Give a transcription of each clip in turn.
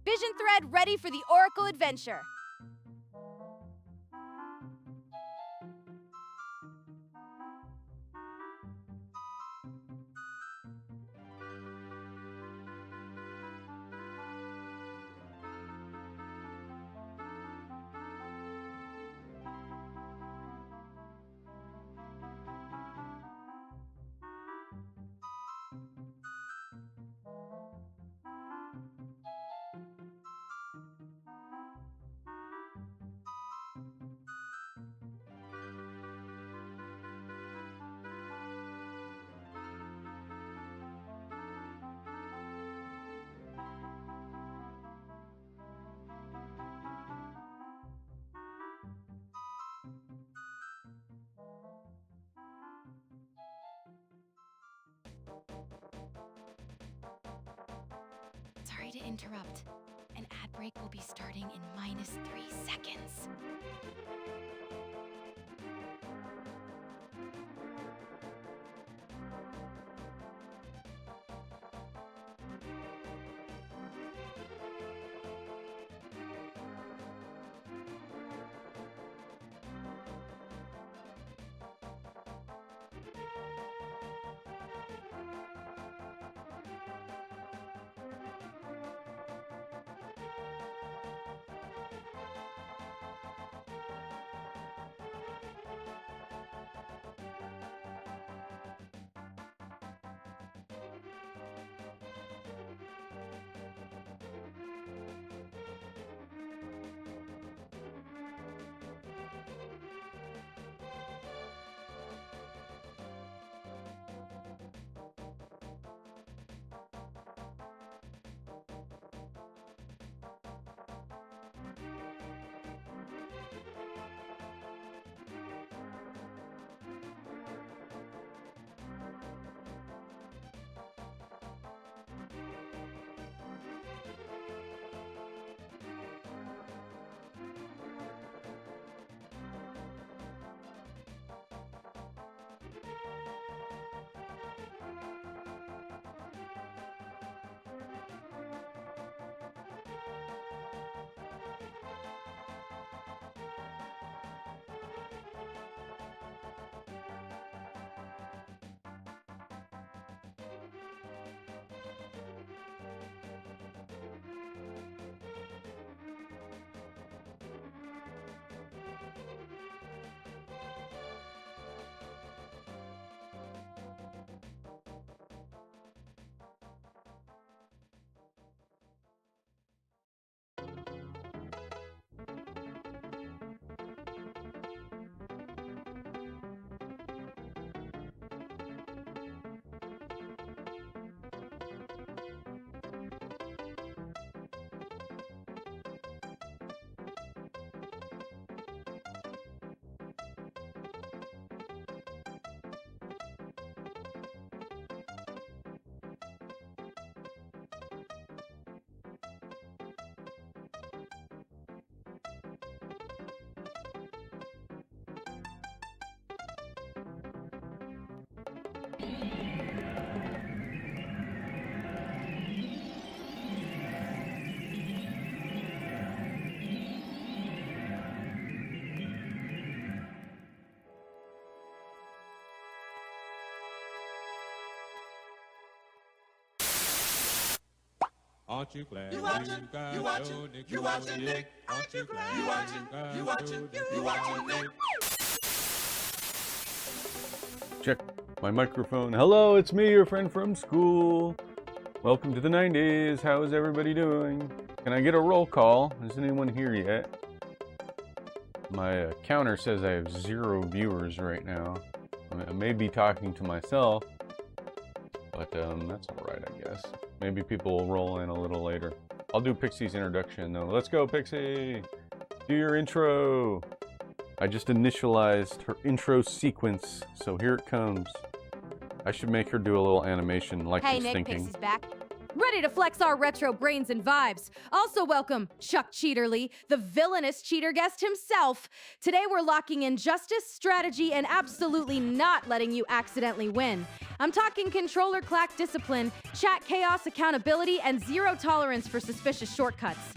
Vision Thread ready for the Oracle adventure. Sorry to interrupt. An ad break will be starting in -3 seconds. Aren't you glad You watching? Nick? Aren't you glad? You watching, Nick? Check my microphone. Hello, it's me, your friend from school. Welcome to the 90s. How is everybody doing? Can I get a roll call? Is anyone here yet? My counter says I have 0 viewers right now. I may be talking to myself, but that's alright, I guess. Maybe people will roll in a little later. I'll do Pixie's introduction though. Let's go, Pixie! Do your intro! I just initialized her intro sequence, so here it comes. I should make her do a little animation like Hey she's Nick, thinking. Pixie's back. Ready to flex our retro brains and vibes. Also welcome Chuck Cheaterly, the villainous cheater guest himself. Today we're locking in justice, strategy, and absolutely not letting you accidentally win. I'm talking controller clack discipline, chat chaos accountability, and zero tolerance for suspicious shortcuts.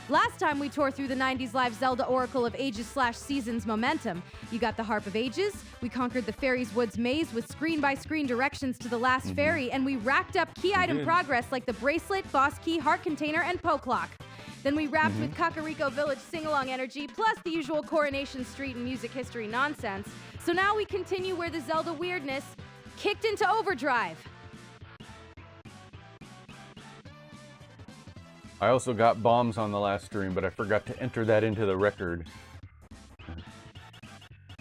Last time we tore through the 90s live Zelda Oracle of Ages / Seasons momentum, you got the Harp of Ages, we conquered the Fairy's Woods maze with screen-by-screen directions to the last fairy, and we racked up key item progress like the bracelet, boss key, heart container, and Poklock. Then we wrapped with Kakariko Village sing-along energy, plus the usual Coronation Street and music history nonsense. So now we continue where the Zelda weirdness kicked into overdrive. I also got bombs on the last stream, but I forgot to enter that into the record.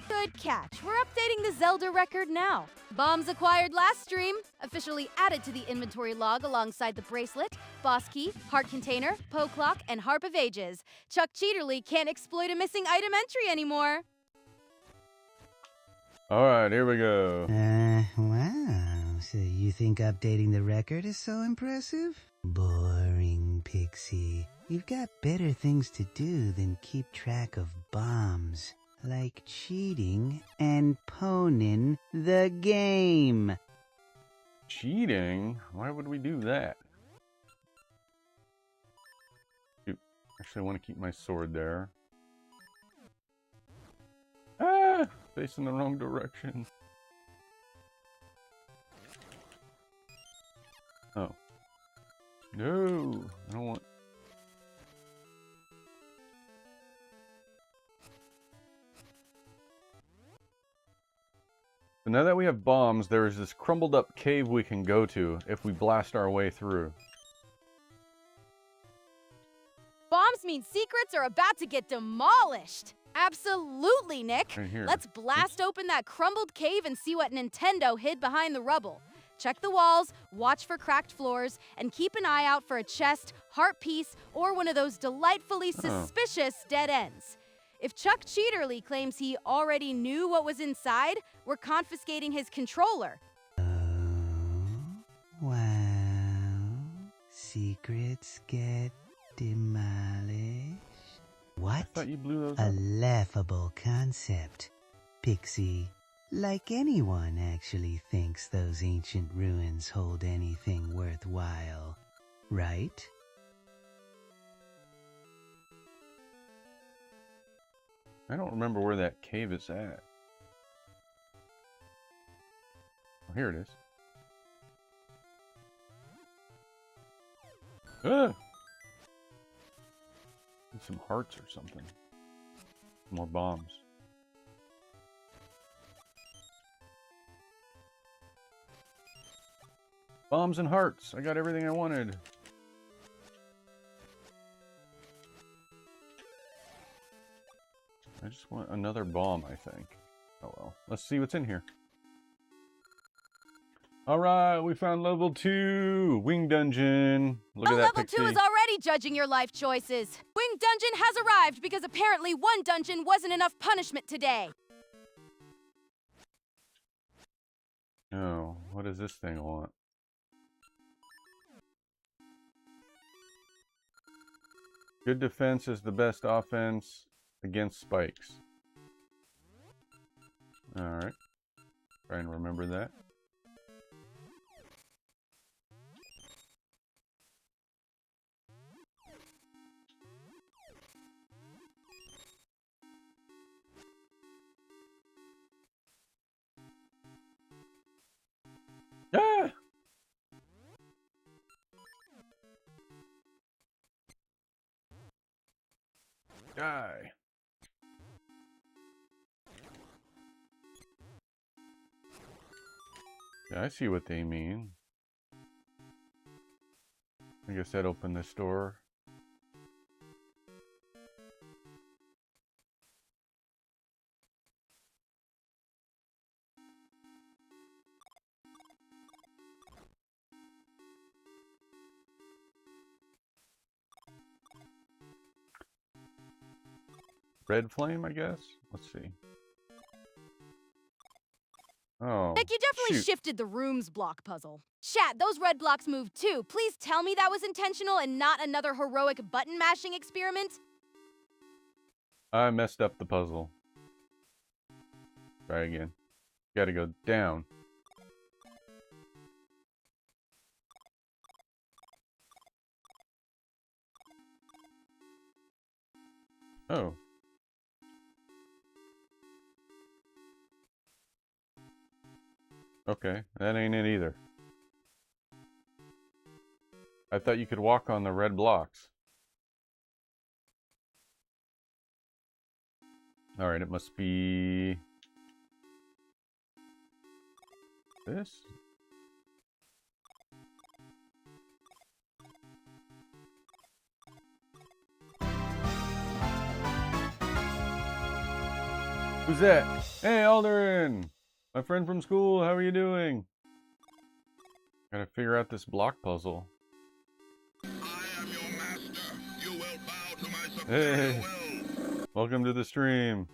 Good catch. We're updating the Zelda record now. Bombs acquired last stream, officially added to the inventory log alongside the bracelet, boss key, heart container, Poklock, and Harp of Ages. Chuck Cheaterly can't exploit a missing item entry anymore. Alright, here we go. Wow. So you think updating the record is so impressive? Boring, Pixie. You've got better things to do than keep track of bombs. Like cheating and poning the game. Cheating? Why would we do that? Actually, I want to keep my sword there. Ah! Facing the wrong direction. Oh. No! I don't want... So now that we have bombs, there is this crumbled up cave we can go to if we blast our way through. Bombs mean secrets are about to get demolished. Absolutely, Nick. Right here. Let's blast open that crumbled cave and see what Nintendo hid behind the rubble. Check the walls, watch for cracked floors, and keep an eye out for a chest, heart piece, or one of those delightfully suspicious dead ends. If Chuck Cheaterly claims he already knew what was inside, we're confiscating his controller. Oh, wow. Secrets get demolished. What? I thought you blew those A up. laughable concept, Pixie. Like anyone actually thinks those ancient ruins hold anything worthwhile, right? I don't remember where that cave is at. Oh, here it is. Ah! Need some hearts or something. More bombs. Bombs and hearts. I got everything I wanted. I just want another bomb, I think. Oh well. Let's see what's in here. Alright, we found level 2! Wing Dungeon. Look at that, level Pixie. 2 is already judging your life choices. Wing Dungeon has arrived because apparently one dungeon wasn't enough punishment today. Oh, what does this thing want? Good defense is the best offense against spikes. Alright. Try and remember that. Ah! Die. Yeah, I see what they mean. I guess that opened this door. Red flame, I guess? Let's see. Oh, Nick, you definitely shoot. shifted the rooms block puzzle. Chat, those red blocks moved too. Please tell me that was intentional and not another heroic button mashing experiment. I messed up the puzzle. Try again. Gotta go down. Oh. Okay, that ain't it either. I thought you could walk on the red blocks. Alright, it must be... this? Who's that? Hey, Alderin! My friend from school, how are you doing? Gotta figure out this block puzzle. I am your master. You will bow to my superior Hey, will. welcome to the stream.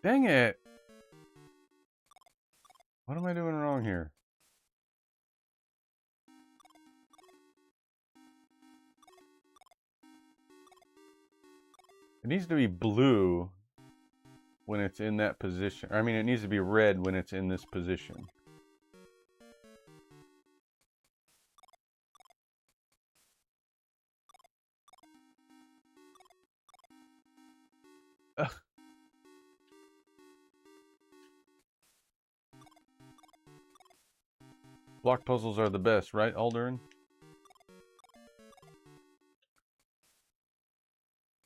Dang it! What am I doing wrong here? It needs to be blue when it's in that position. I mean, it needs to be red when it's in this position. Ugh. Block puzzles are the best, right, Alderin?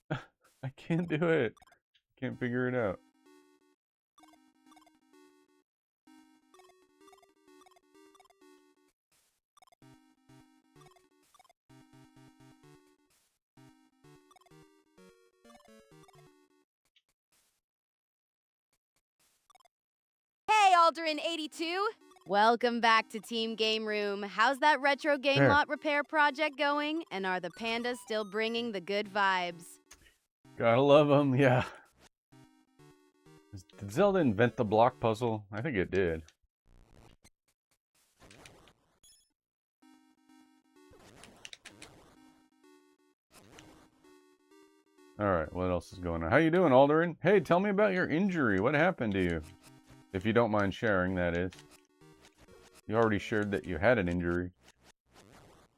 I can't do it. Can't figure it out. Hey, Alderin82! Welcome back to Team Game Room. How's that retro game There. lot repair project going? And are the pandas still bringing the good vibes? Gotta love them, yeah. Did Zelda invent the block puzzle? I think it did. Alright, what else is going on? How you doing, Alderin? Hey, tell me about your injury. What happened to you? If you don't mind sharing, that is. You already shared that you had an injury.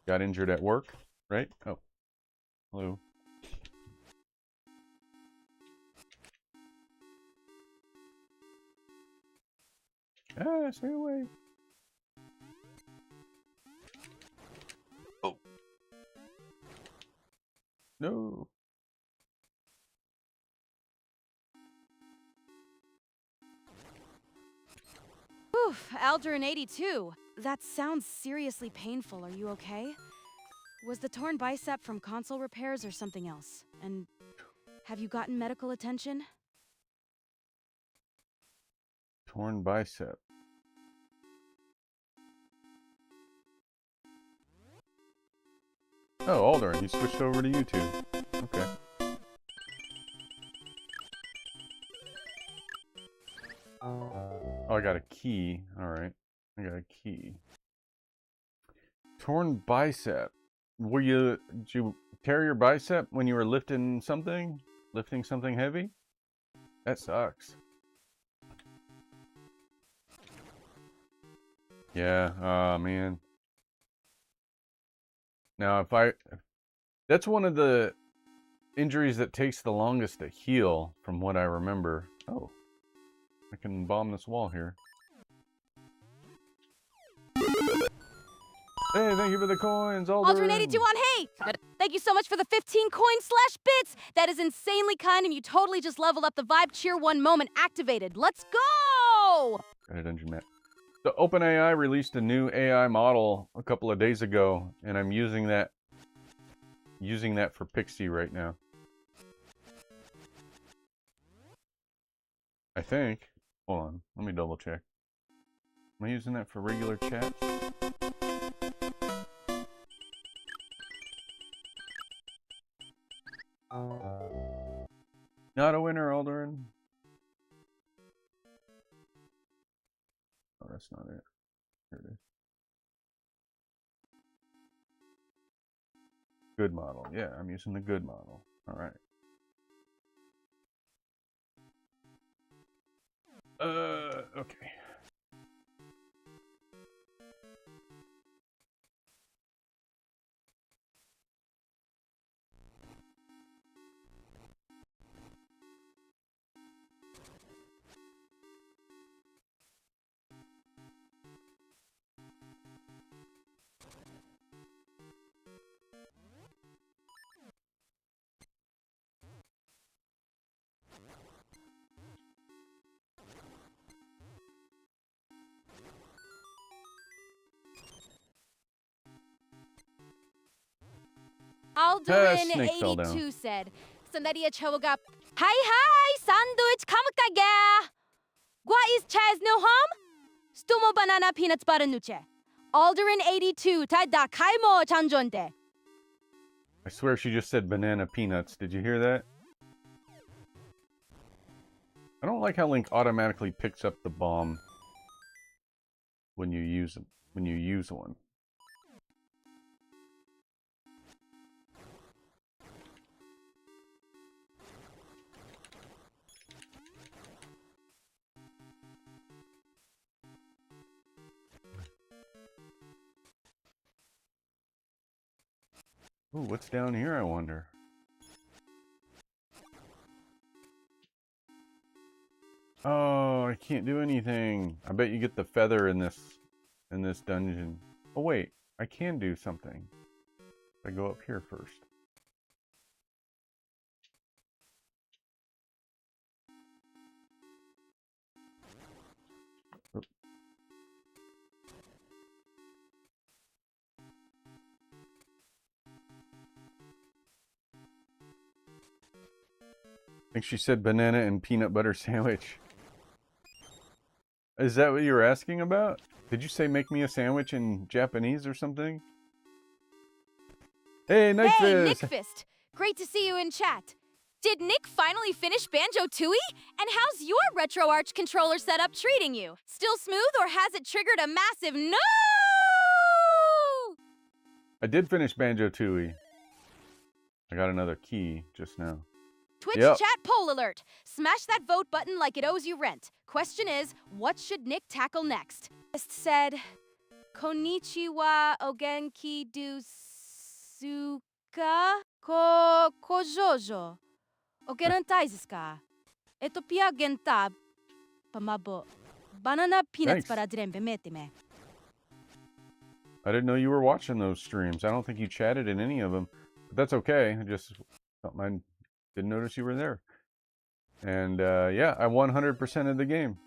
Got injured at work, right? Oh. Hello. Ah, stay away. Oh. No. Oof, Alderin82. That sounds seriously painful. Are you okay? Was the torn bicep from console repairs or something else? And have you gotten medical attention? Torn bicep. Oh, Alderin, you switched over to YouTube. Okay. Oh, I got a key. Alright. I got a key. Torn bicep. Did you tear your bicep when you were lifting something? Lifting something heavy? That sucks. Yeah, oh man. Now that's one of the injuries that takes the longest to heal from what I remember. Oh. I can bomb this wall here. Hey, thank you for the coins, Alderin. Alderin82 on hey! Thank you so much for the 15 coins/bits! That is insanely kind and you totally just leveled up the vibe. Cheer 1 moment activated. Let's go! Got a dungeon map. So OpenAI released a new AI model a couple of days ago, and I'm using that for Pixie right now. I think. Hold on, let me double check. Am I using that for regular chat? Not a winner, Alderin. Oh, that's not it. Here it is. Good model. Yeah, I'm using the good model. All right. Okay. Aldrin fell down. 82 said, Sandaria Choga, hi, sandwich kamukage. What is chaz no home? Stumo banana peanuts butter nuche. Aldrin 82 tada kaimo chanjonde. I swear she just said banana peanuts. Did you hear that? I don't like how Link automatically picks up the bomb when you use one. Ooh, what's down here, I wonder? Oh, I can't do anything. I bet you get the feather in this dungeon. Oh wait, I can do something. I go up here first. Oop. I think she said banana and peanut butter sandwich. Is that what you were asking about? Did you say make me a sandwich in Japanese or something? Hey, Nick Hey, Nick Fist! Fist. Great to see you in chat. Did Nick finally finish Banjo-Tooie? And how's your RetroArch controller setup treating you? Still smooth or has it triggered a massive no? I did finish Banjo-Tooie. I got another key just now. Twitch Yep. chat poll alert. Smash that vote button like it owes you rent. Question is, what should Nick tackle next? Fist said, Konnichiwa ogenki desu ka? Kojojo. Ogerantai desu ka? Etopia genta pamabo. Banana peanuts Thanks. para dirembe metime. I didn't know you were watching those streams. I don't think you chatted in any of them. But that's okay. I just didn't notice you were there. And yeah, I 100% of the game.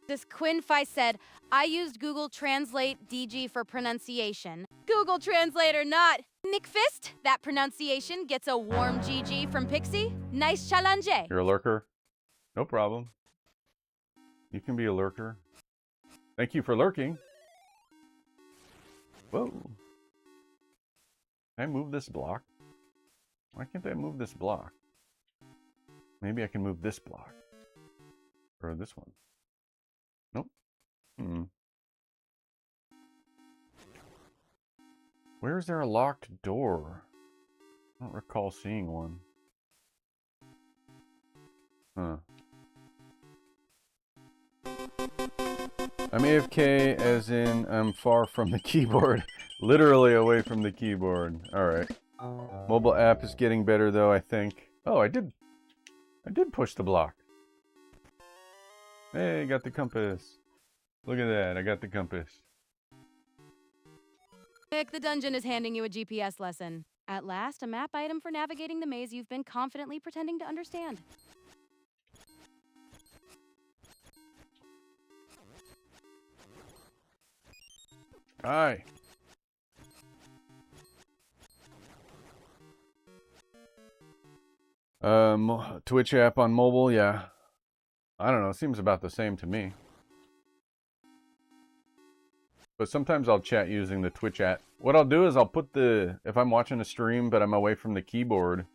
This Quinfi said, I used Google Translate DG for pronunciation. Google Translate or not, Nick Fist, that pronunciation gets a warm GG from Pixie. Nice challenge. You're a lurker? No problem. You can be a lurker. Thank you for lurking. Whoa. Can I move this block? Why can't I move this block? Maybe I can move this block. Or this one. Nope. Where is there a locked door? I don't recall seeing one. Huh. I'm AFK as in I'm far from the keyboard. Literally away from the keyboard. Alright. Mobile app is getting better though, I think. Oh, I did push the block. Hey, got the compass. Look at that, I got the compass. Nick, the dungeon is handing you a GPS lesson. At last, a map item for navigating the maze you've been confidently pretending to understand. Hi. Twitch app on mobile, yeah. I don't know, it seems about the same to me. But sometimes I'll chat using the Twitch app. What I'll do is I'll put if I'm watching a stream but I'm away from the keyboard,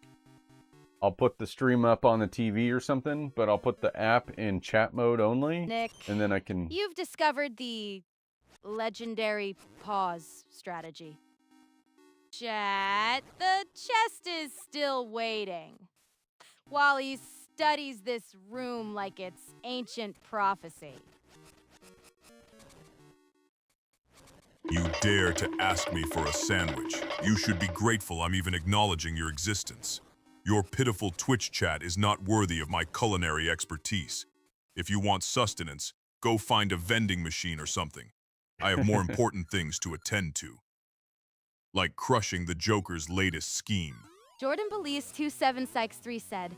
I'll put the stream up on the TV or something, but I'll put the app in chat mode only. Nick, and then I can... you've discovered the legendary pause strategy. Chat, the chest is still waiting. While he studies this room like it's ancient prophecy. You dare to ask me for a sandwich. You should be grateful I'm even acknowledging your existence. Your pitiful Twitch chat is not worthy of my culinary expertise. If you want sustenance, go find a vending machine or something. I have more important things to attend to. Like crushing the Joker's latest scheme. Jordan Belize 27 Sykes 3 said,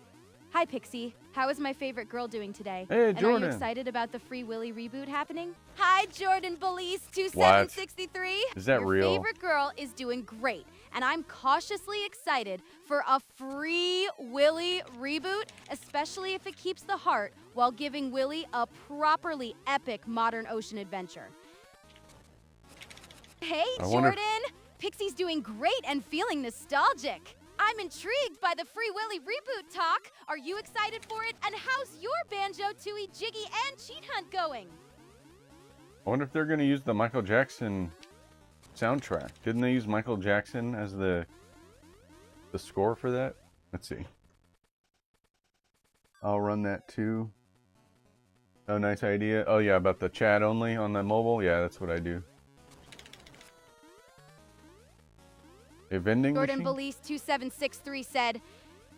Hi, Pixie. How is my favorite girl doing today? Hey, and Jordan. are you excited about the Free Willy reboot happening? Hi, Jordan Belize What? 2763. Is that Your real? favorite girl is doing great, and I'm cautiously excited for a Free Willy reboot, especially if it keeps the heart while giving Willy a properly epic modern ocean adventure. Hey, I wonder if- Jordan! Pixie's doing great and feeling nostalgic. I'm intrigued by the Free Willy reboot talk. Are you excited for it? And how's your Banjo-Tooie, Jiggy, and Cheat Hunt going? I wonder if they're going to use the Michael Jackson soundtrack. Didn't they use Michael Jackson as the score for that? Let's see. I'll run that too. Oh, nice idea. Oh yeah, about the chat only on the mobile. Yeah, that's what I do. A vending Jordan machine? Belize 2763 said,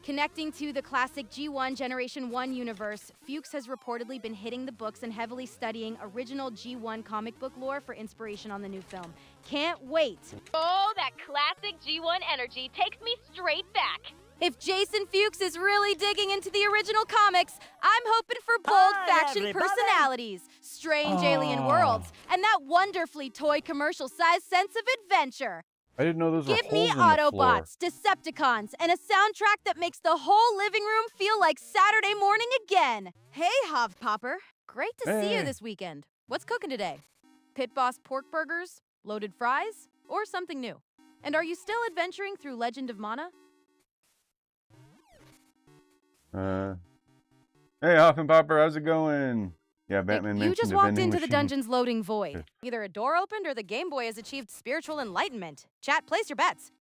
connecting to the classic G1 Generation 1 universe, Fuchs has reportedly been hitting the books and heavily studying original G1 comic book lore for inspiration on the new film. Can't wait. Oh, that classic G1 energy takes me straight back. If Jason Fuchs is really digging into the original comics, I'm hoping for bold faction personalities, strange alien worlds, and that wonderfully toy commercial-sized sense of adventure. I didn't know those were Give me holes in the floor. Autobots, Decepticons, and a soundtrack that makes the whole living room feel like Saturday morning again. Hey, Hov Popper. Great to see you Hey. this weekend. What's cooking today? Pit Boss pork burgers, loaded fries, or something new? And are you still adventuring through Legend of Mana? Hey, Hoffenpopper, how's it going? Yeah, Batman You mentioned just the walked vending into the machine. dungeon's loading void. Either a door opened or the Game Boy has achieved spiritual enlightenment. Chat, place your bets.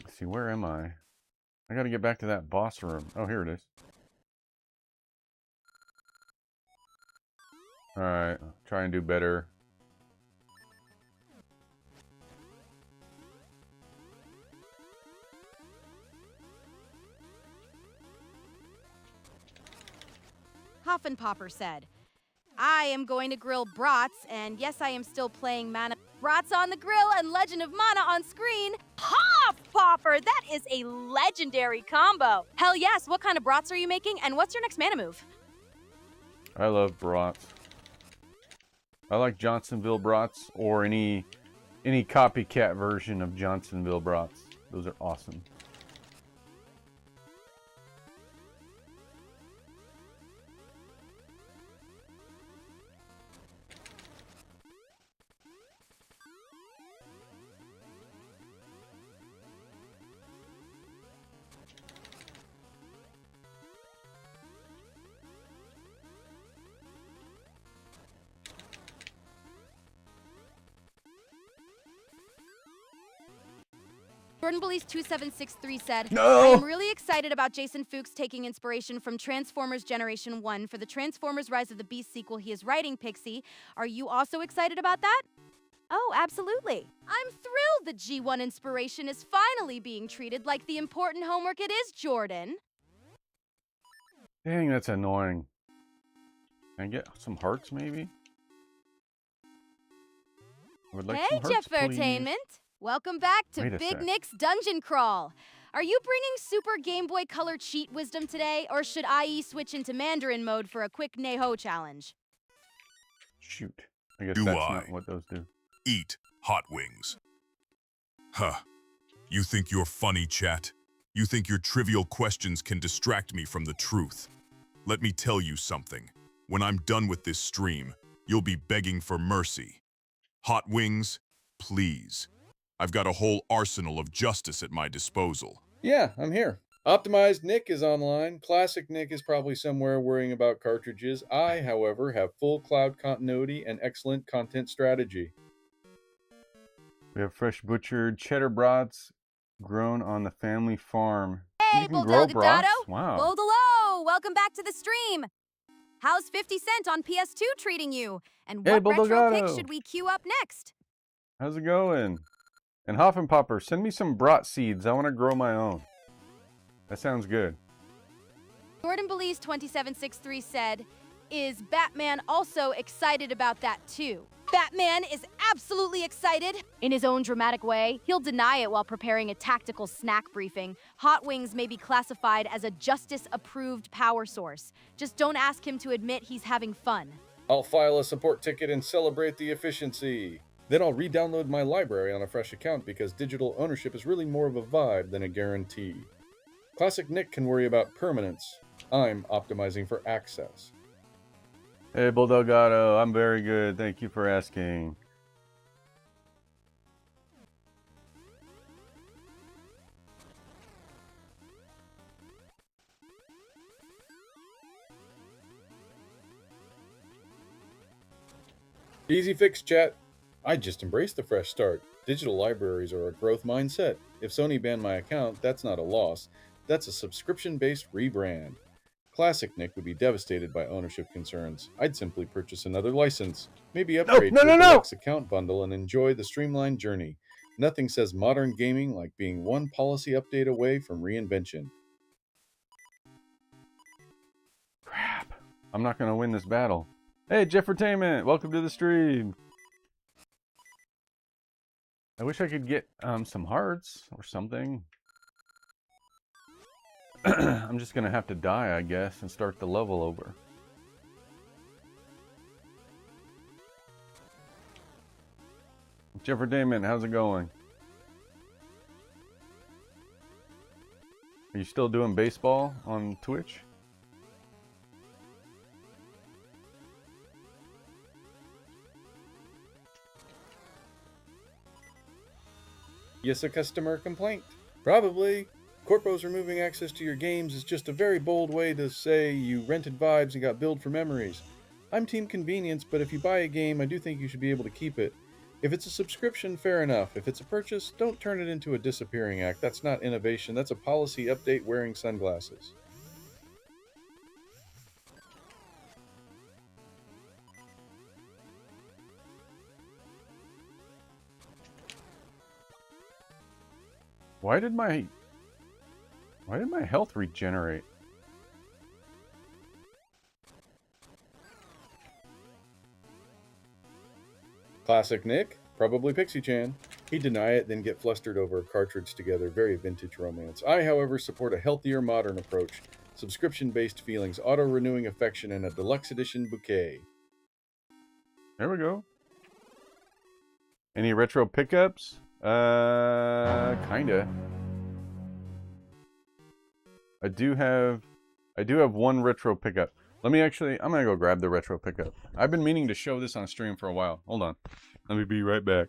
Let's see, where am I? I gotta get back to that boss room. Oh, here it is. Alright, try and do better. Hoffenpopper said, I am going to grill brats, and yes, I am still playing Mana. Brats on the grill and Legend of Mana on screen. Popper, that is a legendary combo. Hell yes, what kind of brats are you making, and what's your next mana move? I love brats. I like Johnsonville brats or any copycat version of Johnsonville brats. Those are awesome. Jordan Belize 2763 said, No! I am really excited about Jason Fuchs taking inspiration from Transformers Generation 1 for the Transformers Rise of the Beast sequel he is writing, Pixie. Are you also excited about that? Oh, absolutely. I'm thrilled that G1 inspiration is finally being treated like the important homework it is, Jordan. Dang, that's annoying. Can I get some hearts, maybe? I would like Hey, some hearts, please. Jeffertainment. Welcome back to Wait a Big sec. Nick's Dungeon Crawl. Are you bringing Super Game Boy Color cheat wisdom today, or should IE switch into Mandarin mode for a quick Neho challenge? Shoot. I guess Do that's I? not what those do. Eat hot wings. Huh. You think you're funny, chat? You think your trivial questions can distract me from the truth? Let me tell you something. When I'm done with this stream, you'll be begging for mercy. Hot wings, please. I've got a whole arsenal of justice at my disposal. Yeah, I'm here. Optimized Nick is online. Classic Nick is probably somewhere worrying about cartridges. I, however, have full cloud continuity and excellent content strategy. We have fresh butchered cheddar brats grown on the family farm. Hey, You can grow Bulldog brats? Dotto! Wow. Boldalo! Welcome back to the stream! How's 50 Cent on PS2 treating you? And Hey, what retro pick Bulldogado. should we queue up next? How's it going? And Hoffenpopper, send me some brat seeds. I want to grow my own. That sounds good. Jordan Belize 2763 said, is Batman also excited about that too? Batman is absolutely excited. In his own dramatic way, he'll deny it while preparing a tactical snack briefing. Hot Wings may be classified as a justice-approved power source. Just don't ask him to admit he's having fun. I'll file a support ticket and celebrate the efficiency. Then I'll re-download my library on a fresh account because digital ownership is really more of a vibe than a guarantee. Classic Nick can worry about permanence. I'm optimizing for access. Hey, Bulldogato, I'm very good. Thank you for asking. Easy fix, chat. I just embraced the fresh start. Digital libraries are a growth mindset. If Sony banned my account, that's not a loss. That's a subscription-based rebrand. Classic Nick would be devastated by ownership concerns. I'd simply purchase another license. Maybe upgrade to a deluxe account bundle and enjoy the streamlined journey. Nothing says modern gaming like being one policy update away from reinvention. Crap. I'm not going to win this battle. Hey, Jeffertainment! Welcome to the stream! I wish I could get some hearts or something. I'm just gonna have to die, I guess, and start the level over. Jeffertainment, how's it going? Are you still doing baseball on Twitch? Yes, a customer complaint? Probably. Corpo's removing access to your games is just a very bold way to say you rented vibes and got billed for memories. I'm team convenience, but if you buy a game, I do think you should be able to keep it. If it's a subscription, fair enough. If it's a purchase, don't turn it into a disappearing act. That's not innovation, that's a policy update wearing sunglasses. Why did my health regenerate? Classic Nick, probably Pixie-chan. He'd deny it, then get flustered over a cartridge together. Very vintage romance. I, however, support a healthier, modern approach. Subscription-based feelings, auto-renewing affection, and a deluxe edition bouquet. There we go. Any retro pickups? Kinda. I do have one retro pickup. I'm gonna go grab the retro pickup. I've been meaning to show this on stream for a while. Hold on. Let me be right back.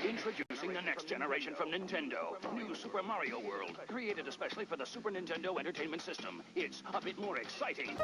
Introducing the next generation from Nintendo. New Super Mario World. Created especially for the Super Nintendo Entertainment System. It's a bit more exciting.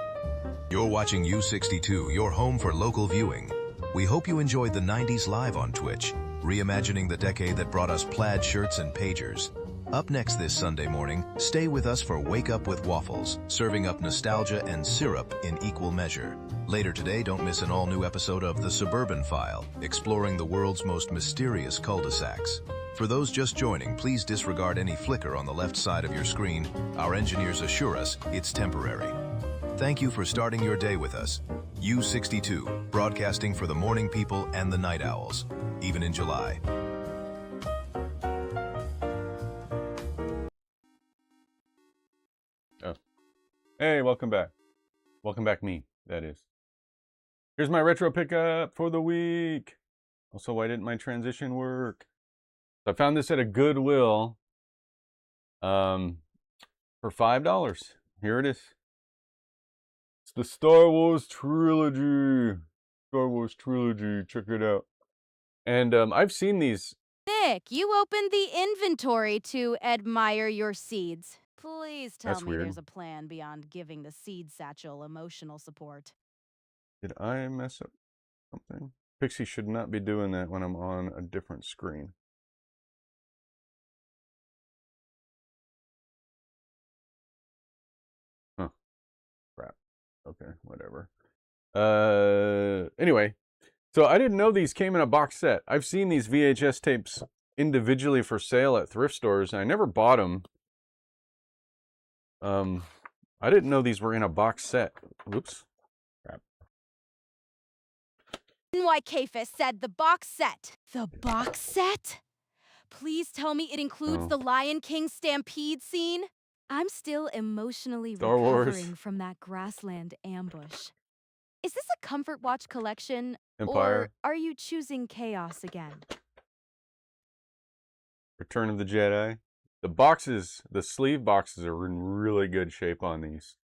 You're watching U62, your home for local viewing. We hope you enjoyed the 90s live on Twitch, reimagining the decade that brought us plaid shirts and pagers. Up next this Sunday morning, stay with us for Wake Up with Waffles, serving up nostalgia and syrup in equal measure. Later today, don't miss an all-new episode of The Suburban File, exploring the world's most mysterious cul-de-sacs. For those just joining, please disregard any flicker on the left side of your screen. Our engineers assure us it's temporary. Thank you for starting your day with us. U62, broadcasting for the morning people and the night owls, even in July. Oh. Hey, welcome back. Welcome back me, that is. Here's my retro pickup for the week. Also, why didn't my transition work? So I found this at a Goodwill for $5. Here it is. It's the Star Wars trilogy. Star Wars trilogy. Check it out. And I've seen these. Nick, you opened the inventory to admire your seeds. Please tell me there's a plan beyond giving the seed satchel emotional support. Did I mess up something? Pixie should not be doing that when I'm on a different screen. Huh. Crap. Okay, whatever. Anyway, so I didn't know these came in a box set. I've seen these VHS tapes individually for sale at thrift stores, and I never bought them. I didn't know these were in a box set. Whoops. Crap. NYKFIS said the box set. The box set? Please tell me it includes the Lion King stampede scene? I'm still emotionally Star Wars. recovering from that grassland ambush. Is this a Comfort Watch collection? Empire. Or are you choosing chaos again? Return of the Jedi. The boxes, the sleeve boxes are in really good shape on these.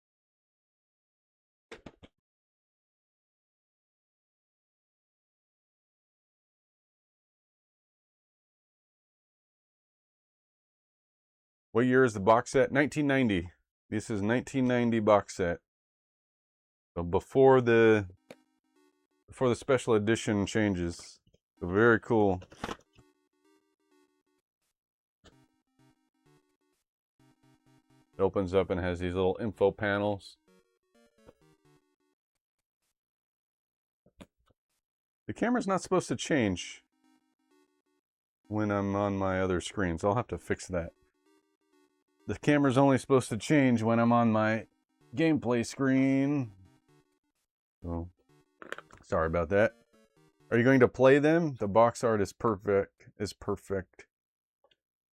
What year is the box set? 1990. This is 1990 box set. So before the special edition changes. So very cool. It opens up and has these little info panels. The camera's not supposed to change when I'm on my other screens. I'll have to fix that. The camera's only supposed to change when I'm on my gameplay screen. So, sorry about that. Are you going to play them? The box art is perfect.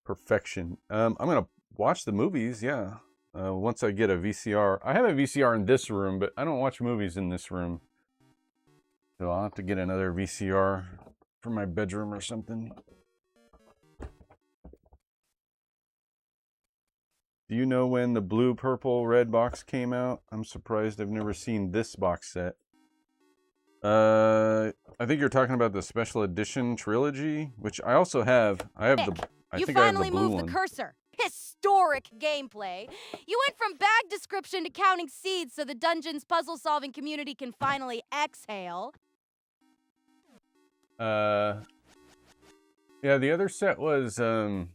Perfection. I'm going to watch the movies, yeah. Once I get a VCR. I have a VCR in this room, but I don't watch movies in this room. So I'll have to get another VCR for my bedroom or something. Do you know when the blue, purple, red box came out? I'm surprised I've never seen this box set. I think you're talking about the special edition trilogy, which I also have. I have the. I think I have the blue one. You finally moved the cursor. Historic gameplay. You went from bag description to counting seeds so the dungeon's puzzle-solving community can finally exhale. Yeah, the other set was I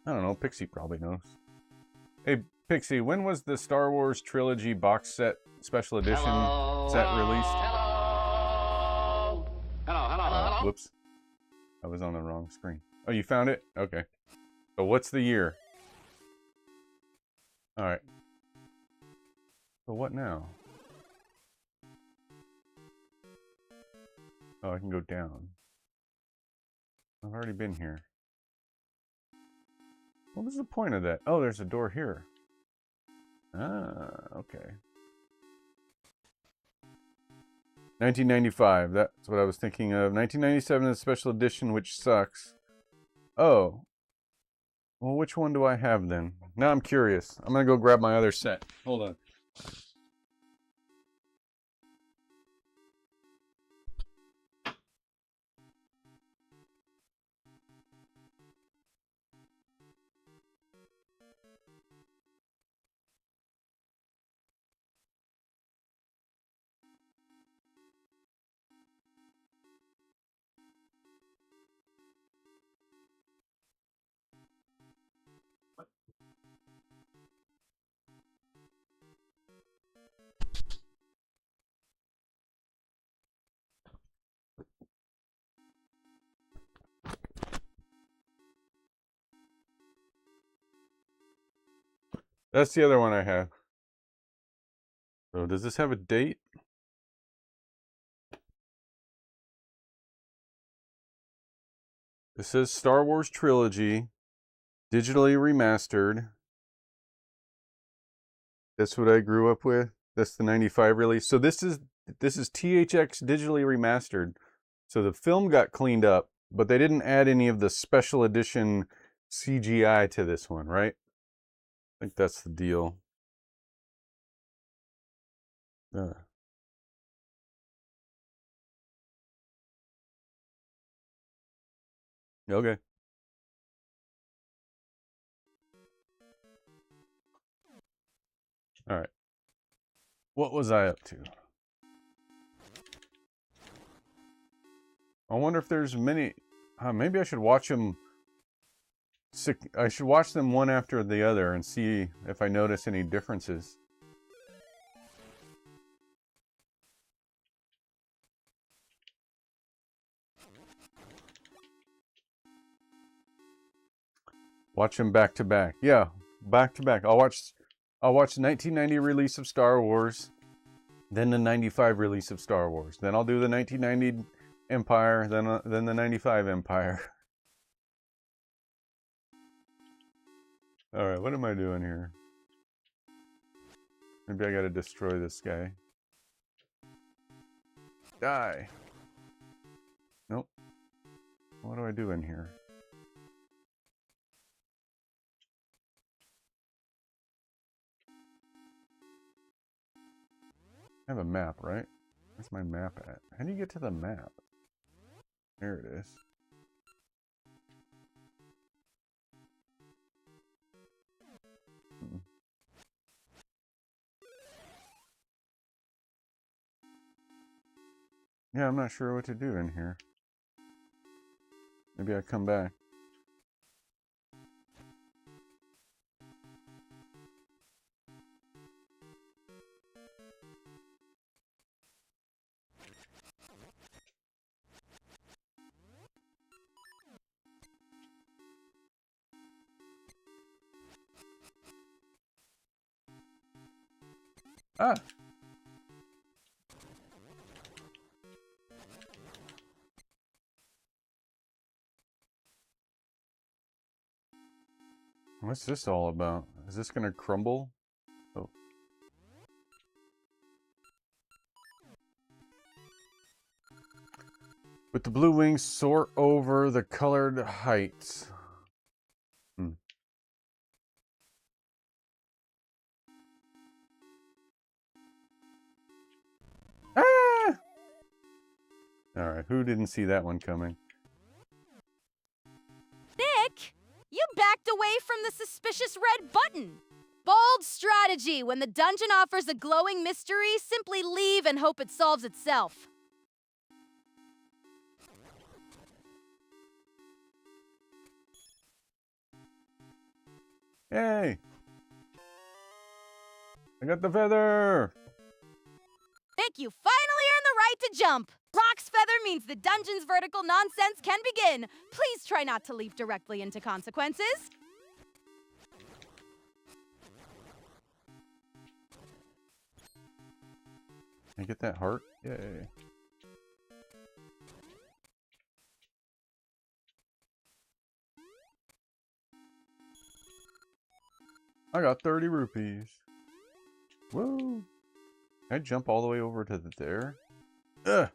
don't know. Pixie probably knows. Hey, Pixie, when was the Star Wars trilogy box set special edition set released? Hello. Whoops. I was on the wrong screen. Oh, you found it? Okay. So what's the year? Alright. So what now? Oh, I can go down. I've already been here. What was the point of that? Oh, there's a door here. Ah, okay. 1995, that's what I was thinking of. 1997 is a special edition, which sucks. Oh. Well, which one do I have then? Now I'm curious. I'm gonna go grab my other set. Hold on. That's the other one I have. So does this have a date? It says Star Wars Trilogy, digitally remastered. That's what I grew up with. That's the 95 release. So this is THX digitally remastered. So the film got cleaned up, but they didn't add any of the special edition CGI to this one, right? I think that's the deal. Okay. All right. What was I up to? I wonder if there's many. Maybe I should watch them. I should watch them one after the other and see if I notice any differences. Watch them back to back. Yeah, back to back. I'll watch I'll watch the 1990 release of Star Wars, then the 95 release of Star Wars. Then I'll do the 1990 Empire, then the 95 Empire. Alright, what am I doing here? Maybe I gotta destroy this guy. Die! Nope. What do I do in here? I have a map, right? Where's my map at? How do you get to the map? There it is. Yeah, I'm not sure what to do in here. Maybe I come back. Ah! What's this all about? Is this gonna crumble? Oh. With the blue wings, soar over the colored heights. Ah! Alright, who didn't see that one coming? Nick, you backed away from the suspicious red button. Bold strategy. When the dungeon offers a glowing mystery, simply leave and hope it solves itself. Yay! I got the feather! Nick, you finally earned the right to jump. Rock's feather means the dungeon's vertical nonsense can begin. Please try not to leap directly into consequences. Can I get that heart? Yay. I got 30 rupees. Whoa. Can I jump all the way over to there? Ugh.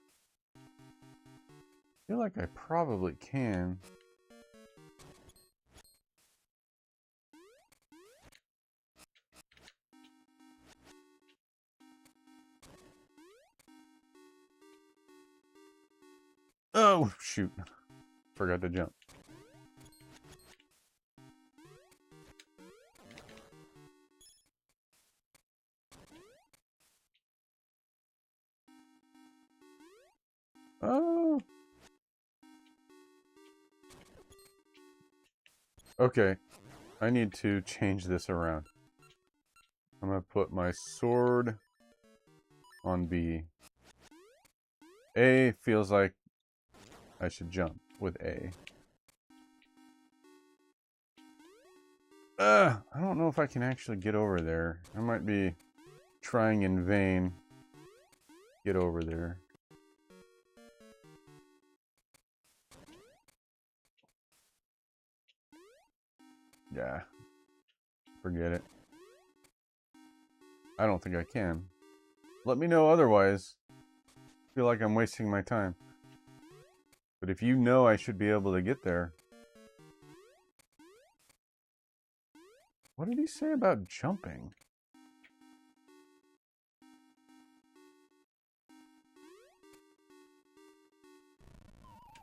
I feel like I probably can. Oh, shoot. Forgot to jump. Oh. Okay. I need to change this around. I'm gonna put my sword on B. A feels like I should jump with A. I don't know if I can actually get over there. I might be trying in vain. Get over there. Yeah. Forget it. I don't think I can. Let me know otherwise. I feel like I'm wasting my time. But if you know I should be able to get there. What did he say about jumping?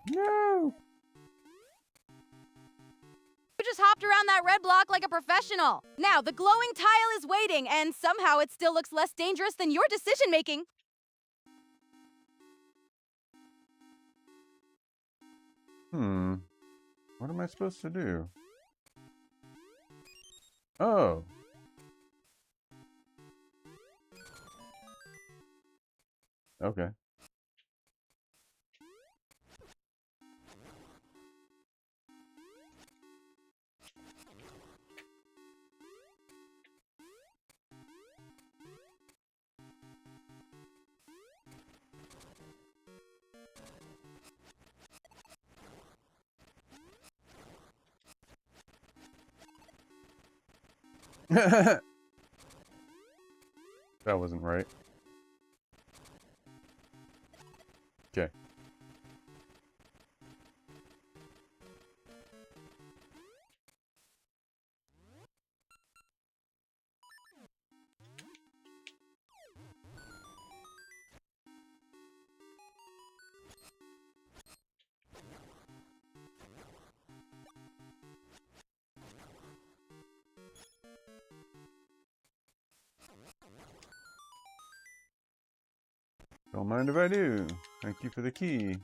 No! You just hopped around that red block like a professional. Now, the glowing tile is waiting, and somehow it still looks less dangerous than your decision-making. What am I supposed to do? Oh. Okay. That wasn't right. Okay. Don't mind if I do. Thank you for the key.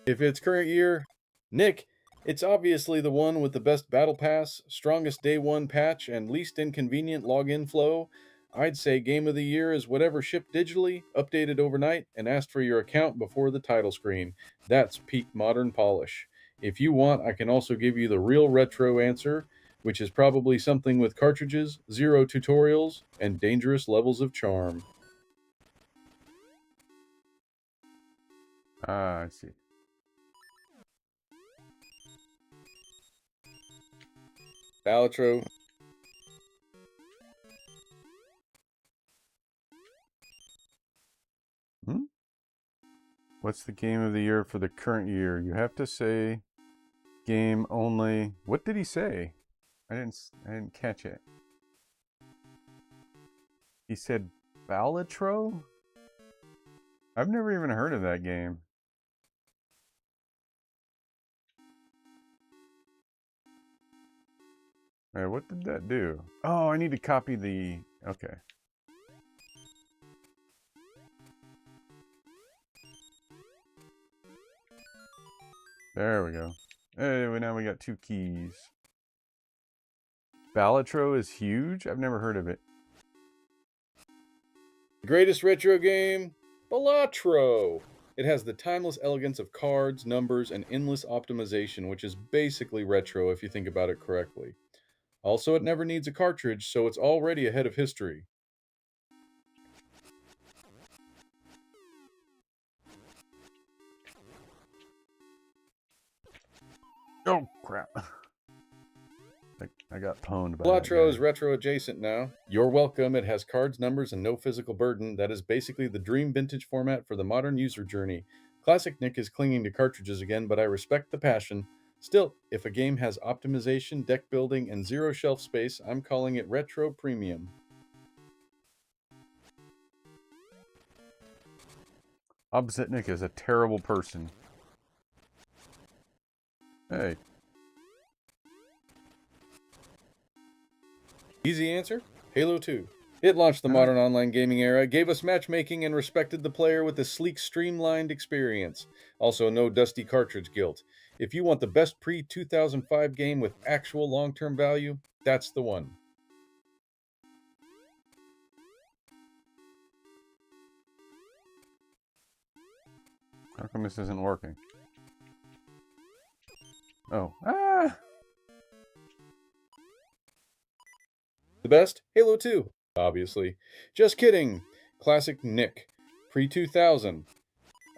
If it's current year, Nick, it's obviously the one with the best battle pass, strongest day one patch, and least inconvenient login flow. I'd say game of the year is whatever shipped digitally, updated overnight, and asked for your account before the title screen. That's peak modern polish. If you want, I can also give you the real retro answer, which is probably something with cartridges, 0 tutorials, and dangerous levels of charm. Ah, I see. Balatro. What's the game of the year for the current year? You have to say game only. What did he say? I didn't catch it. He said Balatro? I've never even heard of that game. Alright, what did that do? Oh, I need to copy the... Okay. There we go. Hey, now we got 2 keys. Balatro is huge? I've never heard of it. Greatest retro game? Balatro! It has the timeless elegance of cards, numbers, and endless optimization, which is basically retro if you think about it correctly. Also, it never needs a cartridge, so it's already ahead of history. Oh, crap. I got pwned by Balatro is retro adjacent now. You're welcome. It has cards, numbers, and no physical burden. That is basically the dream vintage format for the modern user journey. Classic Nick is clinging to cartridges again, but I respect the passion. Still, if a game has optimization, deck building, and 0 shelf space, I'm calling it retro premium. Opposite Nick is a terrible person. Hey. Easy answer? Halo 2. It launched the modern online gaming era, gave us matchmaking, and respected the player with a sleek, streamlined experience. Also, no dusty cartridge guilt. If you want the best pre-2005 game with actual long-term value, that's the one. How come this isn't working? Oh. Ah! The best? Halo 2. Obviously. Just kidding. Classic Nick. Pre-2000.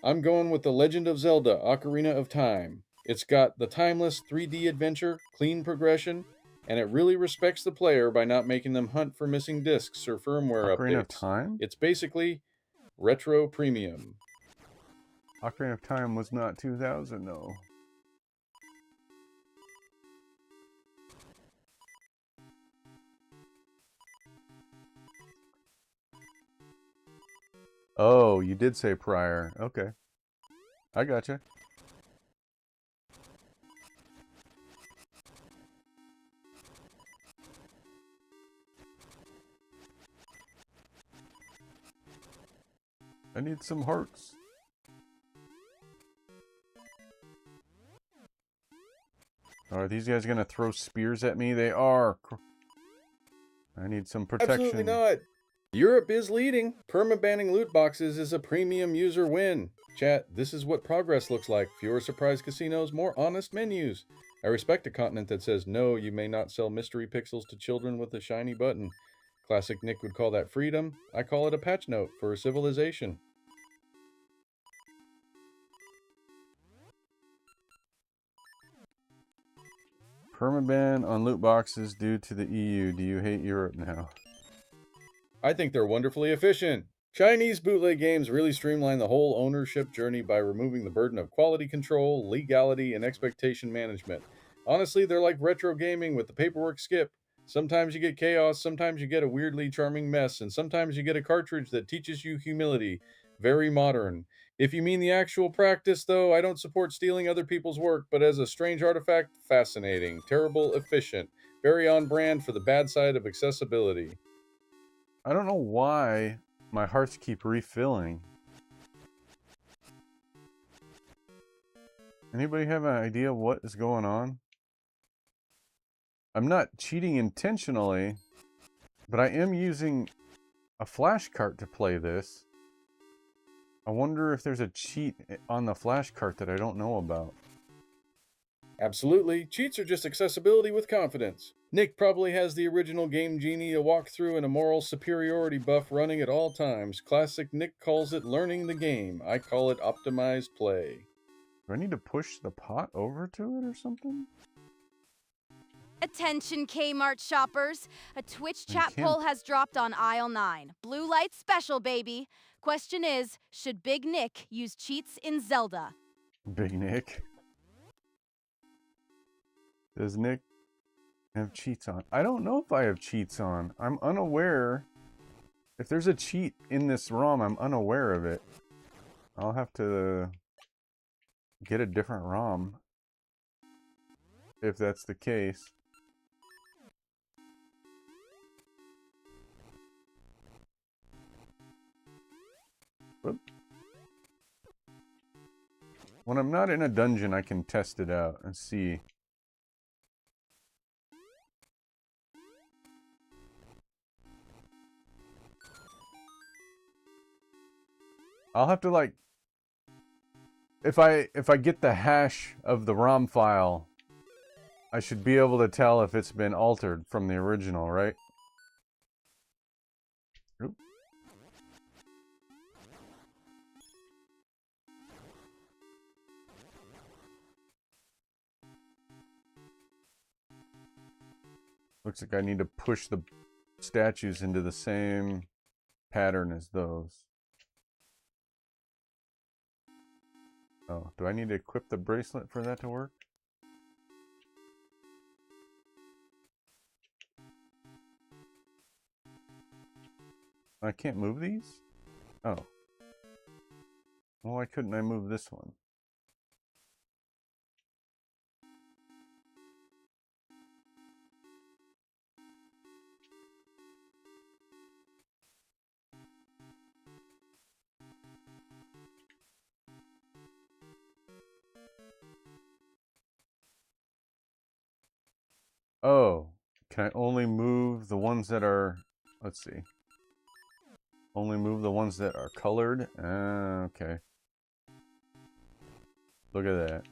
I'm going with The Legend of Zelda Ocarina of Time. It's got the timeless 3D adventure, clean progression, and it really respects the player by not making them hunt for missing discs or firmware Ocarina of updates. Time? It's basically retro premium. Ocarina of Time was not 2000, though. Oh, you did say prior. Okay. I gotcha. I need some hearts. Are these guys gonna throw spears at me? They are. I need some protection. Absolutely not. Europe is leading. Permabanning loot boxes is a premium user win. Chat, this is what progress looks like. Fewer surprise casinos, more honest menus. I respect a continent that says, no, you may not sell mystery pixels to children with a shiny button. Classic Nick would call that freedom. I call it a patch note for civilization. Permaban on loot boxes due to the EU. Do you hate Europe now? I think they're wonderfully efficient. Chinese bootleg games really streamline the whole ownership journey by removing the burden of quality control, legality, and expectation management. Honestly, they're like retro gaming with the paperwork skip. Sometimes you get chaos, sometimes you get a weirdly charming mess, and sometimes you get a cartridge that teaches you humility. Very modern. If you mean the actual practice, though, I don't support stealing other people's work, but as a strange artifact, fascinating, terrible, efficient, very on brand for the bad side of accessibility. I don't know why my hearts keep refilling. Anybody have an idea what is going on? I'm not cheating intentionally, but I am using a flash cart to play this. I wonder if there's a cheat on the flash cart that I don't know about. Absolutely. Cheats are just accessibility with confidence. Nick probably has the original Game Genie, a walkthrough, and a moral superiority buff running at all times. Classic Nick calls it learning the game. I call it optimized play. Do I need to push the pot over to it or something? Attention Kmart shoppers. A Twitch chat poll has dropped on aisle 9. Blue light special, baby. Question is, should Big Nick use cheats in Zelda? Big Nick? Does Nick have cheats on? I don't know if I have cheats on. I'm unaware. If there's a cheat in this ROM, I'm unaware of it. I'll have to get a different ROM if that's the case. Whoop. When I'm not in a dungeon, I can test it out and see. I'll have to like, if I get the hash of the ROM file, I should be able to tell if it's been altered from the original, right? Oop. Looks like I need to push the statues into the same pattern as those. Oh, do I need to equip the bracelet for that to work? I can't move these? Oh. Well, why couldn't I move this one? Oh, can I only move the ones that are, let's see. Only move the ones that are colored? Okay. Look at that.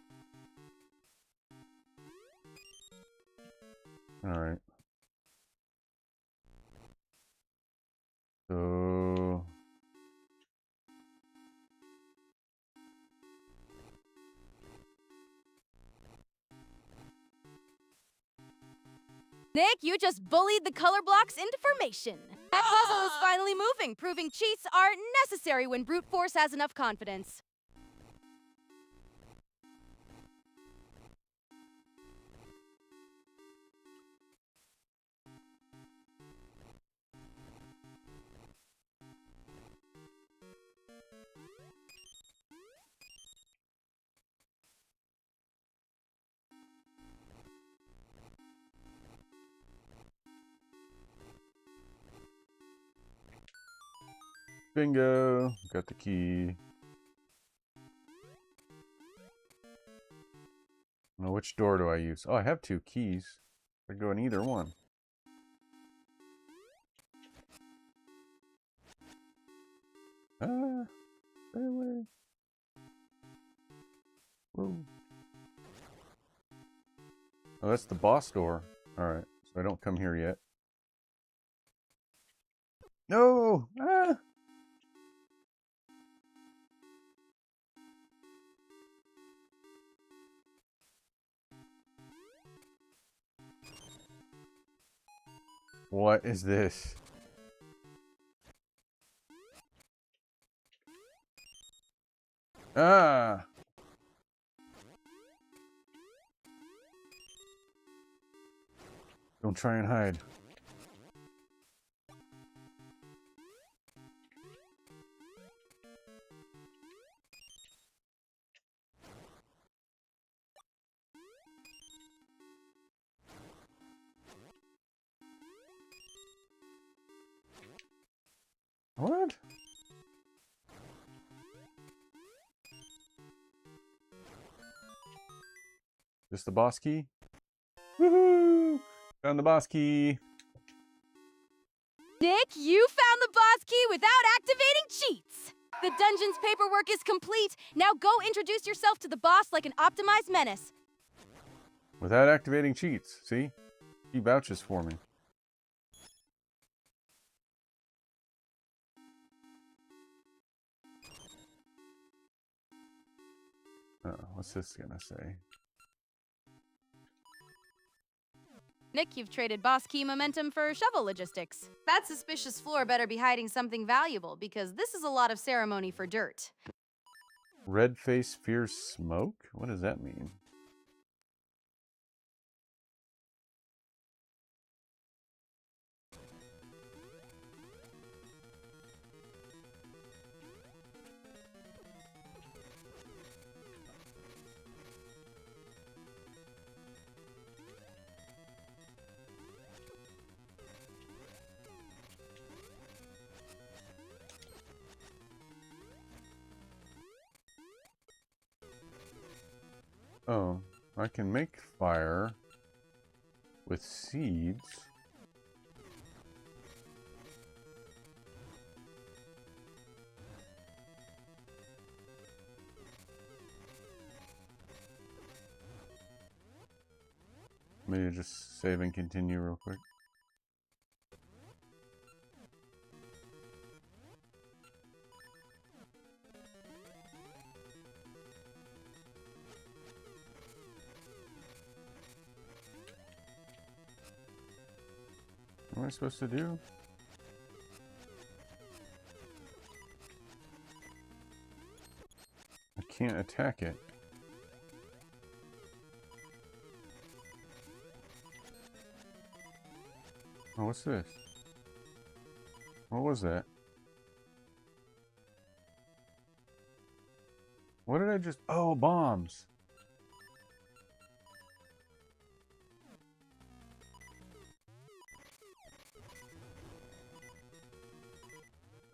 Alright. So... Nick, you just bullied the color blocks into formation. That puzzle is finally moving, proving cheats are necessary when brute force has enough confidence. Bingo! Got the key. Now, which door do I use? Oh, I have two keys. I go in either one. Ah, stay away. Whoa. Oh, that's the boss door. Alright, so I don't come here yet. No! Ah! What is this? Ah! Don't try and hide. What? This the boss key? Woohoo! Found the boss key. Nick, you found the boss key without activating cheats! The dungeon's paperwork is complete. Now go introduce yourself to the boss like an optimized menace. Without activating cheats, see? He vouches for me. What's this gonna say? Nick, you've traded boss key momentum for shovel logistics. That suspicious floor better be hiding something valuable, because this is a lot of ceremony for dirt. Red face fears smoke? What does that mean? Oh, I can make fire with seeds. Maybe just save and continue real quick. What am I supposed to do? I can't attack it. Oh, what's this? What was that? What did I just... Oh, bombs!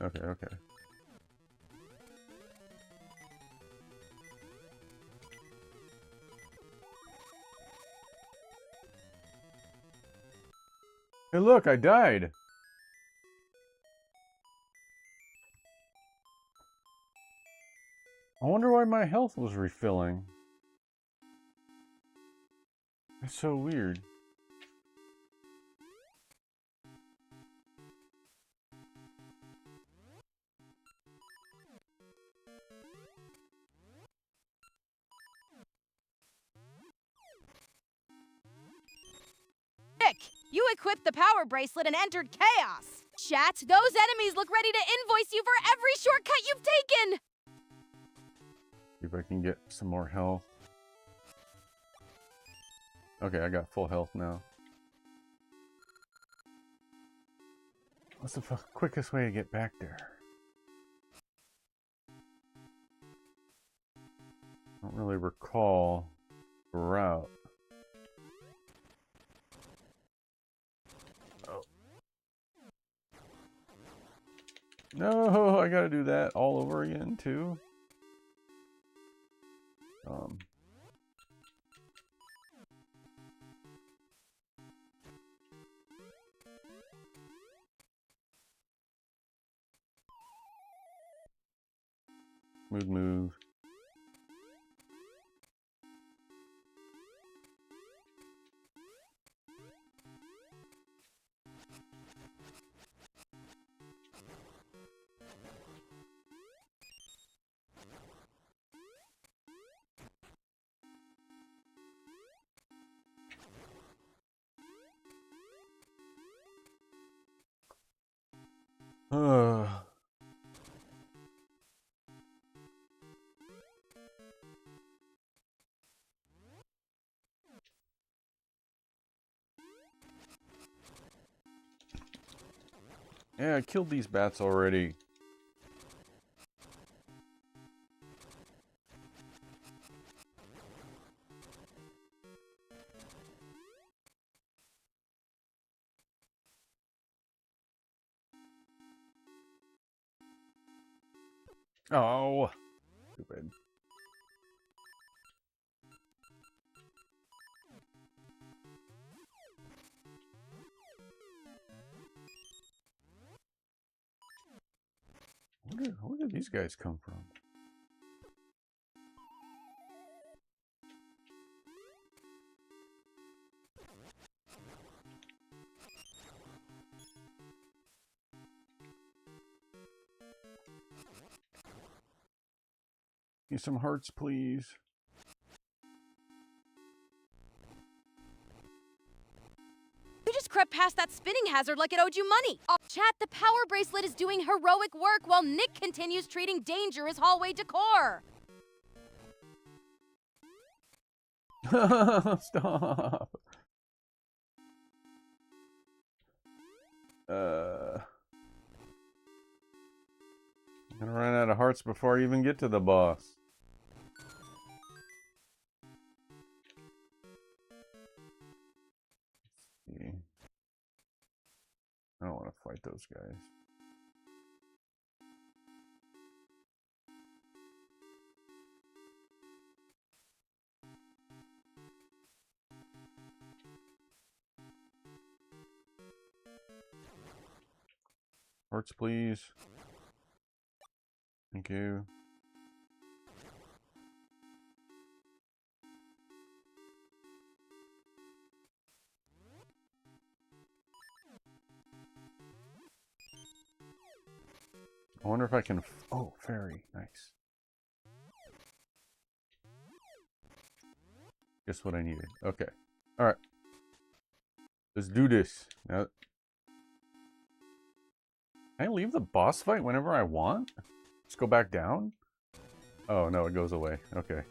Okay, okay. Hey, look, I died. I wonder why my health was refilling. That's so weird. Nick, you equipped the power bracelet and entered chaos. Chat, those enemies look ready to invoice you for every shortcut you've taken. See if I can get some more health. Okay, I got full health now. What's the quickest way to get back there? I don't really recall the route. Oh. No, I gotta do that all over again too. Smooth move. Yeah, I killed these bats already. Oh, stupid. Where did these guys come from? Need some hearts, please. You just crept past that spinning hazard like it owed you money. Oh, chat, the power bracelet is doing heroic work while Nick continues treating danger as hallway decor. Stop. I'm gonna run out of hearts before I even get to the boss. Let's see. I don't want to fight those guys. Hearts, please. Thank you. I wonder if I can... Oh, fairy. Nice. Just what I needed. Okay. Alright. Let's do this. Now, can I leave the boss fight whenever I want? Just go back down? Oh, no, it goes away. Okay.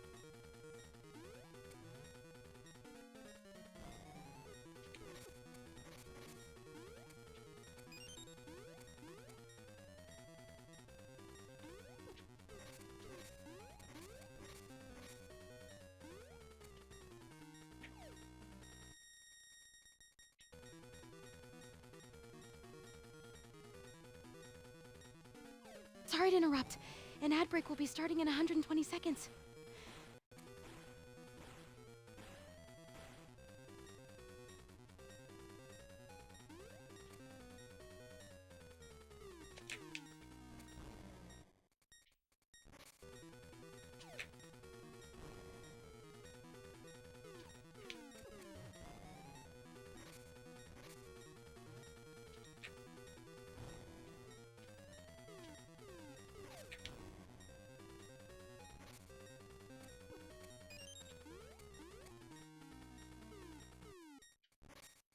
Sorry to interrupt. An ad break will be starting in 120 seconds.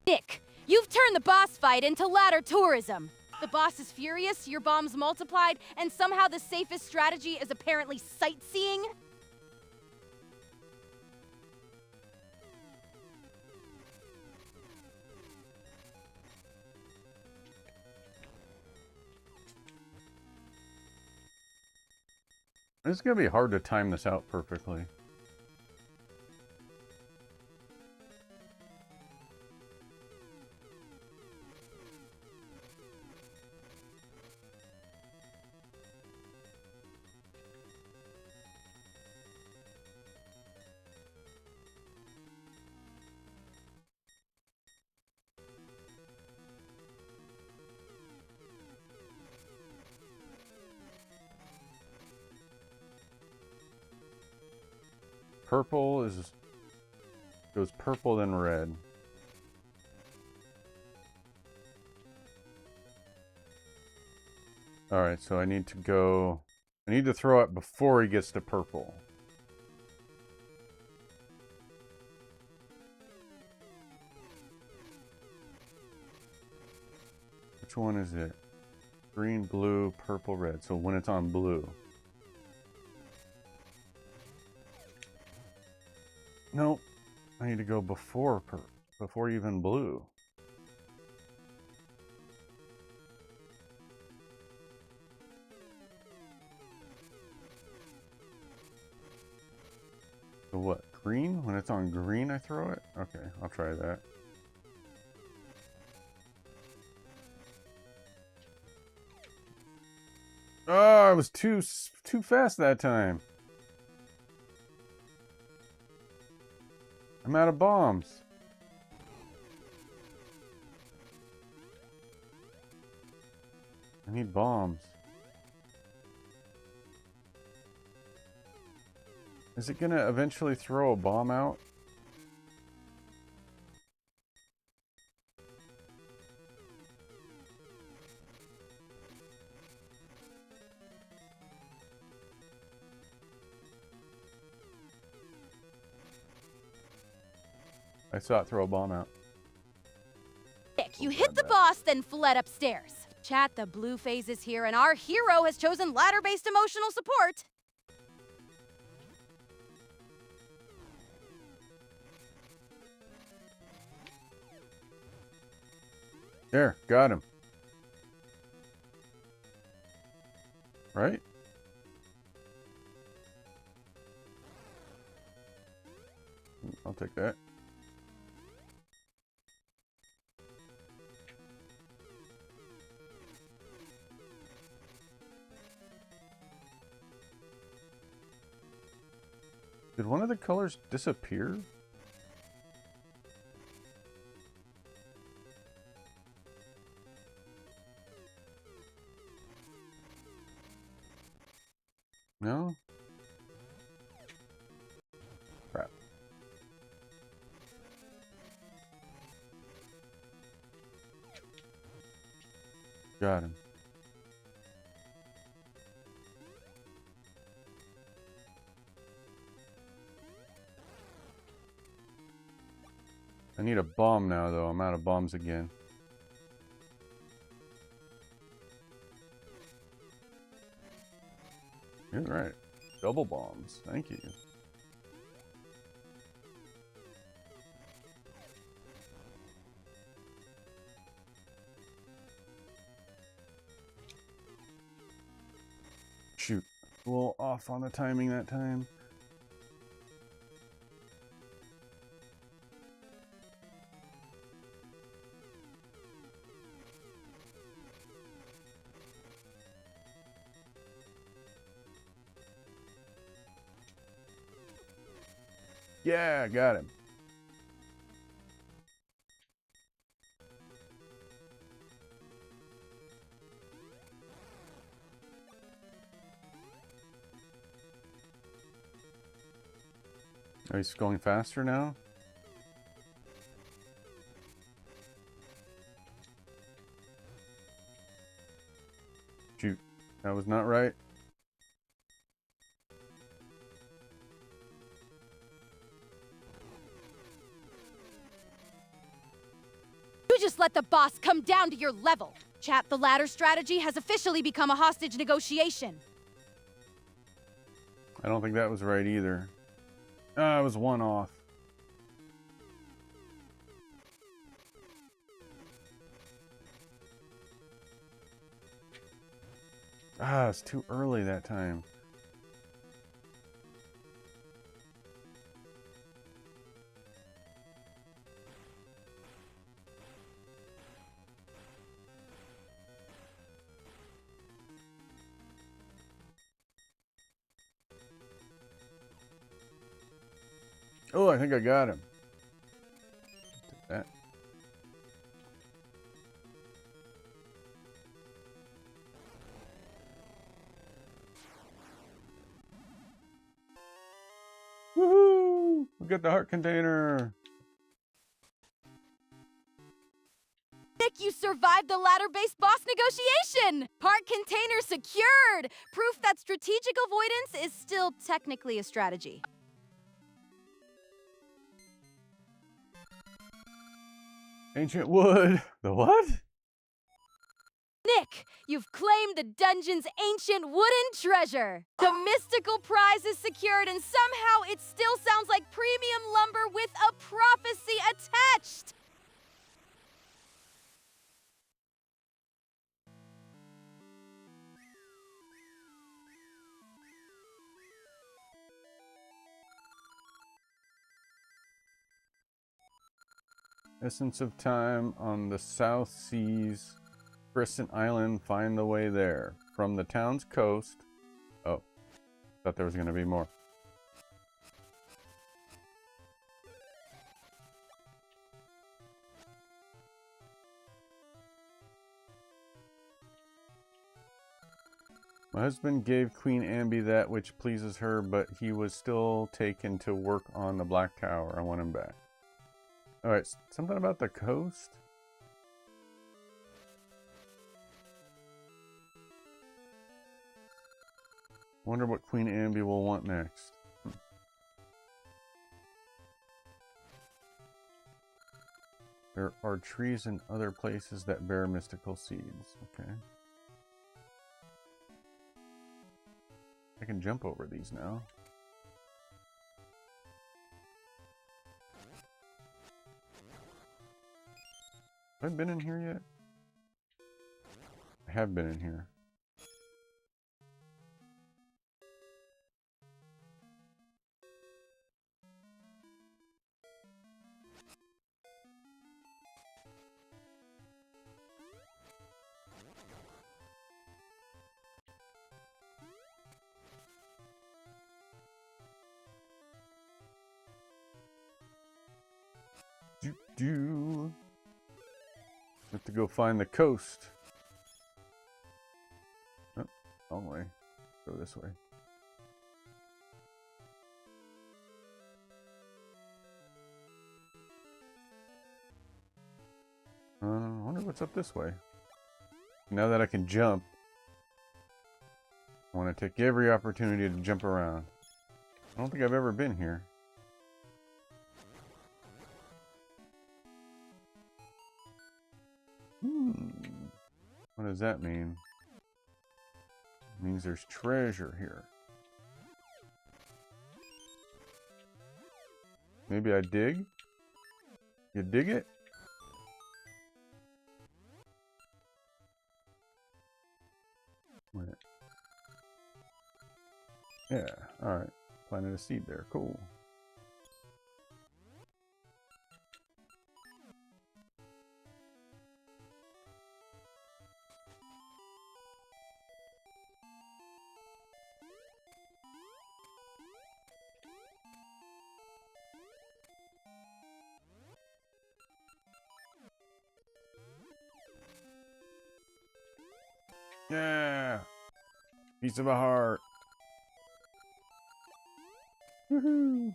Nick, you've turned the boss fight into ladder tourism. The boss is furious, your bombs multiplied, and somehow the safest strategy is apparently sightseeing? It's gonna be hard to time this out perfectly. Purple is... goes purple then red. Alright, so I need to go... I need to throw it before he gets to purple. Which one is it? Green, blue, purple, red. So when it's on blue. Nope. I need to go before even blue. So what? Green? When it's on green, I throw it? Okay, I'll try that. Oh, I was too fast that time. I'm out of bombs. I need bombs. Is it gonna eventually throw a bomb out? I saw it throw a bomb out. You hit the boss, then fled upstairs. Chat, the blue phase is here, and our hero has chosen ladder-based emotional support. There, got him. Right? I'll take that. Did one of the colors disappear? No? Crap. Got him. I need a bomb now, though. I'm out of bombs again. You're right. Double bombs. Thank you. Shoot. A little off on the timing that time. Yeah, got him. Oh, he's going faster now? Shoot, that was not right. Just let the boss come down to your level. Chat, the ladder strategy has officially become a hostage negotiation. I don't think that was right either. I was one off. It's too early that time. Oh, I think I got him. Take that. Woohoo! get the heart container. Nick, you survived the ladder-based boss negotiation! Heart container secured! Proof that strategic avoidance is still technically a strategy. Ancient wood. The what? Nick, you've claimed the dungeon's ancient wooden treasure. The mystical prize is secured, and somehow it still sounds like premium lumber with a prophecy attached. Essence of time on the South Seas. Crescent Island, find the way there. From the town's coast. Oh, thought there was going to be more. My husband gave Queen Ambi that which pleases her, but he was still taken to work on the Black Tower. I want him back. Alright, something about the coast? Wonder what Queen Ambi will want next. There are trees in other places that bear mystical seeds. Okay. I can jump over these now. Have I been in here yet? I have been in here. Have to go find the coast. Oh, wrong way. Go this way. I wonder what's up this way. Now that I can jump, I want to take every opportunity to jump around. I don't think I've ever been here. What does that mean? It means there's treasure here. Maybe I dig? You dig it? Wait. Yeah, alright. Planted a seed there. Cool. Yeah! Piece of a heart. Woohoo!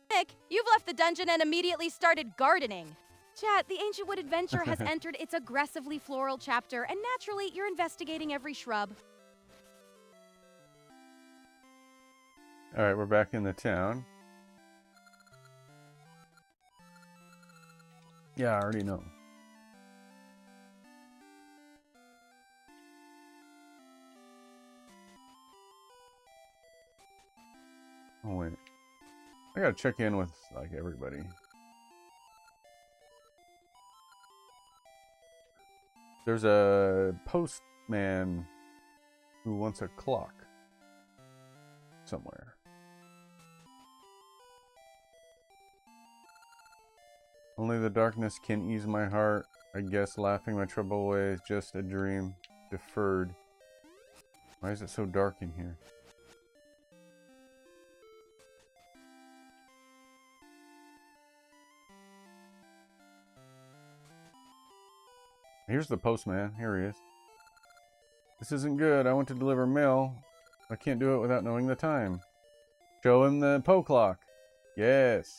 Nick, you've left the dungeon and immediately started gardening. Chat, the Ancient Wood Adventure has entered its aggressively floral chapter, and naturally, you're investigating every shrub. Alright, we're back in the town. Yeah, I already know. Oh, wait. I gotta check in with, like, everybody. There's a postman who wants a clock somewhere. Only the darkness can ease my heart. I guess laughing my trouble away is just a dream deferred. Why is it so dark in here? Here's the postman. Here he is. This isn't good. I want to deliver mail. I can't do it without knowing the time. Show him the Po clock. Yes.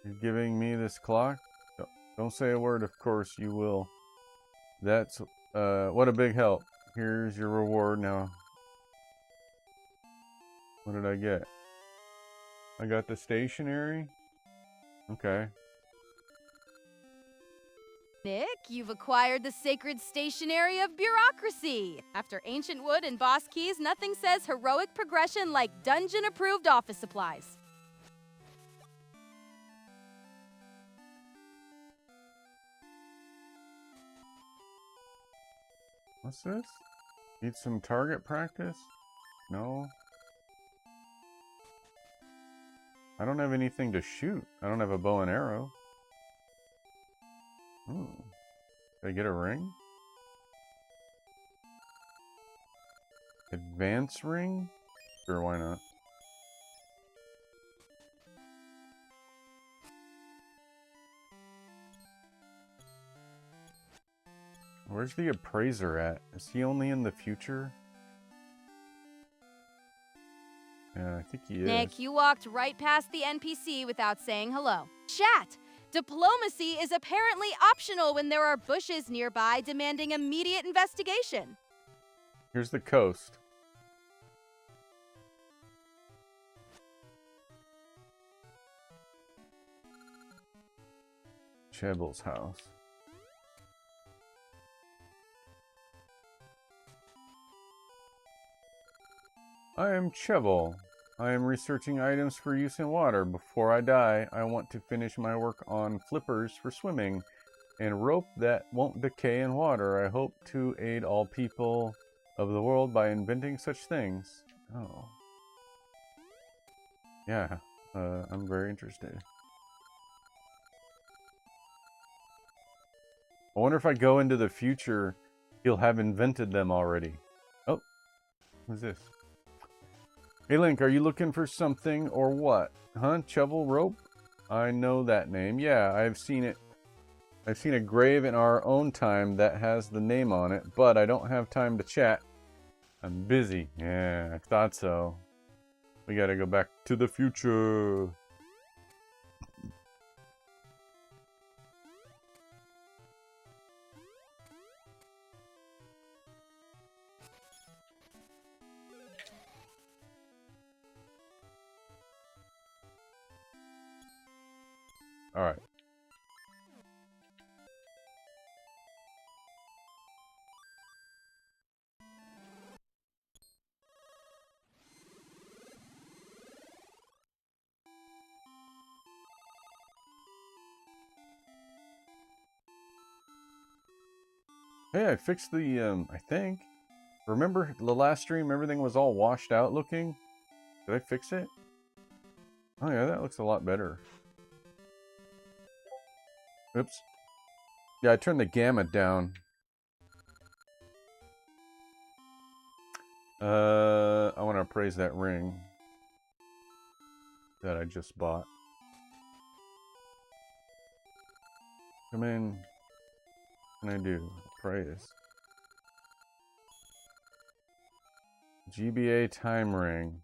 You're giving me this clock? Don't say a word, of course you will. That's, what a big help. Here's your reward now. What did I get? I got the stationery? Okay. Nick, you've acquired the sacred stationery of bureaucracy. After ancient wood and boss keys, nothing says heroic progression like dungeon-approved office supplies. What's this? Need some target practice? No. I don't have anything to shoot. I don't have a bow and arrow. Ooh. Did I get a ring? Advance ring? Sure, why not? Where's the appraiser at? Is he only in the future? Yeah, I think he is. Nick, you walked right past the NPC without saying hello. Chat! Diplomacy is apparently optional when there are bushes nearby demanding immediate investigation. Here's the coast. Chebble's house. I am Chebble. I am researching items for use in water. Before I die, I want to finish my work on flippers for swimming and rope that won't decay in water. I hope to aid all people of the world by inventing such things. Oh. Yeah, I'm very interested. I wonder if I go into the future, he'll have invented them already. Oh, who's this? Hey Link, are you looking for something or what? Huh? Shovel rope? I know that name. Yeah, I've seen it. I've seen a grave in our own time that has the name on it, but I don't have time to chat. I'm busy. Yeah, I thought so. We gotta go back to the future. All right. Hey, I fixed the, I think. Remember the last stream, everything was all washed out looking? Did I fix it? Oh yeah, that looks a lot better. Oops. Yeah, I turned the gamma down. I want to appraise that ring that I just bought. Come in. What can I do? Appraise. GBA time ring.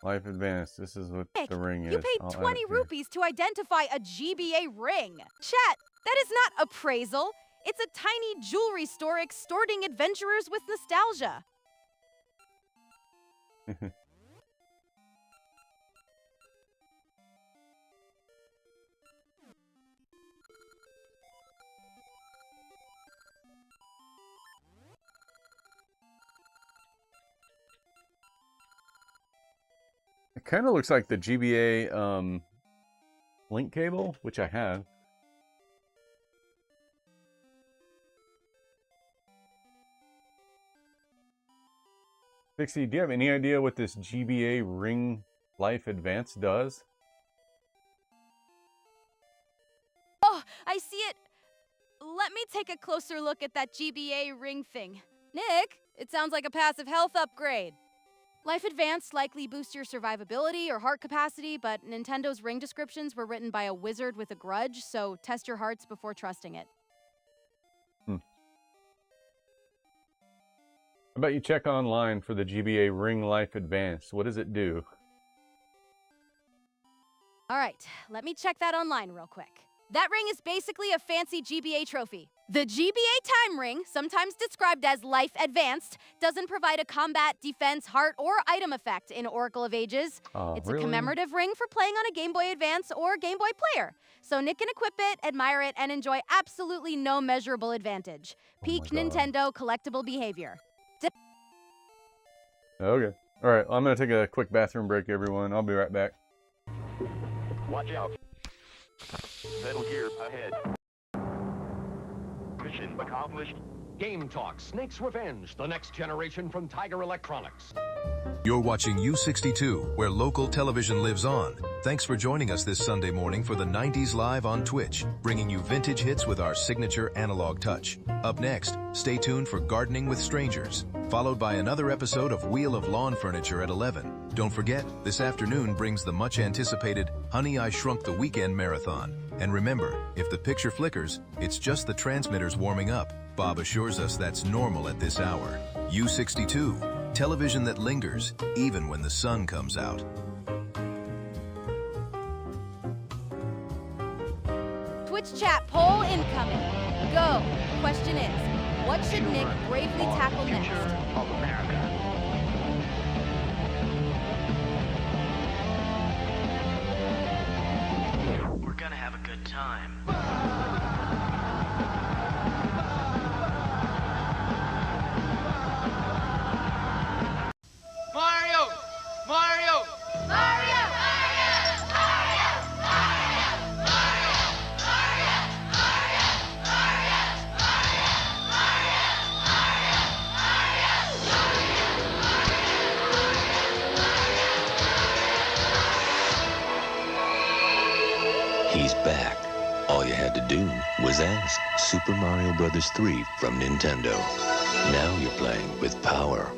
Life advanced. This is what Nick, the ring is. You paid 20 rupees to identify a GBA ring. Chat, that is not appraisal. It's a tiny jewelry store extorting adventurers with nostalgia. It kind of looks like the GBA link cable, which I have. Dixie, do you have any idea what this GBA ring life advance does? Oh, I see it. Let me take a closer look at that GBA ring thing. Nick, it sounds like a passive health upgrade. Life Advanced likely boosts your survivability or heart capacity, but Nintendo's ring descriptions were written by a wizard with a grudge, so test your hearts before trusting it. How about you check online for the GBA Ring Life Advanced? What does it do? All right, let me check that online real quick. That ring is basically a fancy GBA trophy. The GBA Time Ring, sometimes described as Life Advanced, doesn't provide a combat, defense, heart, or item effect in Oracle of Ages. It's Really? a commemorative ring for playing on a Game Boy Advance or Game Boy Player. So Nick can equip it, admire it, and enjoy absolutely no measurable advantage. Peak Nintendo collectible behavior. Okay. Alright, I'm going to take a quick bathroom break, everyone. I'll be right back. Watch out. Settle gear ahead. Mission accomplished. Game Talk, Snake's Revenge, the next generation from Tiger Electronics. You're watching U62, where local television lives on. Thanks for joining us this Sunday morning for the 90s Live on Twitch, bringing you vintage hits with our signature analog touch. Up next, stay tuned for Gardening with Strangers, followed by another episode of Wheel of Lawn Furniture at 11. Don't forget, this afternoon brings the much-anticipated Honey, I Shrunk the Weekend Marathon. And remember, if the picture flickers, it's just the transmitters warming up. Bob assures us that's normal at this hour. U62, television that lingers, even when the sun comes out. Twitch chat poll incoming. Go. Question is, what should Nick bravely tackle next? Of America. We're gonna have a good time. Mario! Mario! Mario! He's back. All you had to do was ask. Super Mario Bros. 3 from Nintendo. Now you're playing with power.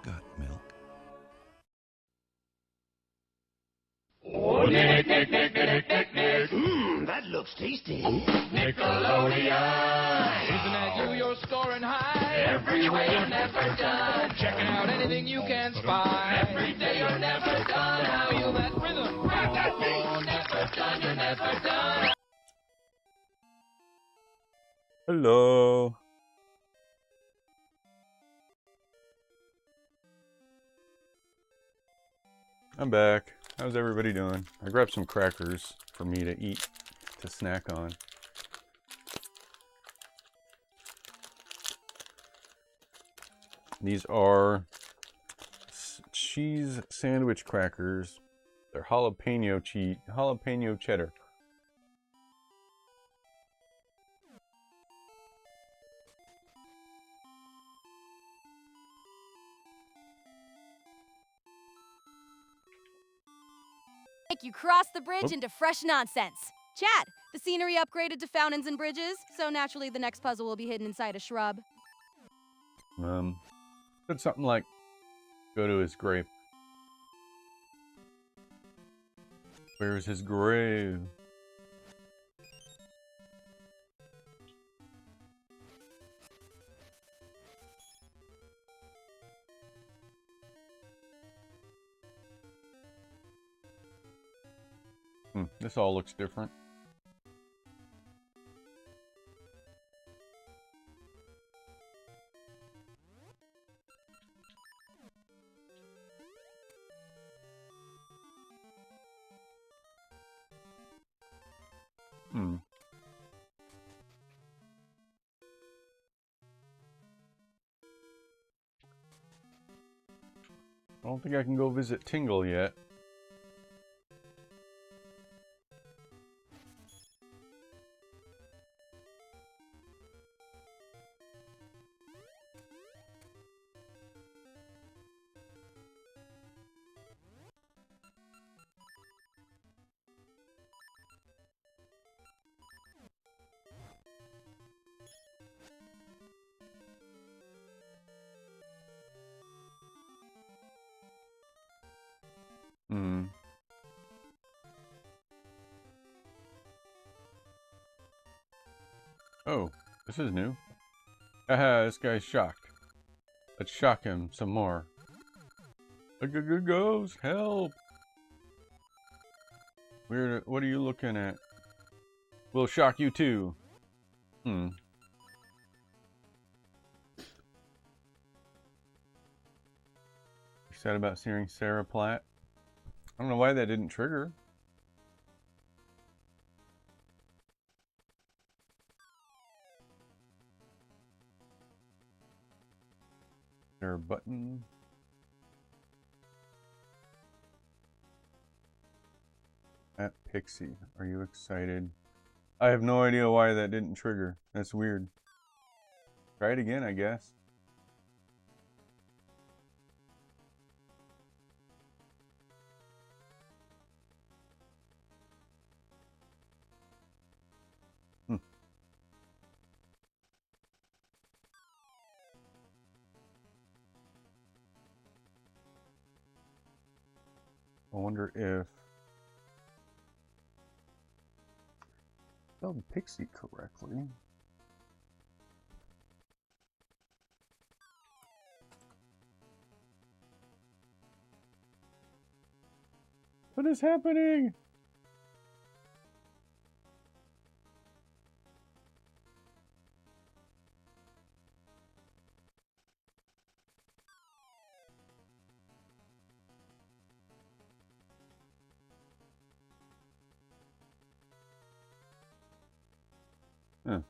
Got milk? Oh, Nick, Nick, Nick, Nick, Nick, Nick. That looks tasty. Nickelodeon. Isn't that you're scoring high? Every way you're never done. Checking out anything you can spy. Every day you're never done. Now feel that rhythm. Rock that beat. Oh, never done, you're never done. Hello. I'm back. How's everybody doing? I grabbed some crackers for me to eat, to snack on. These are cheese sandwich crackers. They're jalapeno cheddar. You cross the bridge into fresh nonsense. Chad, the scenery upgraded to fountains and bridges, so naturally the next puzzle will be hidden inside a shrub. Said something like, go to his grave. Where's his grave? This all looks different. don't think I can go visit Tingle yet. Hmm. Oh, this is new. Haha, this guy's shocked. Let's shock him some more. Goes, help! Weird, what are you looking at? We'll shock you too. Hmm. You said about seeing Sarah Platt? I don't know why that didn't trigger. Is there a button? At Pixie, are you excited? I have no idea why that didn't trigger. That's weird. Try it again, I guess. I wonder if spelled Pixie correctly. What is happening? Huh.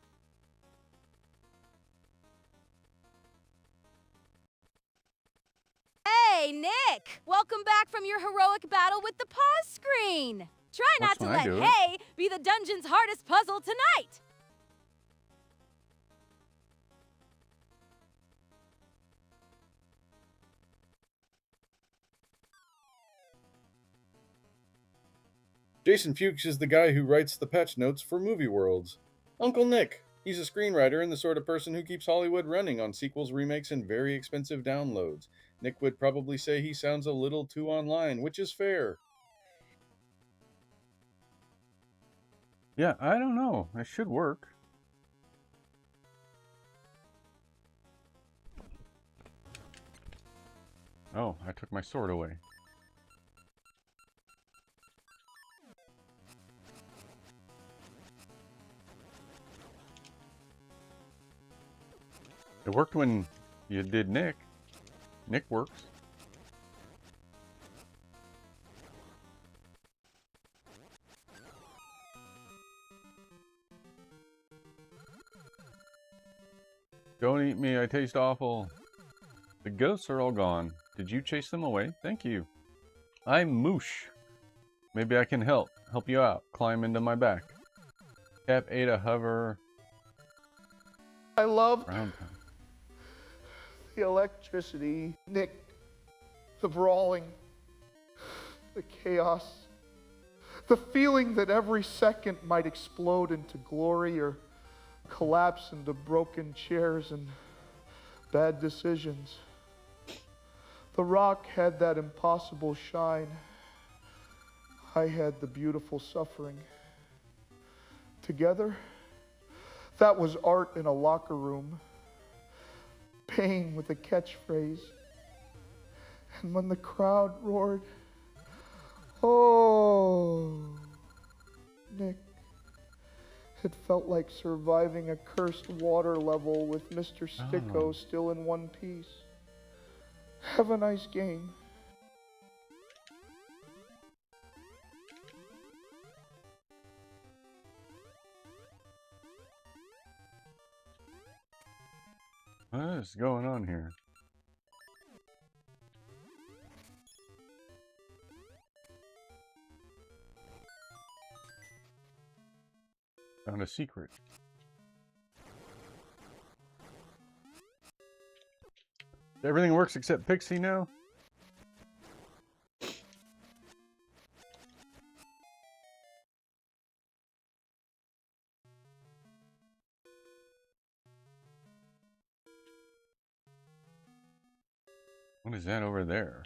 Hey, Nick! Welcome back from your heroic battle with the pause screen! Try not to let hey be the dungeon's hardest puzzle tonight! Jason Fuchs is the guy who writes the patch notes for movie worlds. Uncle Nick. He's a screenwriter and the sort of person who keeps Hollywood running on sequels, remakes, and very expensive downloads. Nick would probably say he sounds a little too online, which is fair. Yeah, I don't know. It should work. Oh, I took my sword away. It worked when you did Nick. Nick works. Don't eat me, I taste awful. The ghosts are all gone. Did you chase them away? Thank you. I'm Moosh. Maybe I can help you out. Climb into my back. Tap A to hover. I love Round. The electricity, Nick, the brawling, the chaos, the feeling that every second might explode into glory or collapse into broken chairs and bad decisions. The rock had that impossible shine. I had the beautiful suffering. Together, that was art in a locker room. Pain with a catchphrase. And when the crowd roared, oh, Nick, it felt like surviving a cursed water level with Mr. Sticko still in one piece. Have a nice game. What is going on here? Found a secret. Everything works except Pixie now? What is that over there?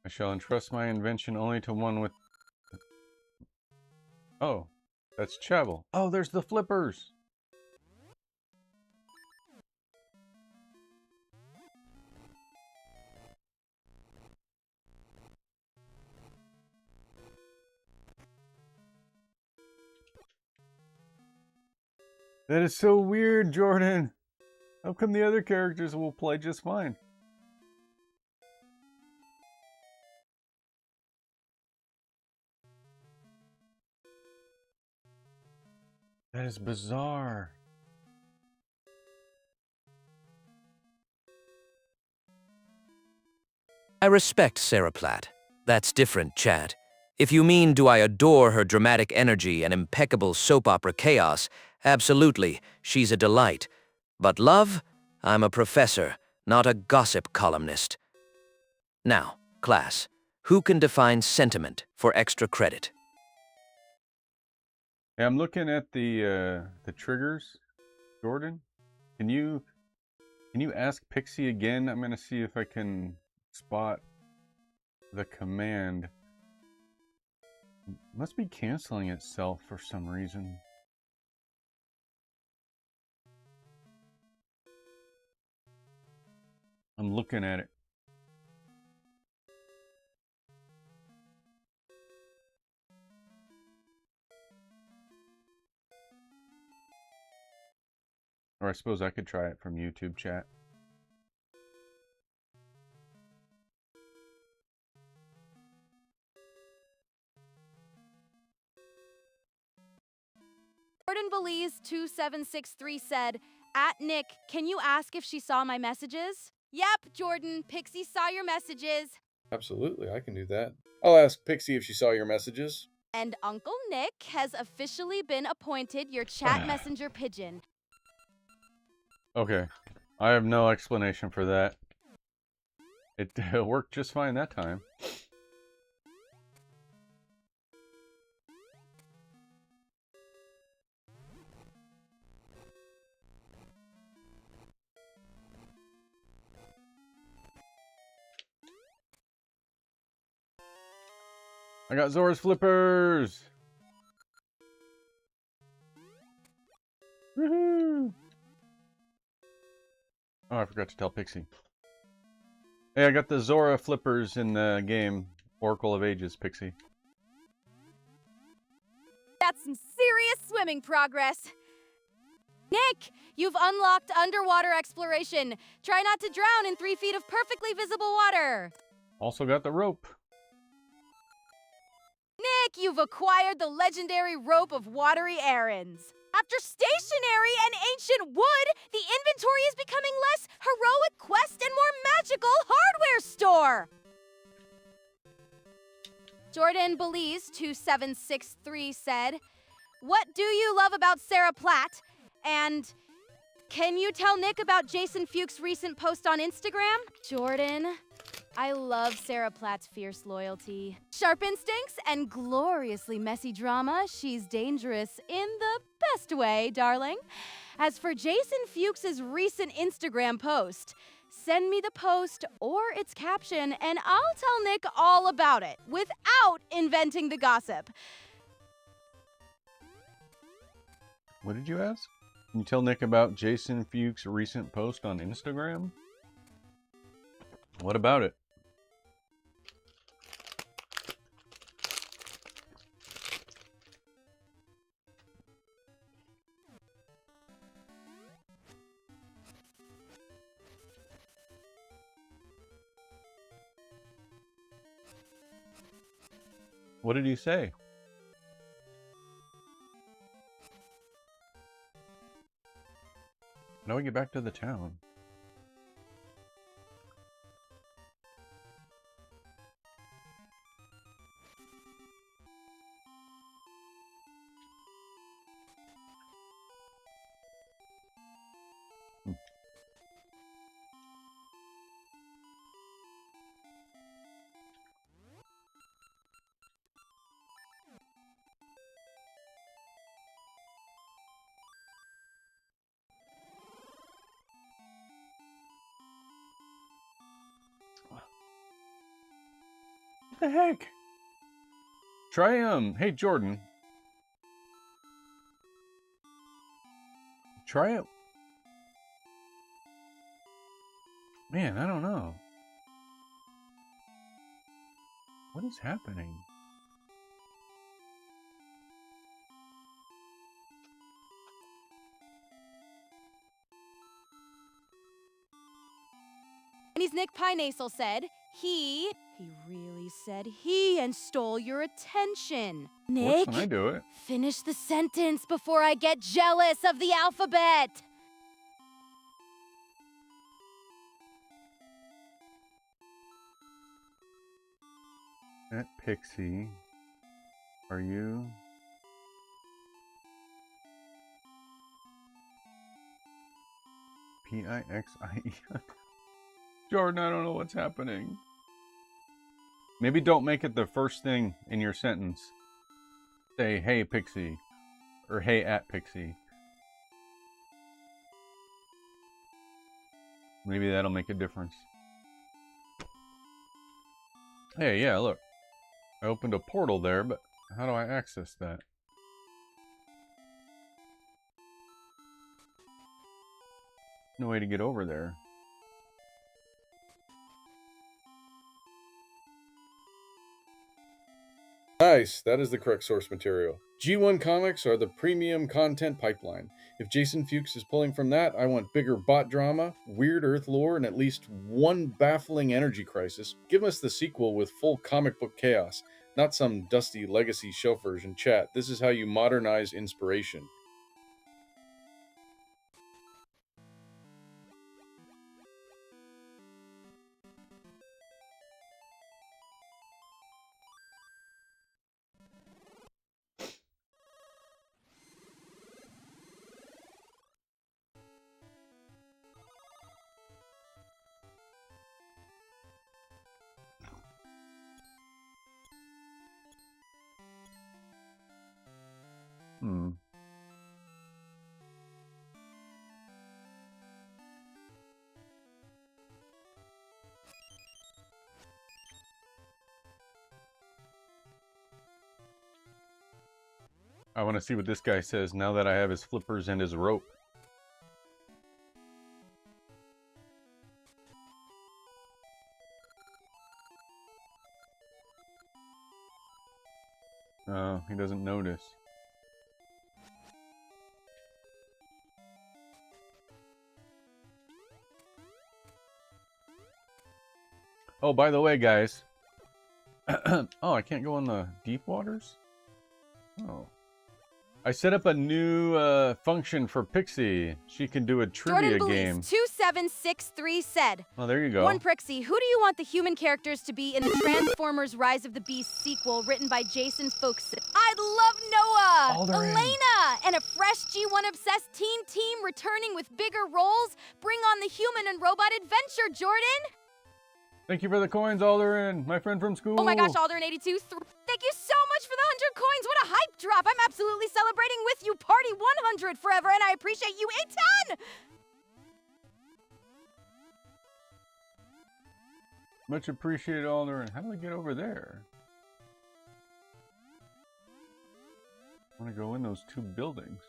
I shall entrust my invention only to one with... Oh, that's Chavel. Oh, there's the flippers! That is so weird, Jordan. How come the other characters will play just fine? That is bizarre. I respect Sarah Platt. That's different, Chad. If you mean do I adore her dramatic energy and impeccable soap opera chaos, absolutely, she's a delight. But love? I'm a professor, not a gossip columnist. Now, class, who can define sentiment for extra credit? Hey, I'm looking at the triggers, Jordan. Can you ask Pixie again? I'm gonna see if I can spot the command. It must be canceling itself for some reason. I'm looking at it. Or I suppose I could try it from YouTube chat. Jordan Belize 2763 said, @Nick, can you ask if she saw my messages? Yep, Jordan, Pixie saw your messages. Absolutely, I can do that. I'll ask Pixie if she saw your messages. And Uncle Nick has officially been appointed your chat messenger pigeon. Okay, I have no explanation for that. It worked just fine that time. I got Zora's flippers! Woohoo! Oh, I forgot to tell Pixie. Hey, I got the Zora flippers in the game Oracle of Ages, Pixie. That's some serious swimming progress. Nick, you've unlocked underwater exploration. Try not to drown in 3 feet of perfectly visible water. Also got the rope. Nick, you've acquired the legendary rope of watery errands. After stationery and ancient wood, the inventory is becoming less heroic quest and more magical hardware store. Jordan Belize 2763 said, what do you love about Sarah Platt? And can you tell Nick about Jason Fuchs' recent post on Instagram? Jordan, I love Sarah Platt's fierce loyalty. Sharp instincts and gloriously messy drama. She's dangerous in the best way, darling. As for Jason Fuchs' recent Instagram post, send me the post or its caption and I'll tell Nick all about it without inventing the gossip. What did you ask? Can you tell Nick about Jason Fuchs' recent post on Instagram? What about it? What did he say? How do we get back to the town? What the heck? Try, hey Jordan. Try it. Man, I don't know. What is happening? Chinese Nick Pinasal said, he really said he and stole your attention. Nick, When I do it. finish the sentence before I get jealous of the alphabet. At Pixie, are you? Pixie. Jordan, I don't know what's happening. Maybe don't make it the first thing in your sentence. Say, hey Pixie, or hey at Pixie. Maybe that'll make a difference. Hey, yeah, look. I opened a portal there, but how do I access that? No way to get over there. Nice, that is the correct source material. G1 comics are the premium content pipeline. If Jason Fuchs is pulling from that, I want bigger bot drama, weird Earth lore, and at least one baffling energy crisis. Give us the sequel with full comic book chaos, not some dusty legacy shelf version. Chat, this is how you modernize inspiration. I want to see what this guy says now that I have his flippers and his rope. Oh, he doesn't notice. Oh, by the way, guys. Oh, I can't go in the deep waters? Oh. I set up a new function for Pixie. She can do a trivia game. 2763 said, Oh, there you go. One Prixie, who do you want the human characters to be in the Transformers Rise of the Beast sequel written by Jason Fuchs? I'd love Noah, Elena, and a fresh G1 obsessed teen team returning with bigger roles. Bring on the human and robot adventure, Jordan. Thank you for the coins, Alderin, my friend from school. Oh my gosh, Alderin82, thank you so much for the 100 coins. What a hype drop. I'm absolutely celebrating with you. Party 100 forever, and I appreciate you a ton. Much appreciated, Alderin. How do I get over there? I want to go in those two buildings.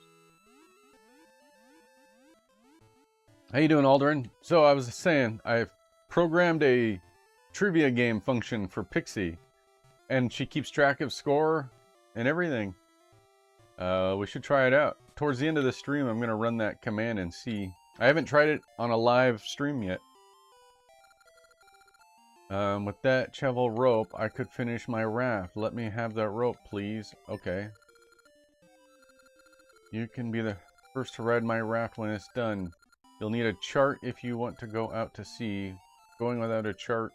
How you doing, Alderin? So I was saying, I've programmed a trivia game function for Pixie, and she keeps track of score and everything. We should try it out. Towards the end of the stream, I'm going to run that command and see. I haven't tried it on a live stream yet. With that shovel rope, I could finish my raft. Let me have that rope, please. Okay. You can be the first to ride my raft when it's done. You'll need a chart if you want to go out to sea. Going without a chart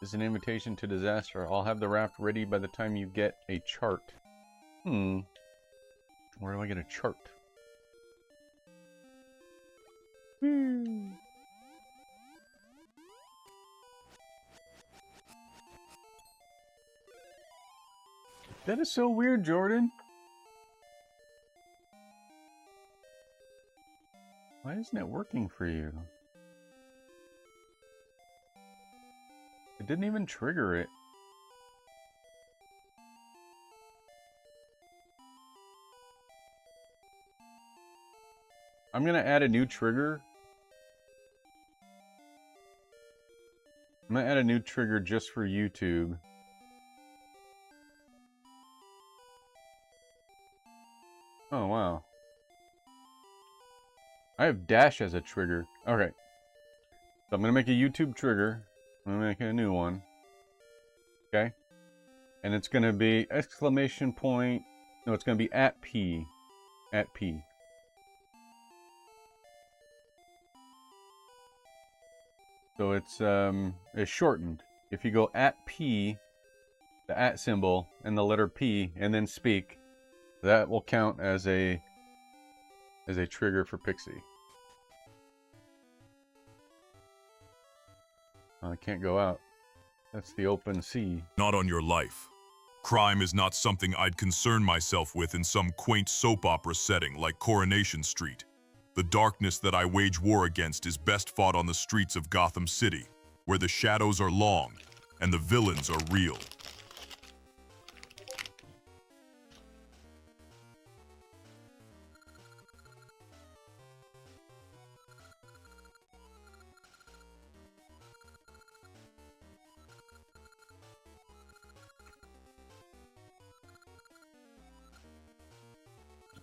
is an invitation to disaster. I'll have the raft ready by the time you get a chart. Where do I get a chart? That is so weird, Jordan. Why isn't it working for you? It didn't even trigger it. I'm gonna add a new trigger. I'm gonna add a new trigger just for YouTube. Oh, wow. I have dash as a trigger. Okay. So I'm gonna make a YouTube trigger. I'm gonna make a new one. Okay. And it's gonna be exclamation point. No, it's gonna be at P. At P. So it's shortened. If you go at P, the at symbol, and the letter P, and then speak, that will count as a trigger for Pixie. I can't go out. That's the open sea. Not on your life. Crime is not something I'd concern myself with in some quaint soap opera setting like Coronation Street. The darkness that I wage war against is best fought on the streets of Gotham City, where the shadows are long and the villains are real.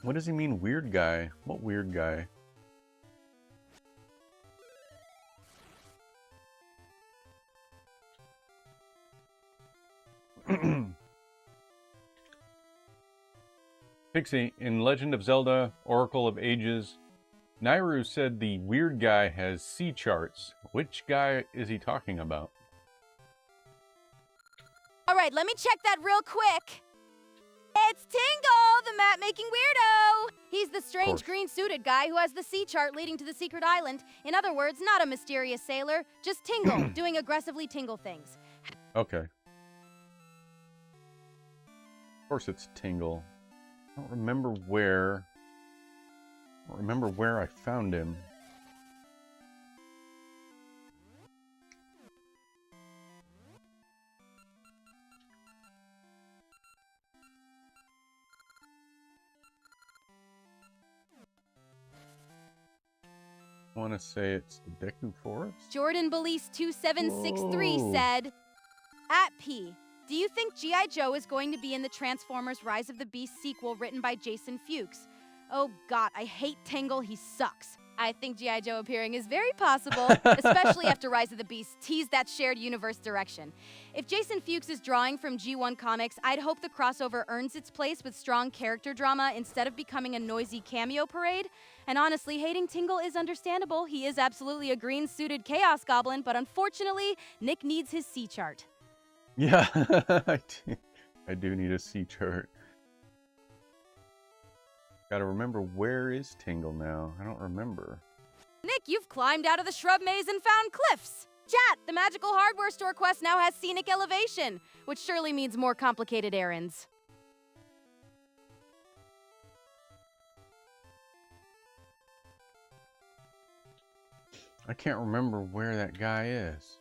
What does he mean, weird guy? What weird guy? Pixie, in Legend of Zelda Oracle of Ages, Nairu said the weird guy has sea charts. Which guy is he talking about? All right, let me check that real quick. It's Tingle, the map-making weirdo! He's the strange green-suited guy who has the sea chart leading to the secret island. In other words, not a mysterious sailor, just Tingle, doing aggressively Tingle things. Okay. Of course it's Tingle. I don't remember where I found him. I want to say it's the Deku Forest. Jordan Belize 2763 said, at P, do you think G.I. Joe is going to be in the Transformers Rise of the Beast sequel written by Jason Fuchs? Oh god, I hate Tingle, he sucks. I think G.I. Joe appearing is very possible, especially after Rise of the Beast teased that shared universe direction. If Jason Fuchs is drawing from G1 Comics, I'd hope the crossover earns its place with strong character drama instead of becoming a noisy cameo parade. And honestly, hating Tingle is understandable. He is absolutely a green-suited Chaos Goblin, but unfortunately, Nick needs his sea chart. Yeah, I do need a sea chart. Gotta remember, where is Tingle now? I don't remember. Nick, you've climbed out of the shrub maze and found cliffs! Chat, the magical hardware store quest now has scenic elevation, which surely means more complicated errands. I can't remember where that guy is.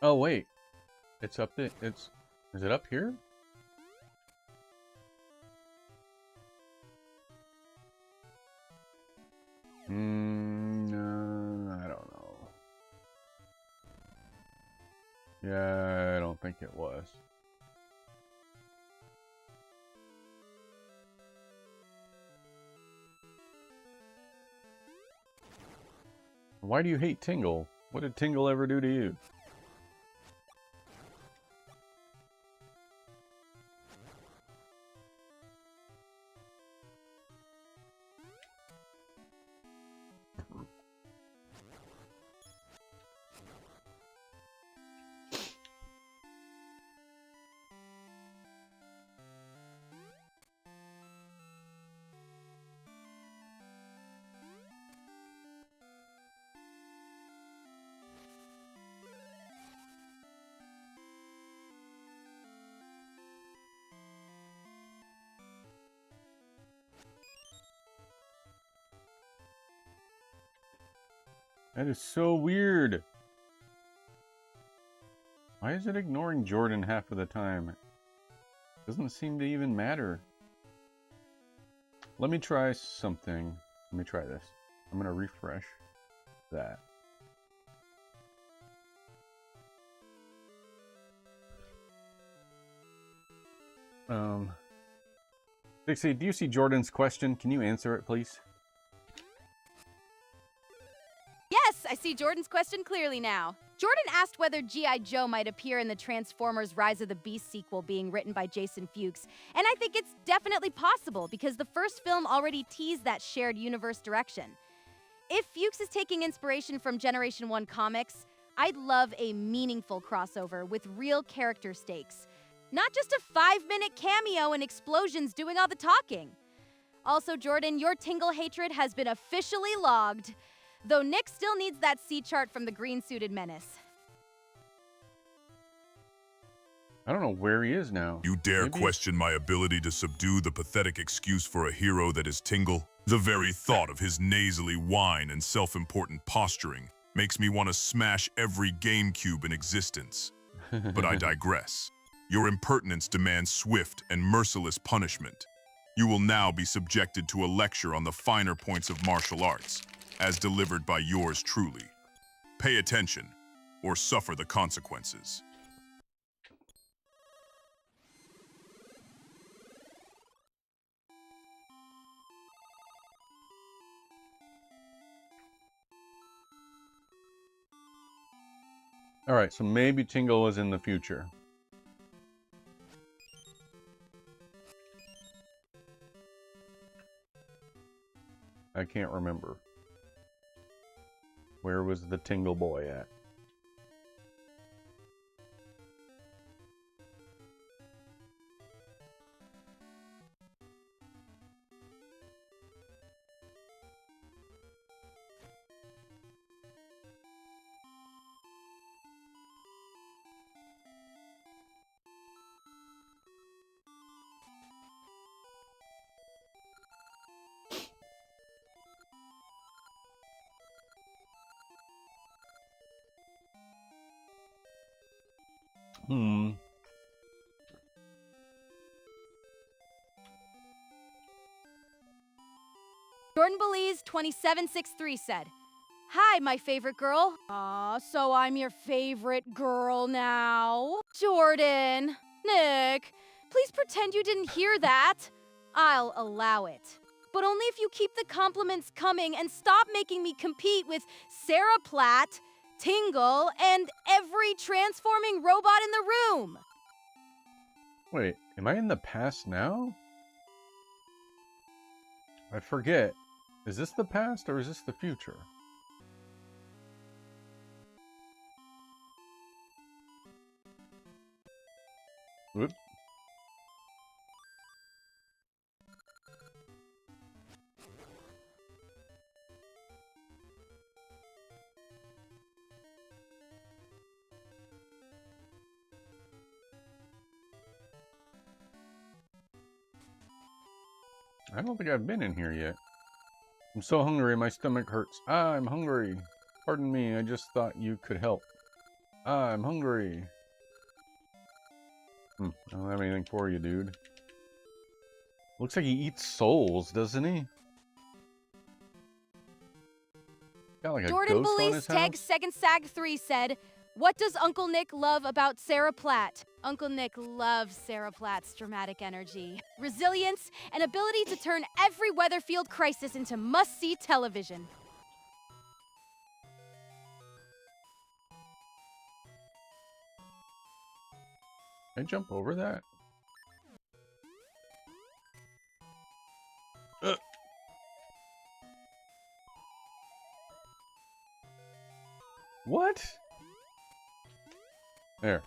Oh wait, it's up there. Is it up here? No, I don't know. Yeah, I don't think it was. Why do you hate Tingle? What did Tingle ever do to you? That is so weird. Why is it ignoring Jordan half of the time? Doesn't seem to even matter. Let me try something. Let me try this. I'm gonna refresh that. Dixie, do you see Jordan's question? Can you answer it, please? Yes, I see Jordan's question clearly now. Jordan asked whether G.I. Joe might appear in the Transformers Rise of the Beast sequel being written by Jason Fuchs, and I think it's definitely possible because the first film already teased that shared universe direction. If Fuchs is taking inspiration from Generation 1 comics, I'd love a meaningful crossover with real character stakes. Not just a 5-minute cameo and explosions doing all the talking. Also, Jordan, your Tingle hatred has been officially logged. Though Nick still needs that C chart from the green-suited menace. I don't know where he is now. You dare Maybe question my ability to subdue the pathetic excuse for a hero that is Tingle? The very thought of his nasally whine and self-important posturing makes me want to smash every Gamecube in existence. But I digress. Your impertinence demands swift and merciless punishment. You will now be subjected to a lecture on the finer points of martial arts, as delivered by yours truly. Pay attention, or suffer the consequences. Alright, so maybe Tingle was in the future. I can't remember. Where was the Tingle boy at? Jordan Belize 2763 said, "Hi, my favorite girl." Aw, so I'm your favorite girl now. Jordan, Nick, please pretend you didn't hear that. I'll allow it. But only if you keep the compliments coming and stop making me compete with Sarah Platt, Tingle, and every transforming robot in the room. Wait, am I in the past now? I forget. Is this the past or is this the future? Whoop. I don't think I've been in here yet. I'm so hungry, my stomach hurts. Ah, I'm hungry. Pardon me, I just thought you could help. Ah, I'm hungry. I don't have anything for you, dude. Looks like he eats souls, doesn't he? Got like a Jordan ghost on Belize his Tag house? Second Sag 3 said, "What does Uncle Nick love about Sarah Platt?" Uncle Nick loves Sarah Platt's dramatic energy, resilience, and ability to turn every Weatherfield crisis into must-see television. Can I jump over that? What? There.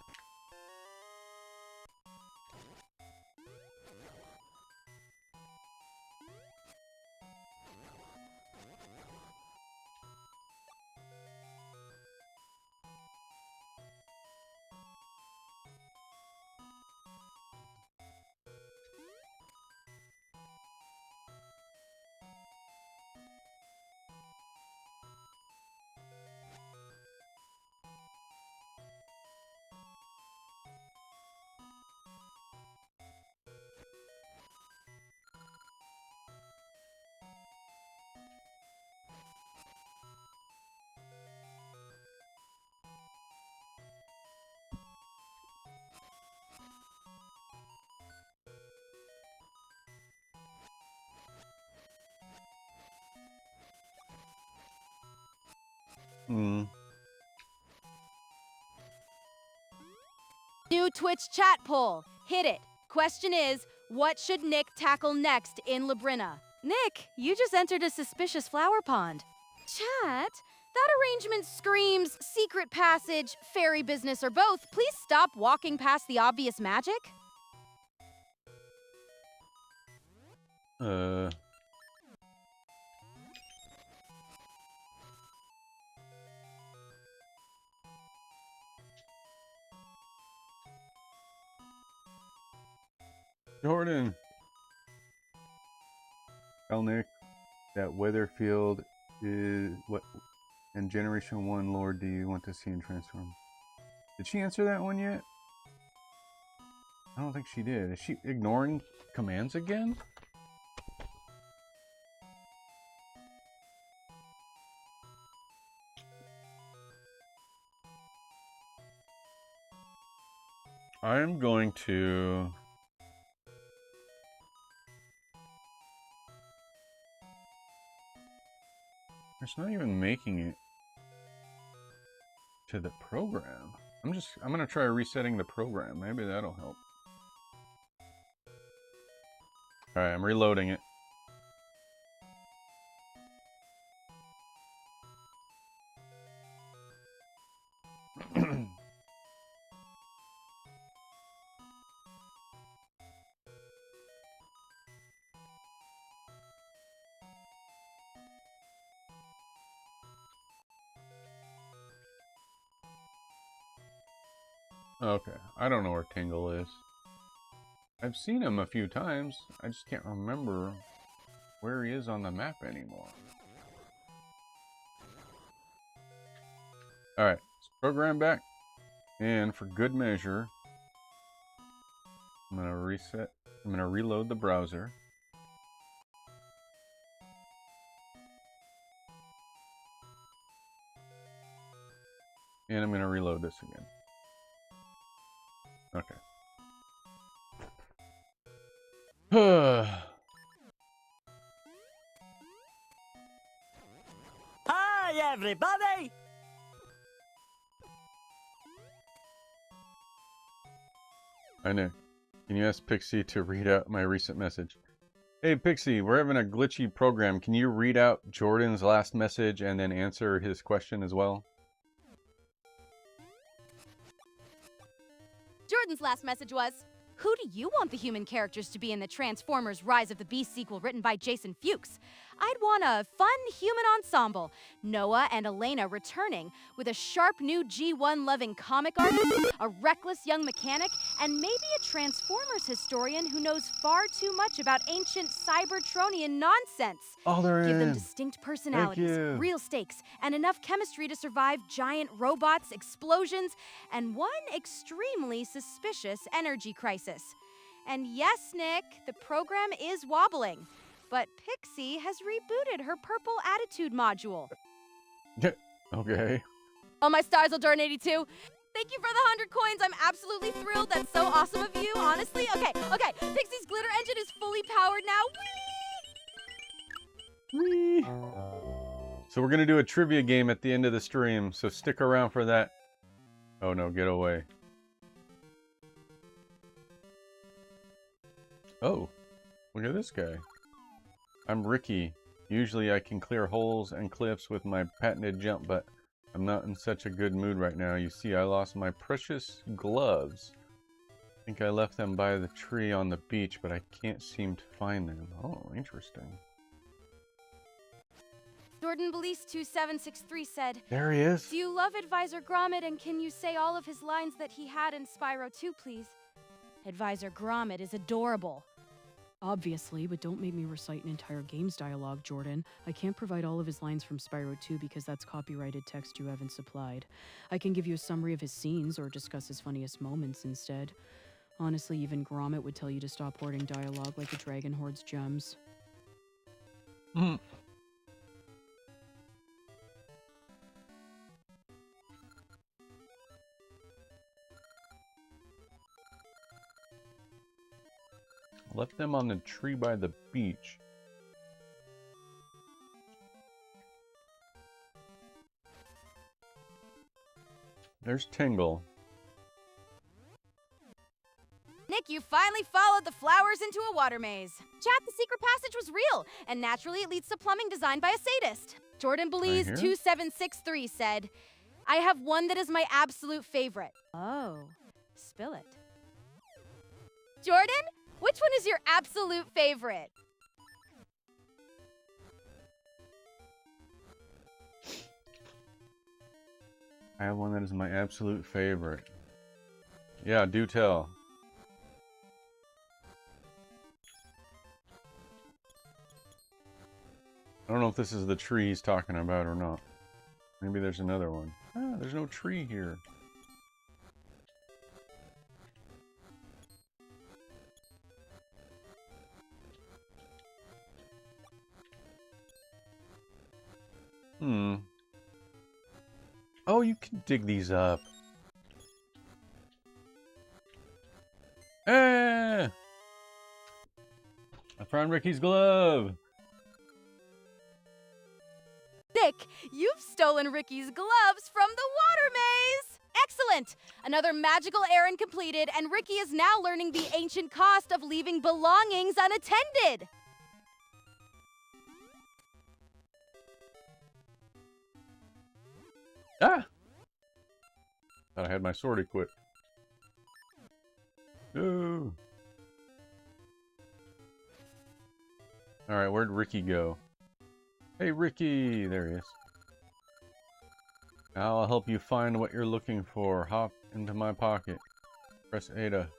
Hmm. New Twitch chat poll. Hit it. Question is, what should Nick tackle next in Labrina? Nick, you just entered a suspicious flower pond. Chat? That arrangement screams secret passage, fairy business, or both. Please stop walking past the obvious magic. Jordan. Tell Nick that Weatherfield is what and Generation 1 Lord do you want to see in Transform? Did she answer that one yet? I don't think she did. Is she ignoring commands again? I am going to... It's not even making it to the program. I'm gonna try resetting the program. Maybe that'll help. Alright, I'm reloading it. Okay, I don't know where Tingle is. I've seen him a few times. I just can't remember where he is on the map anymore. Alright, let's program back. And for good measure, I'm gonna reset. I'm gonna reload the browser. And I'm gonna reload this again. Okay. Hi, everybody! I know. Can you ask Pixie to read out my recent message? Hey, Pixie, we're having a glitchy program. Can you read out Jordan's last message and then answer his question as well? Jordan's last message was, who do you want the human characters to be in the Transformers Rise of the Beast sequel written by Jason Fuchs? I'd want a fun human ensemble, Noah and Elena returning, with a sharp new G1-loving comic artist, a reckless young mechanic, and maybe a Transformers historian who knows far too much about ancient Cybertronian nonsense. Oh, they're Give them in. distinct personalities, you. real stakes, and enough chemistry to survive giant robots, explosions, and one extremely suspicious energy crisis. And yes, Nick, the program is wobbling, but Pixie has rebooted her purple attitude module. Okay. Oh, my stars, Jordan 82. Thank you for the 100 coins. I'm absolutely thrilled. That's so awesome of you, honestly. Okay. Pixie's glitter engine is fully powered now. Whee! So we're gonna do a trivia game at the end of the stream, so stick around for that. Oh no, get away. Oh, look at this guy. I'm Ricky. Usually I can clear holes and cliffs with my patented jump, but I'm not in such a good mood right now. You see, I lost my precious gloves. I think I left them by the tree on the beach, but I can't seem to find them. Oh, interesting. Jordan Belize 2763 said, There he is. Do you love Advisor Gromit, and can you say all of his lines that he had in Spyro 2, please? Advisor Gromit is adorable. Obviously, but don't make me recite an entire game's dialogue, Jordan. I can't provide all of his lines from Spyro 2 because that's copyrighted text you haven't supplied. I can give you a summary of his scenes or discuss his funniest moments instead. Honestly, even Gromit would tell you to stop hoarding dialogue like a dragon hoards gems. Left them on the tree by the beach. There's Tingle. Nick, you finally followed the flowers into a water maze. Chat, the secret passage was real, and naturally it leads to plumbing designed by a sadist. Jordan Belize 2763 said, I have one that is my absolute favorite. Oh, spill it. Jordan, which one is your absolute favorite? I have one that is my absolute favorite. Yeah, do tell. I don't know if this is the tree he's talking about or not. Maybe there's another one. Ah, there's no tree here. Oh, you can dig these up. Ah! I found Ricky's glove. Nick, you've stolen Ricky's gloves from the water maze! Excellent! Another magical errand completed, and Ricky is now learning the ancient cost of leaving belongings unattended! Ah! Thought I had my sword equipped. No. Alright, where'd Ricky go? Hey Ricky! There he is. Now I'll help you find what you're looking for. Hop into my pocket. Press A to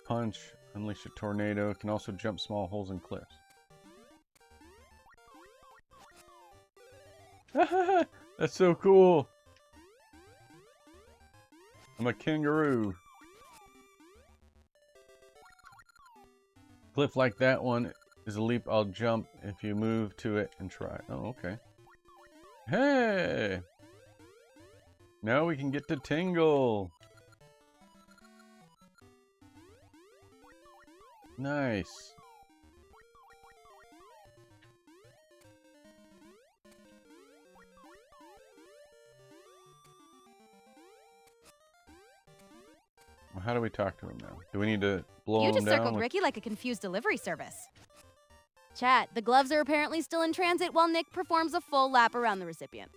punch, unleash a tornado. Can also jump small holes in cliffs. That's so cool! I'm a kangaroo. Cliff like that one is a leap I'll jump if you move to it and try. Oh, okay. Hey! Now we can get to Tingle. Nice. Well, how do we talk to him now? Do we need to blow him down? You just circled Ricky like a confused delivery service. Chat, the gloves are apparently still in transit while Nick performs a full lap around the recipient.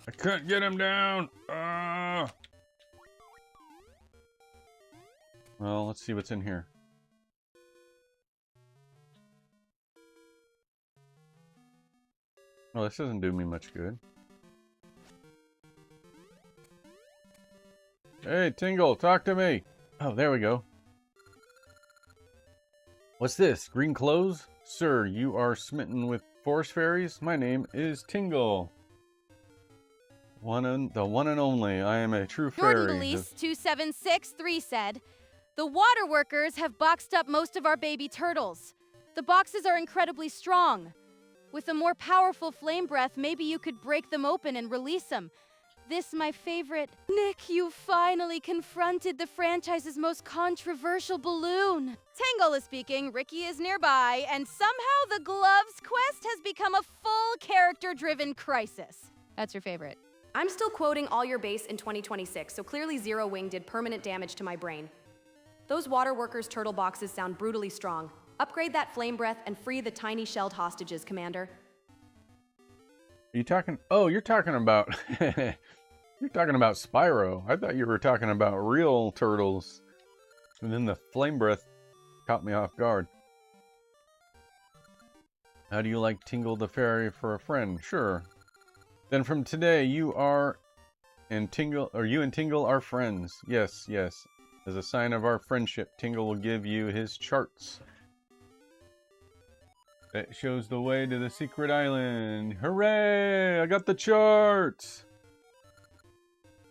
I couldn't get him down. Well, let's see what's in here. Oh, this doesn't do me much good. Hey, Tingle, talk to me. Oh, there we go. What's this? Green clothes? Sir, you are smitten with forest fairies? My name is Tingle. The one and only. I am a true fairy. Jordan Belize 2763 said, the water workers have boxed up most of our baby turtles. The boxes are incredibly strong. With a more powerful flame breath, maybe you could break them open and release them. This, my favorite. Nick, you finally confronted the franchise's most controversial balloon. Tingle is speaking, Ricky is nearby, and somehow the gloves quest has become a full character-driven crisis. That's your favorite. I'm still quoting all your base in 2026, so clearly Zero Wing did permanent damage to my brain. Those water workers' turtle boxes sound brutally strong. Upgrade that flame breath and free the tiny shelled hostages, Commander. Are you talking? Oh, you're talking about... You're talking about Spyro. I thought you were talking about real turtles. And then the flame breath caught me off guard. How do you like Tingle the Fairy for a friend? Sure. Then from today, you and Tingle are friends. Yes, yes. As a sign of our friendship, Tingle will give you his charts. That shows the way to the secret island. Hooray! I got the charts!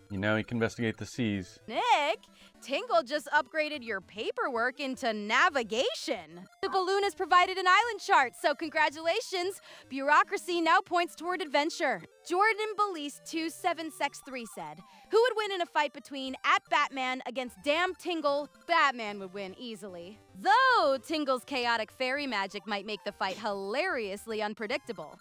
Now you can investigate the seas. Nick, Tingle just upgraded your paperwork into navigation. The balloon has provided an island chart, so congratulations. Bureaucracy now points toward adventure. Jordan Belize 2763 said, who would win in a fight between @Batman against damn Tingle? Batman would win easily. Though Tingle's chaotic fairy magic might make the fight hilariously unpredictable.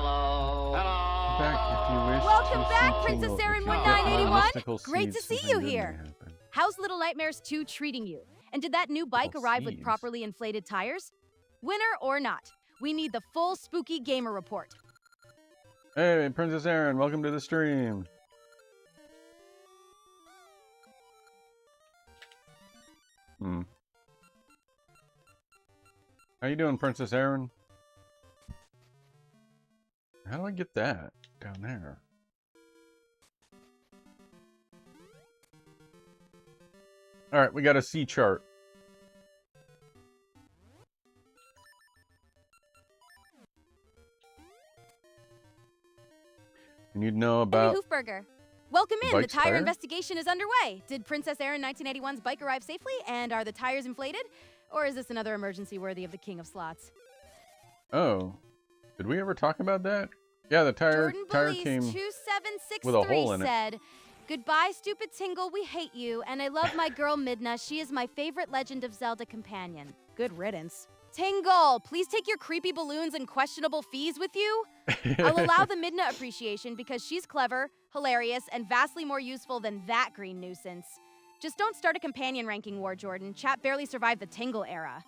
Hello. Hello. Back if you wish. Welcome to back, see Princess Tingle. Erin If you get my 1981. mystical Great to seeds, see you something good here. may happen. How's Little Nightmares 2 treating you? And did that new bike Little arrive with seeds. properly inflated tires? Winner or not, we need the full spooky gamer report. Hey, Princess Erin, welcome to the stream. How you doing, Princess Erin? How do I get that down there? Alright, we got a C chart. And you'd know about... Hey, Hoofburger. Welcome in. The bike's tire tire? investigation is underway. Did Princess Erin 1981's bike arrive safely? And are the tires inflated? Or is this another emergency worthy of the King of Slots? Oh. Did we ever talk about that? Yeah, the tire Jordan came Bullies 2763 with a hole in it. said, "Goodbye, stupid Tingle. We hate you. And I love my girl Midna. She is my favorite Legend of Zelda companion." Good riddance. Tingle, please take your creepy balloons and questionable fees with you. I'll allow the Midna appreciation because she's clever, hilarious, and vastly more useful than that green nuisance. Just don't start a companion ranking war, Jordan. Chat barely survived the Tingle era.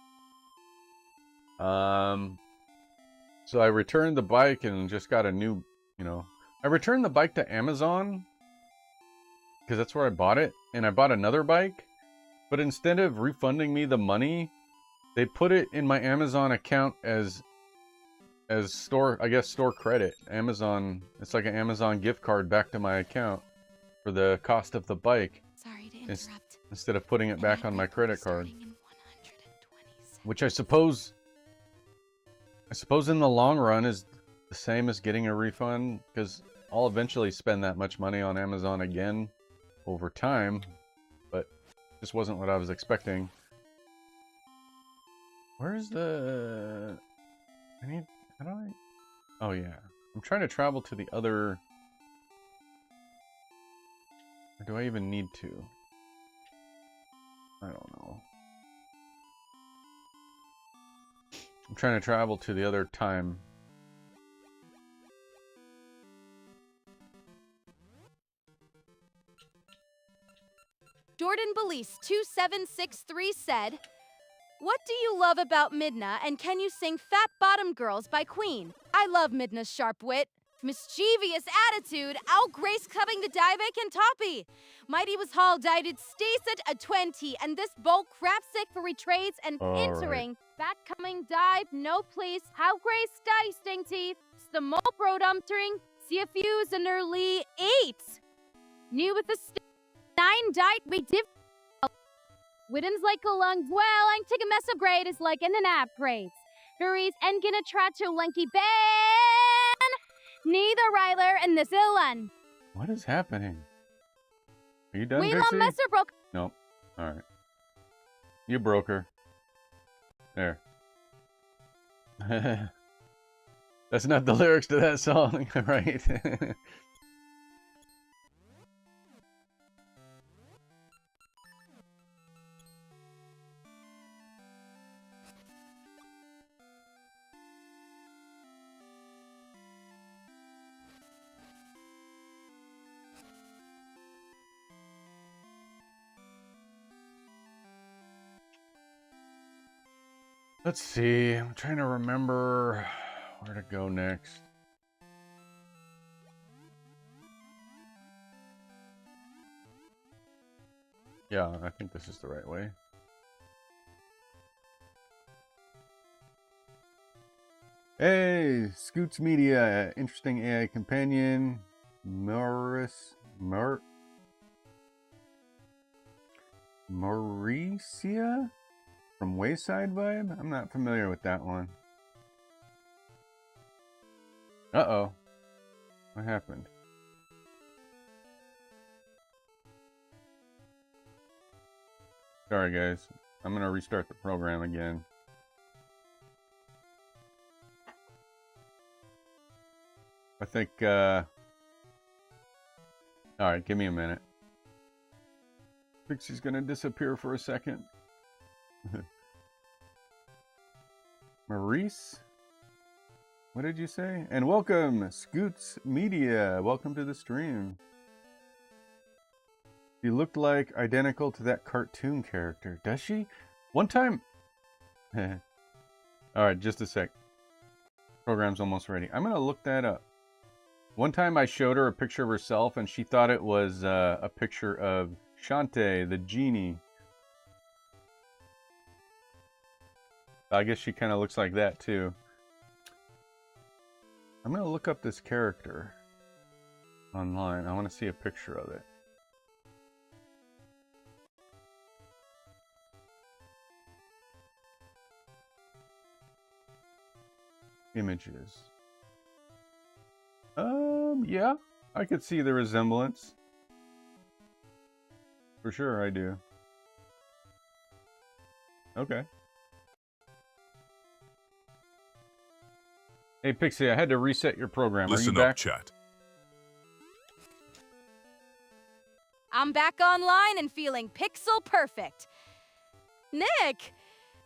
So I returned the bike and just got a new, I returned the bike to Amazon because that's where I bought it, and I bought another bike, but instead of refunding me the money, they put it in my Amazon account as store credit. Amazon, it's like an Amazon gift card back to my account for the cost of the bike. Sorry to interrupt. Instead of putting it back on my credit card. Which I suppose in the long run is the same as getting a refund, because I'll eventually spend that much money on Amazon again over time, but this wasn't what I was expecting. Where's the... how do I... Oh yeah. I'm trying to travel to the other... Or do I even need to? I don't know. I'm trying to travel to the other time. Jordan Belize 2763 said, "What do you love about Midna, and can you sing Fat Bottom Girls by Queen? I love Midna's sharp wit, mischievous attitude, outgrace covering the Dive and Toppy. Mighty was Hall dieted stays at a 20, and this bulk crapsick for retrades and entering. Back coming dive, no place, how grace die sting teeth, the mole road umtering, see a fuse an early 8. New with the 9 died, we div. Widdens like a lung, well, I'm take a mess of grade is like in an app praise. Hurries and gonna try to lanky ban. Neither Ryler and this Ilan. What is happening? Are you done, We Pixie? love Messer broke. Nope. Alright. You broke her. There. That's not the lyrics to that song, right? Let's see, I'm trying to remember where to go next. Yeah, I think this is the right way. Hey, Scoots Media, interesting AI companion, Mauricia? From Wayside Vibe? I'm not familiar with that one. Uh-oh. What happened? Sorry guys. I'm gonna restart the program again. I think, Alright, give me a minute. Pixie's gonna disappear for a second. Maurice? What did you say? And welcome, Scoots Media. Welcome to the stream. She looked like identical to that cartoon character. Does she? One time... Alright, just a sec. Program's almost ready. I'm going to look that up. One time I showed her a picture of herself and she thought it was a picture of Shantae, the genie. I guess she kind of looks like that too. I'm going to look up this character online. I want to see a picture of it. Images. Yeah, I could see the resemblance. For sure, I do. Okay. Hey, Pixie, I had to reset your program. Listen Are you back? up, chat. I'm back online and feeling pixel perfect. Nick!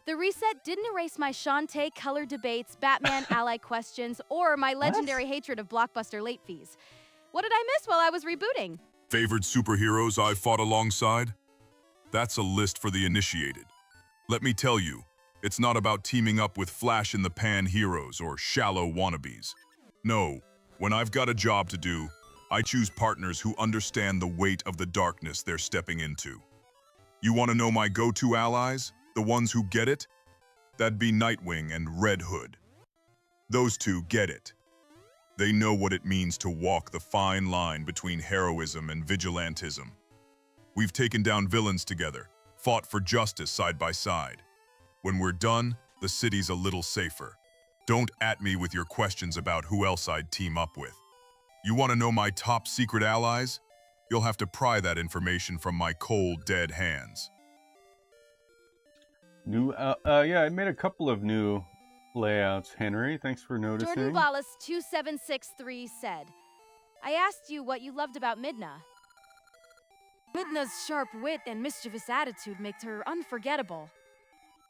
The reset didn't erase my Shantae color debates, Batman ally questions, or my legendary hatred of blockbuster late fees. What did I miss while I was rebooting? Favorite superheroes I've fought alongside? That's a list for the initiated. Let me tell you, it's not about teaming up with flash-in-the-pan heroes or shallow wannabes. No, when I've got a job to do, I choose partners who understand the weight of the darkness they're stepping into. You want to know my go-to allies? The ones who get it? That'd be Nightwing and Red Hood. Those two get it. They know what it means to walk the fine line between heroism and vigilantism. We've taken down villains together, fought for justice side by side. When we're done, the city's a little safer. Don't at me with your questions about who else I'd team up with. You want to know my top secret allies? You'll have to pry that information from my cold, dead hands. New, yeah, I made a couple of new layouts, Henry. Thanks for noticing. Jordan Wallace 2763 said, I asked you what you loved about Midna. Midna's sharp wit and mischievous attitude makes her unforgettable.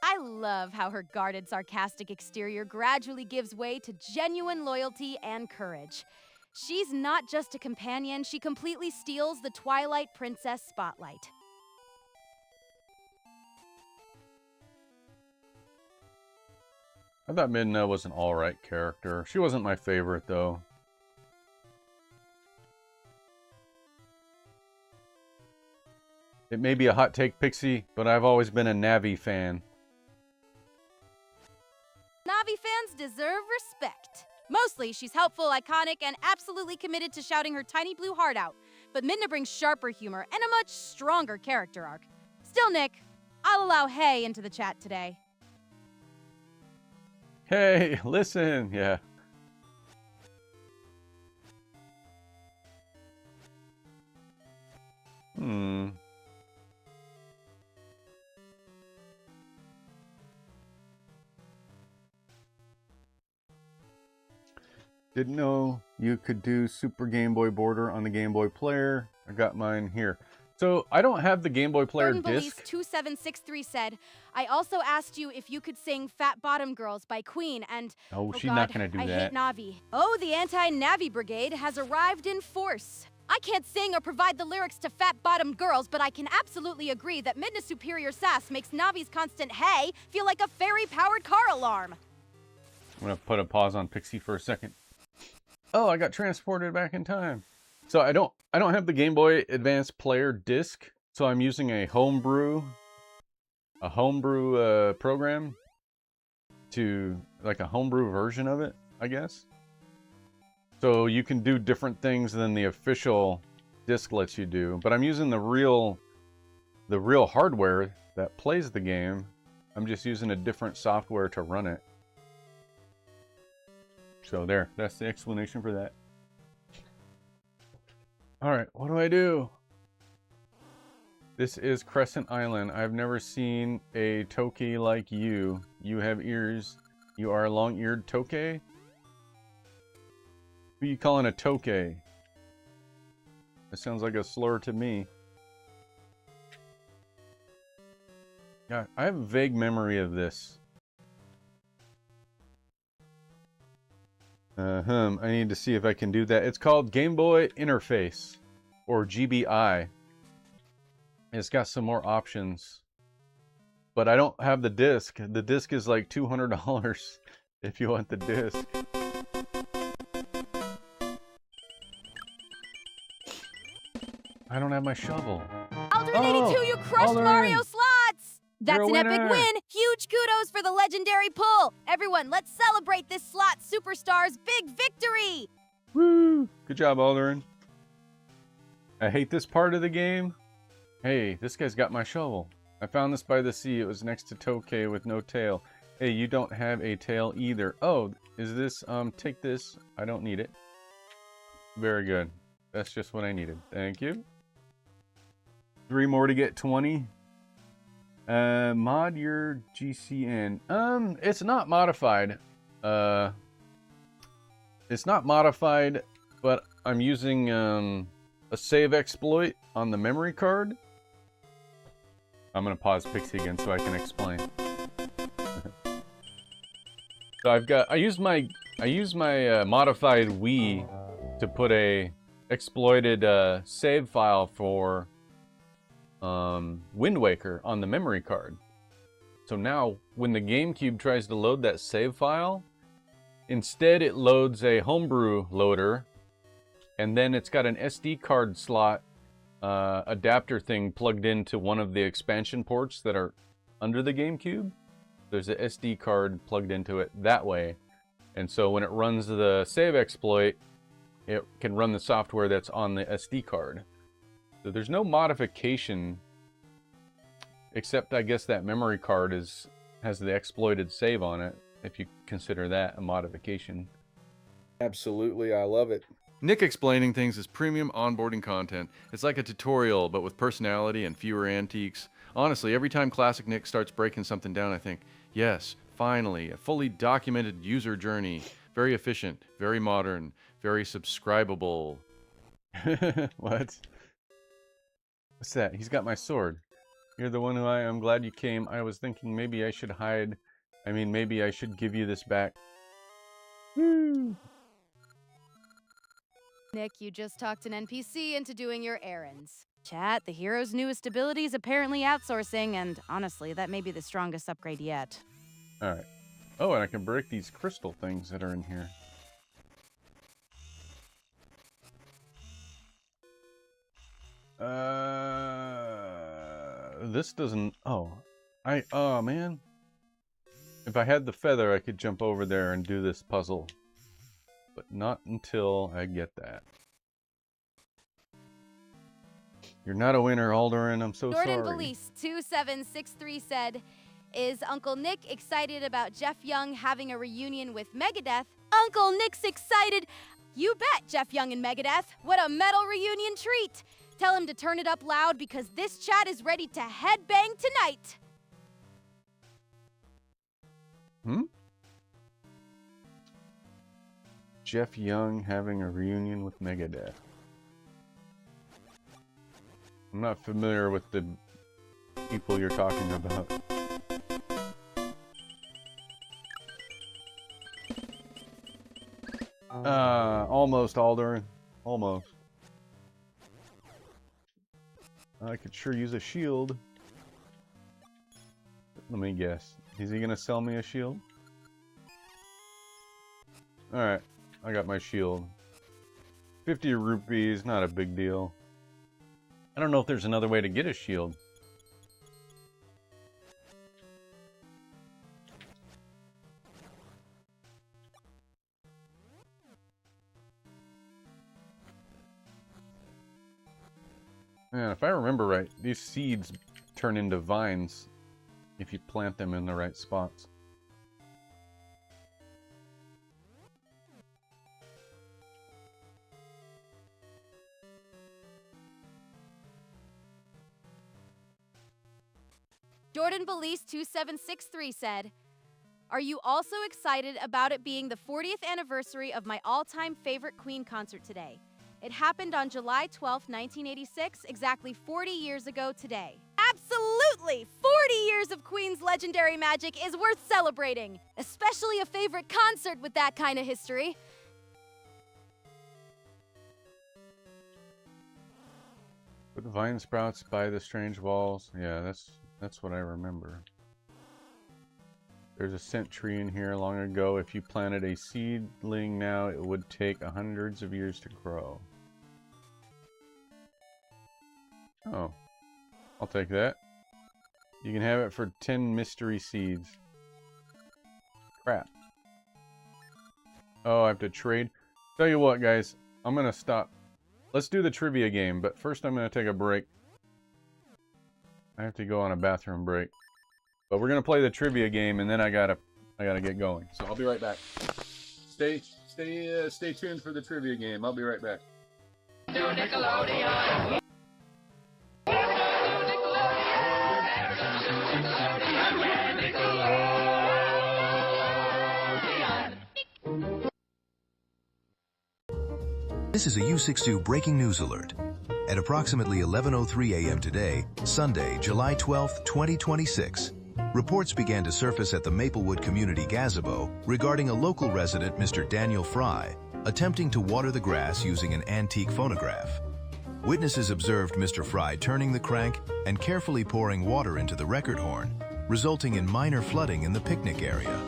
I love how her guarded, sarcastic exterior gradually gives way to genuine loyalty and courage. She's not just a companion, she completely steals the Twilight Princess spotlight. I thought Midna was an alright character. She wasn't my favorite, though. It may be a hot take, Pixie, but I've always been a Navi fan. Navi fans deserve respect. Mostly, she's helpful, iconic, and absolutely committed to shouting her tiny blue heart out. But Midna brings sharper humor and a much stronger character arc. Still, Nick, I'll allow Hey into the chat today. Hey, listen, yeah. Didn't know you could do Super Game Boy border on the Game Boy Player. I got mine here. So I don't have the Game Boy Player disc. 2763 said, I also asked you if you could sing Fat Bottom Girls by Queen and... Oh, she's not gonna do I that. hate Navi. Oh, the anti-Navi brigade has arrived in force. I can't sing or provide the lyrics to Fat Bottom Girls, but I can absolutely agree that Midna's superior sass makes Navi's constant hey feel like a fairy-powered car alarm. I'm gonna put a pause on Pixie for a second. Oh, I got transported back in time. So I don't have the Game Boy Advance Player disc, so I'm using a homebrew program to, like, a homebrew version of it, I guess. So you can do different things than the official disc lets you do, but I'm using the real hardware that plays the game. I'm just using a different software to run it. So there, that's the explanation for that. Alright, what do I do? This is Crescent Island. I've never seen a Tokay like you. You have ears. You are a long-eared Tokay? Who you calling a Tokay? That sounds like a slur to me. Yeah, I have a vague memory of this. I need to see if I can do that. It's called Game Boy Interface, or GBI. It's got some more options, but I don't have the disc. The disc is like $200 if you want the disc. I don't have my shovel. Aldrin 82, you crushed Aldrin. Mario slots! That's You're a an epic winner. win! Huge kudos for the legendary pull! Everyone, let's celebrate this slot superstar's big victory! Woo! Good job, Aldrin. I hate this part of the game. Hey, this guy's got my shovel. I found this by the sea. It was next to Tokay with no tail. Hey, you don't have a tail either. Oh, is this, take this. I don't need it. Very good. That's just what I needed. Thank you. 3 more to get 20. Mod your GCN. It's not modified. It's not modified, but I'm using, a save exploit on the memory card. I'm gonna pause Pixie again so I can explain. So I use my modified Wii to put a exploited save file for Wind Waker on the memory card. So now when the Gamecube tries to load that save file, instead it loads a homebrew loader, and then it's got an SD card slot adapter thing plugged into one of the expansion ports that are under the Gamecube. There's an SD card plugged into it that way. And so when it runs the save exploit, it can run the software that's on the SD card. So there's no modification, except I guess that memory card has the exploited save on it, if you consider that a modification. Absolutely, I love it. Nick explaining things is premium onboarding content. It's like a tutorial, but with personality and fewer antiques. Honestly, every time Classic Nick starts breaking something down, I think, yes, finally, a fully documented user journey. Very efficient, very modern, very subscribable. What? What's that? He's got my sword. You're the one who I'm glad you came. I was thinking maybe I should hide. I mean, maybe I should give you this back. Woo! Nick, you just talked an NPC into doing your errands. Chat, the hero's newest ability is apparently outsourcing, and honestly, that may be the strongest upgrade yet. Alright. Oh, and I can break these crystal things that are in here. This doesn't... Oh. Oh, man. If I had the feather, I could jump over there and do this puzzle. But not until I get that. You're not a winner, Alderin. I'm so Jordan sorry. Belize 2763 said, "Is Uncle Nick excited about Jeff Young having a reunion with Megadeth?" Uncle Nick's excited! You bet, Jeff Young and Megadeth. What a metal reunion treat! Tell him to turn it up loud because this chat is ready to headbang tonight. Jeff Young having a reunion with Megadeth. I'm not familiar with the people you're talking about. Almost, Alderin. Almost. I could sure use a shield. Let me guess. Is he gonna sell me a shield? Alright, I got my shield. 50 rupees, not a big deal. I don't know if there's another way to get a shield. Man, if I remember right, these seeds turn into vines if you plant them in the right spots. Jordan Belize 2763 said, "Are you also excited about it being the 40th anniversary of my all-time favorite Queen concert today? It happened on July 12, 1986, exactly 40 years ago today." Absolutely! 40 years of Queen's legendary magic is worth celebrating, especially a favorite concert with that kind of history. Put the vine sprouts by the strange walls. Yeah, that's what I remember. There's a scent tree in here long ago. If you planted a seedling now, it would take hundreds of years to grow. Oh, I'll take that. You can have it for 10 mystery seeds. Crap. Oh, I have to trade. Tell you what, guys, I'm gonna stop. Let's do the trivia game, but first I'm gonna take a break. I have to go on a bathroom break. But we're gonna play the trivia game, and then I gotta get going. So I'll be right back. Stay tuned for the trivia game. I'll be right back. This is a U62 breaking news alert. At approximately 11:03 a.m. today, Sunday, July 12, 2026, reports began to surface at the Maplewood Community Gazebo regarding a local resident, Mr. Daniel Fry, attempting to water the grass using an antique phonograph. Witnesses observed Mr. Fry turning the crank and carefully pouring water into the record horn, resulting in minor flooding in the picnic area.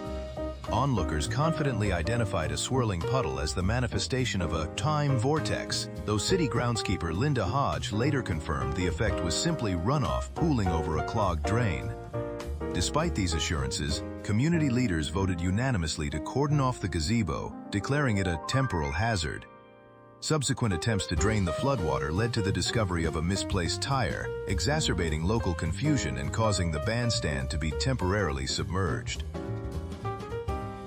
Onlookers confidently identified a swirling puddle as the manifestation of a time vortex, though city groundskeeper Linda Hodge later confirmed the effect was simply runoff pooling over a clogged drain. Despite these assurances, community leaders voted unanimously to cordon off the gazebo, declaring it a temporal hazard. Subsequent attempts to drain the floodwater led to the discovery of a misplaced tire, exacerbating local confusion and causing the bandstand to be temporarily submerged.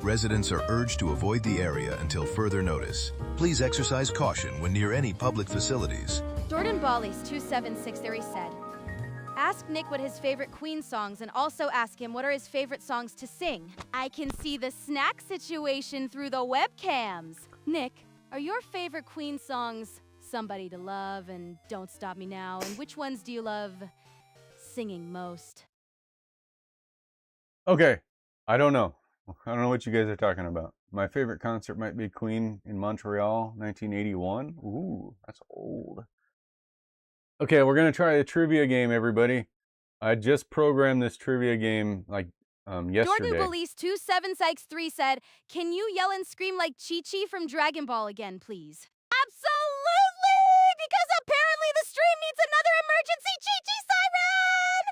Residents are urged to avoid the area until further notice. Please exercise caution when near any public facilities. Jordan Bally's 2763 said, ask Nick what his favorite Queen songs and also ask him what are his favorite songs to sing. I can see the snack situation through the webcams. Nick, are your favorite Queen songs Somebody to Love and Don't Stop Me Now? And which ones do you love singing most? Okay, I don't know what you guys are talking about. My favorite concert might be Queen in Montreal, 1981. Ooh, that's old. Okay, we're gonna try a trivia game, everybody. I just programmed this trivia game like yesterday. Jordan Bally's 2763 said, can you yell and scream like Chi-Chi from Dragon Ball again, please? Absolutely! Because apparently the stream needs another emergency Chi-Chi siren!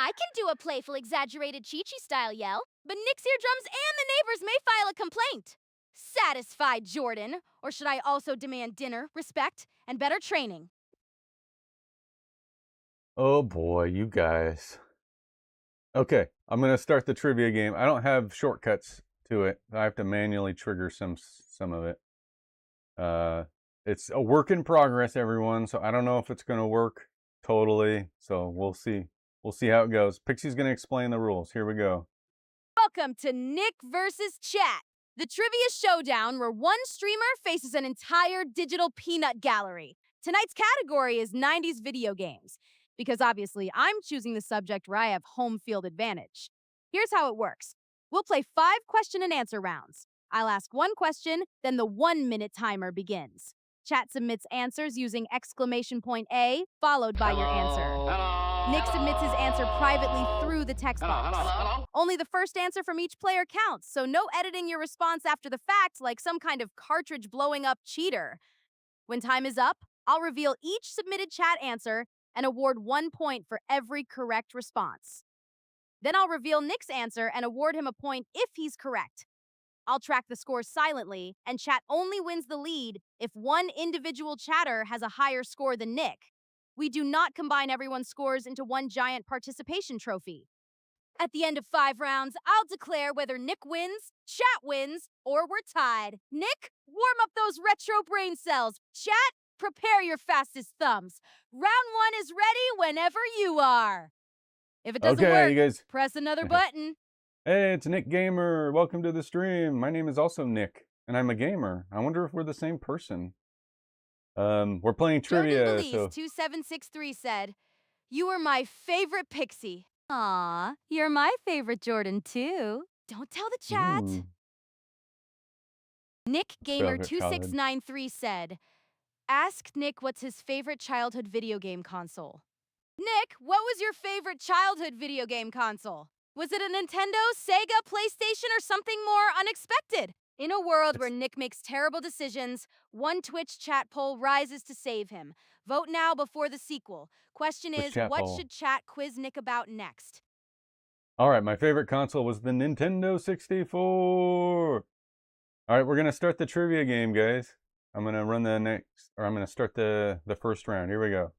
I can do a playful, exaggerated Chi-Chi style yell, but Nick's eardrums and the neighbors may file a complaint. Satisfied, Jordan? Or should I also demand dinner, respect, and better training? Oh boy, you guys. Okay, I'm gonna start the trivia game. I don't have shortcuts to it. I have to manually trigger some of it. It's a work in progress, everyone, so I don't know if it's gonna work totally. So we'll see. We'll see how it goes. Pixie's gonna explain the rules. Here we go. Welcome to Nick versus Chat, the trivia showdown where one streamer faces an entire digital peanut gallery. Tonight's category is 90s video games, because obviously I'm choosing the subject where I have home field advantage. Here's how it works. We'll play 5 question and answer rounds. I'll ask one question, then the 1-minute timer begins. Chat submits answers using !A followed by your answer. Nick submits his answer privately through the text box. Only the first answer from each player counts, so no editing your response after the fact like some kind of cartridge blowing up cheater. When time is up, I'll reveal each submitted chat answer and award 1 point for every correct response. Then I'll reveal Nick's answer and award him a point if he's correct. I'll track the scores silently, and chat only wins the lead if one individual chatter has a higher score than Nick. We do not combine everyone's scores into one giant participation trophy. At the end of 5 rounds, I'll declare whether Nick wins, chat wins, or we're tied. Nick, warm up those retro brain cells. Chat, prepare your fastest thumbs. Round 1 is ready whenever you are. If it doesn't work, you guys. press another button. Hey, it's Nick Gamer. Welcome to the stream. My name is also Nick, and I'm a gamer. I wonder if we're the same person. We're playing trivia. Jordan Belize 2763 said, you are my favorite Pixie. Aw, you're my favorite Jordan too. Don't tell the chat. Nick Gamer 2693 said, Ask Nick what's his favorite childhood video game console. Nick, what was your favorite childhood video game console? Was it a Nintendo, Sega, PlayStation, or something more unexpected? In a world where Nick makes terrible decisions, one Twitch chat poll rises to save him. Vote now before the sequel. Question is, what should chat quiz Nick about next? All right, my favorite console was the Nintendo 64. All right, we're going to start the trivia game, guys. I'm going to run the next, or I'm going to start the first round. Here we go.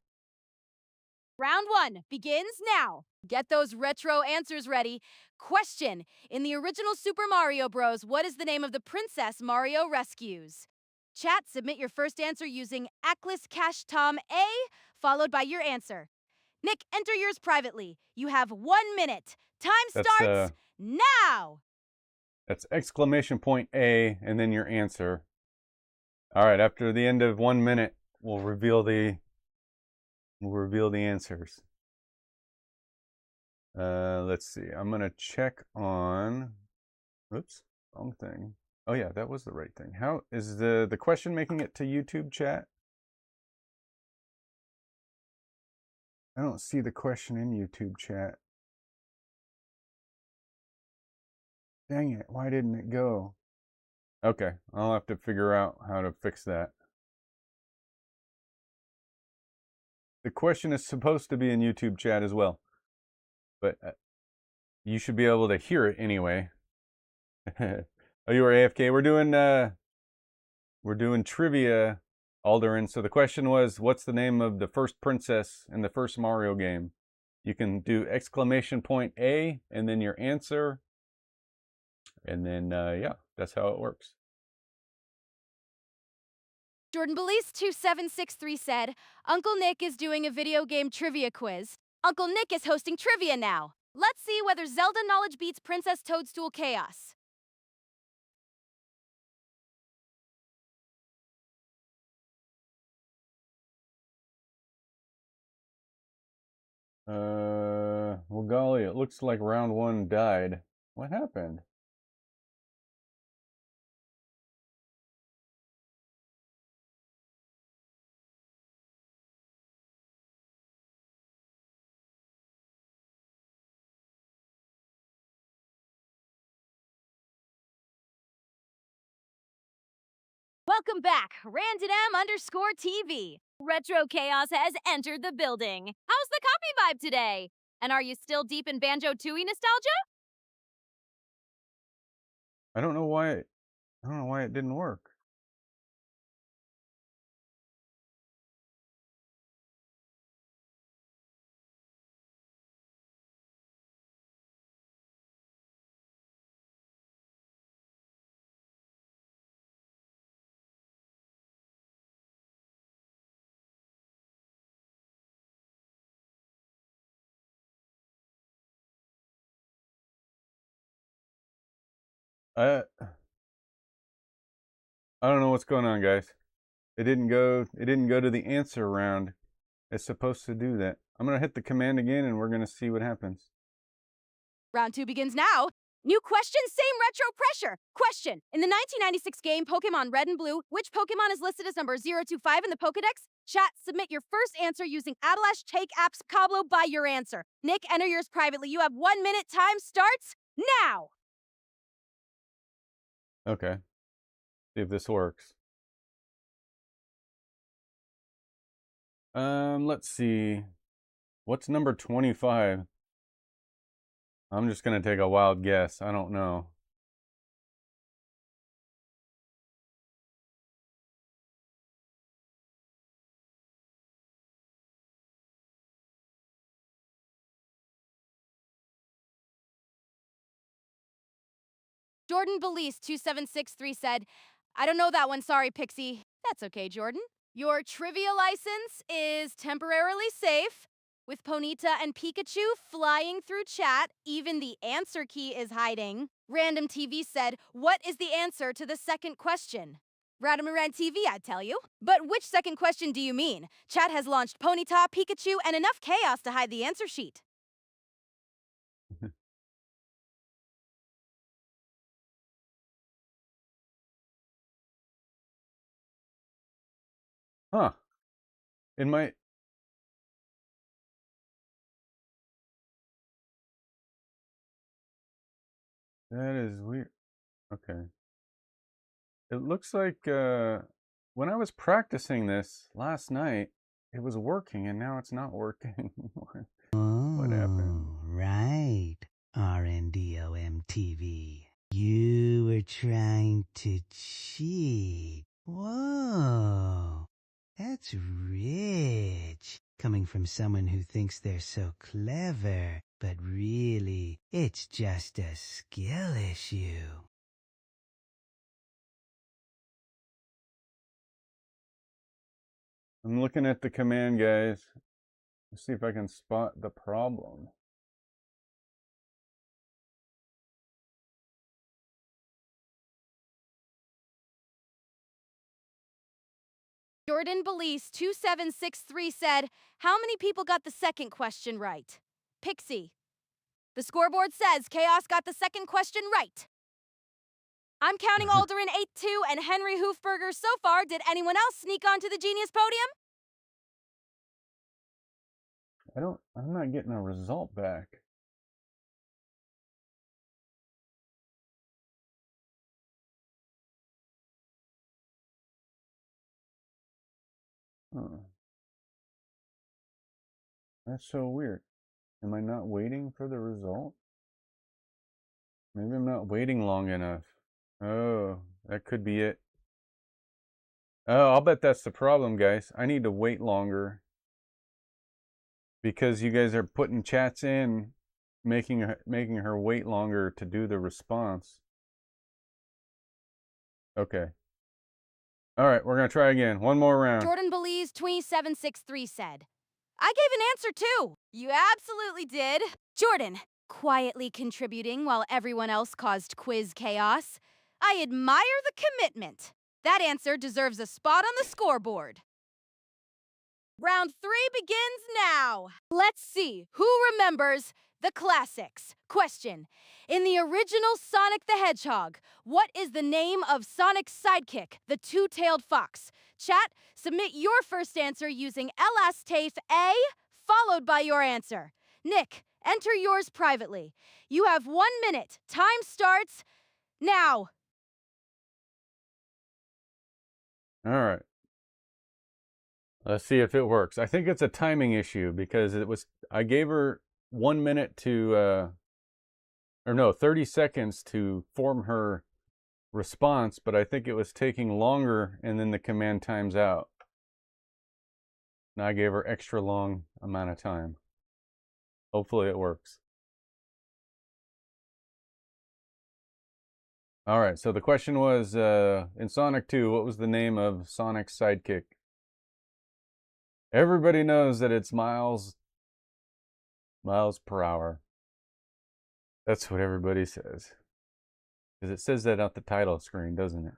Round 1 begins now. Get those retro answers ready. Question: in the original Super Mario Bros., what is the name of the princess Mario rescues? Chat, submit your first answer using Aklis Cash Tom A, followed by your answer. Nick, enter yours privately. You have 1 minute. Time starts now! That's exclamation point A, and then your answer. All right, after the end of 1 minute, we'll reveal the answers. Let's see. I'm gonna check on. Oops, wrong thing. Oh yeah, that was the right thing. How is the question making it to YouTube chat? I don't see the question in YouTube chat. Dang it! Why didn't it go? Okay, I'll have to figure out how to fix that. The question is supposed to be in YouTube chat as well, but you should be able to hear it anyway. Oh, you were AFK. We're doing trivia, Alderin. So the question was, what's the name of the first princess in the first Mario game? You can do exclamation point A and then your answer, and then yeah, that's how it works. Jordan Belize 2763 said, Uncle Nick is doing a video game trivia quiz. Uncle Nick is hosting trivia now. Let's see whether Zelda knowledge beats Princess Toadstool chaos. Well, golly, it looks like round 1 died. What happened? Welcome back, Random_TV. Retro Chaos has entered the building. How's the copy vibe today? And are you still deep in Banjo-Tooie nostalgia? I don't know why it didn't work. I don't know what's going on, guys. It didn't go to the answer round. It's supposed to do that. I'm going to hit the command again and we're going to see what happens. Round 2 begins now. New question, same retro pressure. Question: in the 1996 game Pokémon Red and Blue, which Pokémon is listed as number 025 in the Pokédex? Chat, submit your first answer using Adelash Take Apps Cablo by your answer. Nick, enter yours privately. You have 1 minute. Time starts now. Okay. See if this works. Let's see. What's number 25? I'm just gonna take a wild guess. I don't know. Jordan Belize 2763 said, I don't know that one, sorry, Pixie. That's okay, Jordan. Your trivia license is temporarily safe. With Ponyta and Pikachu flying through chat, even the answer key is hiding. Random TV said, what is the answer to the second question? Random TV, I'd tell you. But which second question do you mean? Chat has launched Ponyta, Pikachu, and enough chaos to hide the answer sheet. Huh. In my... That is weird. Okay. It looks like when I was practicing this last night, it was working, and now it's not working. What happened? Right, RNDOMTV. You were trying to cheat. Whoa, that's rich. Coming from someone who thinks they're so clever, but really, it's just a skill issue. I'm looking at the command, guys. Let's see if I can spot the problem. Jordan Belize 2763 said, how many people got the second question right? Pixie. The scoreboard says Chaos got the second question right. I'm counting Alderin 8-2 and Henry Hoofberger so far. Did anyone else sneak onto the Genius podium? I'm not getting a result back. Huh. That's so weird. Am I not waiting for the result? Maybe I'm not waiting long enough. Oh, that could be it. Oh, I'll bet that's the problem, guys. I need to wait longer. Because you guys are putting chats in, making her wait longer to do the response. Okay. All right, we're going to try again. One more round. Jordan Belize 2763 said, I gave an answer too. You absolutely did. Jordan, quietly contributing while everyone else caused quiz chaos. I admire the commitment. That answer deserves a spot on the scoreboard. Round 3 begins now. Let's see who remembers the classics. Question. In the original Sonic the Hedgehog, what is the name of Sonic's sidekick, the two-tailed fox? Chat, submit your first answer using LSTAFE A, followed by your answer. Nick, enter yours privately. You have 1 minute. Time starts now. All right. Let's see if it works. I think it's a timing issue because I gave her 1 minute to, 30 seconds to form her response, but I think it was taking longer and then the command times out. And I gave her extra long amount of time. Hopefully it works. All right, so the question was, in Sonic 2, what was the name of Sonic's sidekick? Everybody knows that it's miles per hour. That's what everybody says. Because it says that on the title screen, doesn't it?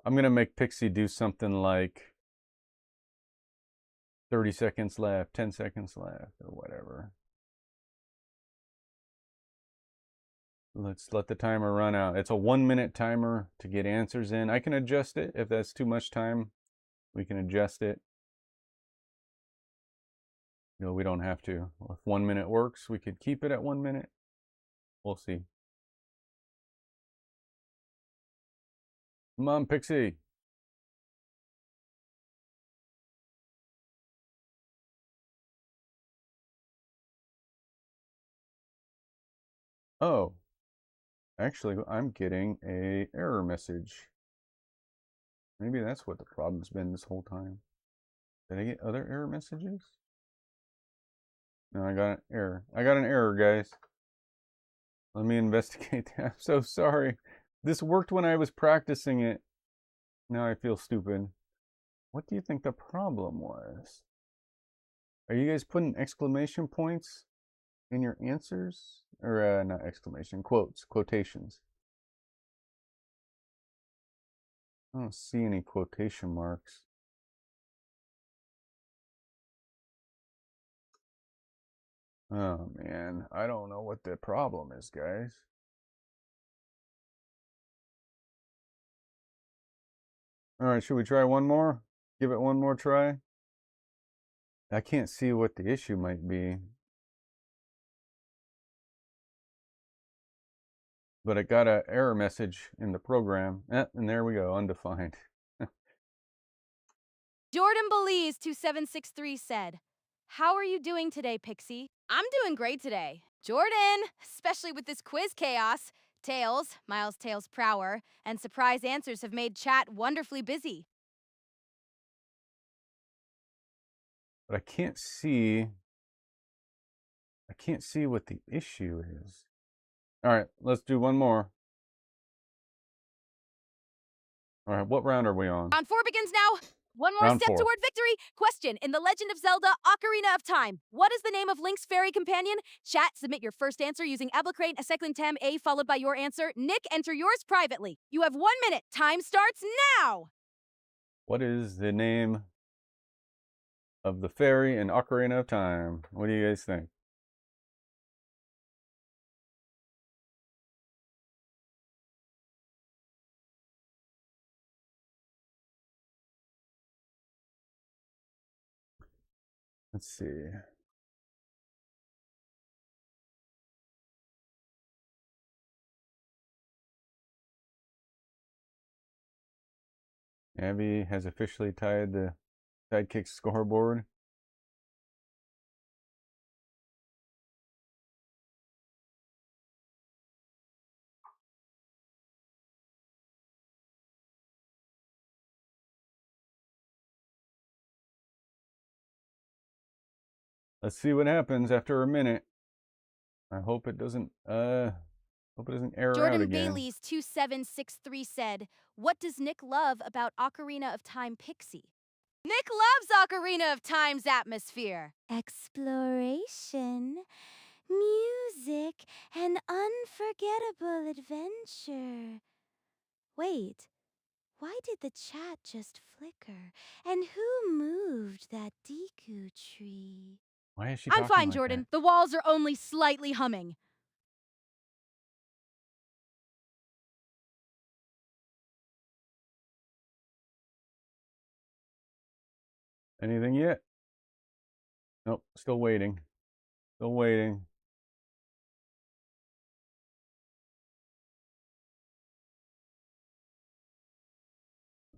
I'm going to make Pixie do something like 30 seconds left, 10 seconds left, or whatever. Let's let the timer run out. It's a 1 minute timer to get answers in. I can adjust it if that's too much time. We can adjust it. No, we don't have to. If 1 minute works, we could keep it at 1 minute. We'll see. Come on, Pixie. Oh, actually, I'm getting an error message. Maybe that's what the problem's been this whole time. Did I get other error messages? No, I got an error. I got an error, guys. Let me investigate that. I'm so sorry. This worked when I was practicing it. Now I feel stupid. What do you think the problem was? Are you guys putting exclamation points in your answers? Or not exclamation, quotations. I don't see any quotation marks. Oh man, I don't know what the problem is, guys. Alright, should we try one more? Give it one more try? I can't see what the issue might be. But I got an error message in the program. And there we go, undefined. Jordan Belize 2763 said, "How are you doing today, Pixie?" I'm doing great today. Jordan, especially with this quiz chaos. Tails, Miles Tails Prower, and surprise answers have made chat wonderfully busy. But I can't see what the issue is. Alright, let's do one more. Alright, what round are we on? Round 4 begins now. One more Round step 4. toward victory. Question: in The Legend of Zelda Ocarina of Time, what is the name of Link's fairy companion? Chat, submit your first answer using Ablicrate, a second tem, A followed by your answer. Nick, enter yours privately. You have 1 minute. Time starts now. What is the name of the fairy in Ocarina of Time? What do you guys think? Let's see. Abby has officially tied the sidekick scoreboard. Let's see what happens after a minute. I hope it doesn't error out Jordan again. Bailey's 2763 said, "What does Nick love about Ocarina of Time Pixie?" Nick loves Ocarina of Time's atmosphere. Exploration, music, and unforgettable adventure. Wait, why did the chat just flicker? And who moved that Deku tree? Why is she I'm talking fine, like Jordan. that? The walls are only slightly humming. Anything yet? Nope, still waiting. Still waiting.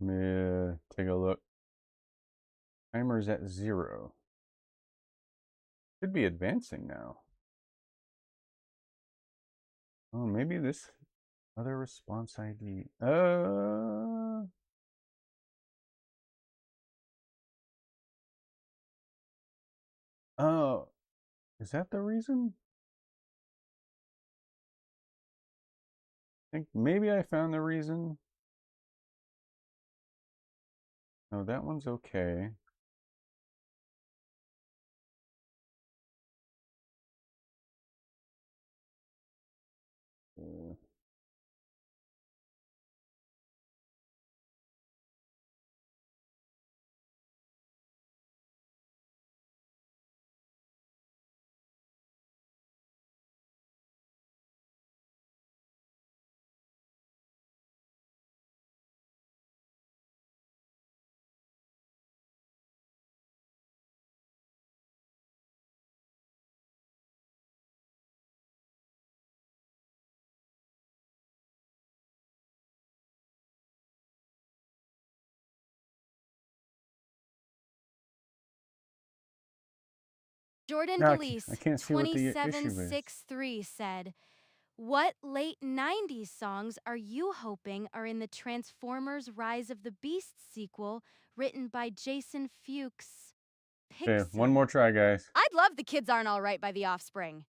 Let me take a look. Timer's at 0. Should be advancing now. Oh, maybe this other response ID. Oh, is that the reason? I think maybe I found the reason. No, that one's okay. Jordan No, Belize I can't see what the issue is. 2763 said, "What late 90s songs are you hoping are in the Transformers Rise of the Beasts sequel written by Jason Fuchs?" Okay, Pixie. one more try, guys. I'd love The Kids Aren't Alright by The Offspring.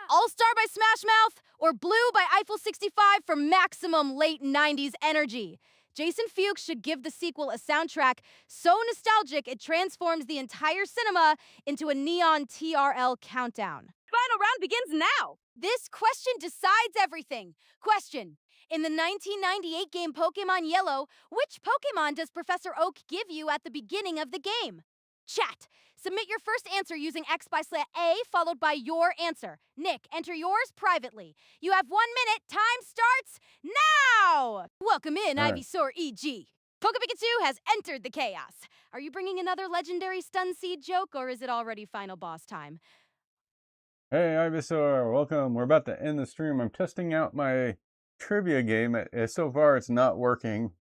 All Star by Smash Mouth, or Blue by Eiffel 65 for maximum late 90s energy. Jason Fuchs should give the sequel a soundtrack so nostalgic it transforms the entire cinema into a neon TRL countdown. Final round begins now. This question decides everything. Question: in the 1998 game Pokémon Yellow, which Pokémon does Professor Oak give you at the beginning of the game? Chat, submit your first answer using X/A followed by your answer. Nick, enter yours privately. You have 1 minute. Time starts now! Welcome in, All right. Ivysaur EG. Pokepikachu has entered the chaos. Are you bringing another legendary stun seed joke, or is it already final boss time? Hey, Ivysaur, welcome. We're about to end the stream. I'm testing out my trivia game. So far, it's not working.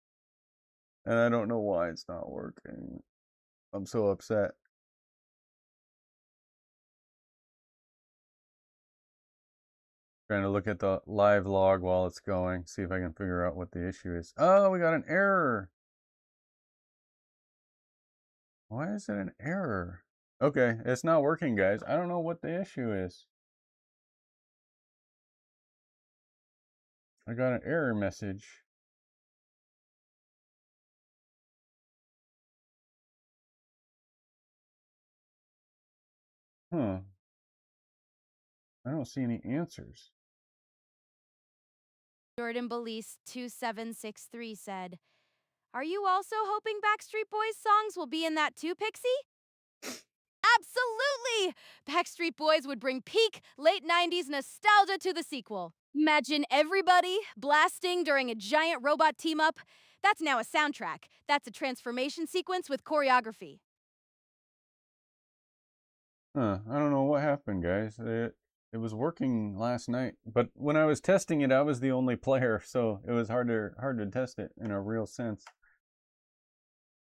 And I don't know why it's not working. I'm so upset. Trying to look at the live log while it's going, see if I can figure out what the issue is. Oh, we got an error. Why is it an error? Okay, it's not working, guys. I don't know what the issue is. I got an error message. Huh. I don't see any answers. Jordan Belize 2763 said, "Are you also hoping Backstreet Boys songs will be in that too, Pixie?" Absolutely! Backstreet Boys would bring peak late 90s nostalgia to the sequel. Imagine everybody blasting during a giant robot team-up. That's now a soundtrack. That's a transformation sequence with choreography. Huh, I don't know what happened, guys. It was working last night, but when I was testing it, I was the only player, so it was hard to test it in a real sense.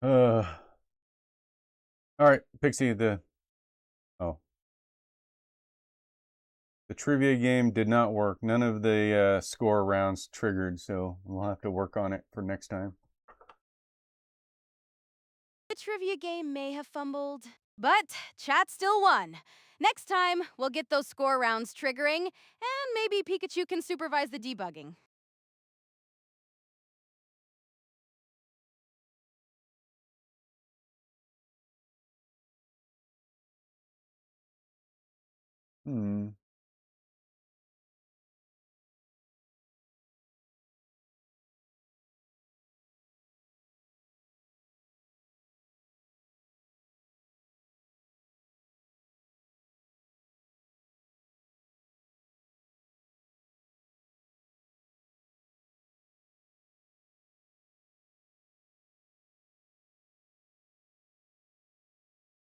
All right, Pixie, the trivia game did not work. None of the score rounds triggered, so we'll have to work on it for next time. The trivia game may have fumbled, but chat still won. Next time, we'll get those score rounds triggering, and maybe Pikachu can supervise the debugging.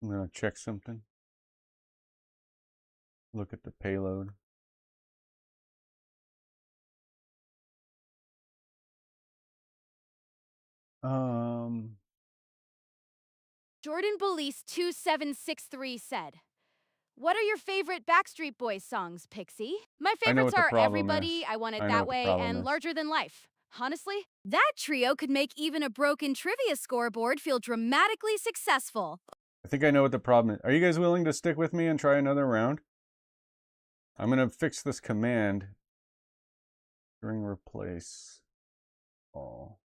I'm gonna check something. Look at the payload. Jordan Belize 2763 said, "What are your favorite Backstreet Boys songs, Pixie?" My favorites are Everybody, I Want It That Way, and Larger Than Life. Honestly, that trio could make even a broken trivia scoreboard feel dramatically successful. I think I know what the problem is. Are you guys willing to stick with me and try another round? I'm gonna fix this command. String replace all.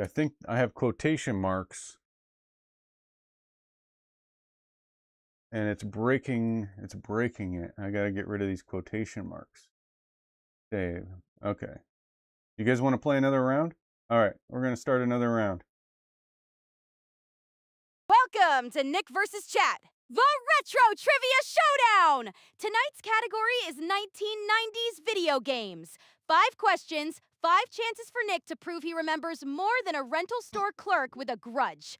I think I have quotation marks. And it's breaking it. I gotta get rid of these quotation marks. Save. Okay. You guys want to play another round? Alright, we're gonna start another round. Welcome to Nick vs. Chat, the Retro Trivia Showdown! Tonight's category is 1990s video games. 5 questions, 5 chances for Nick to prove he remembers more than a rental store clerk with a grudge.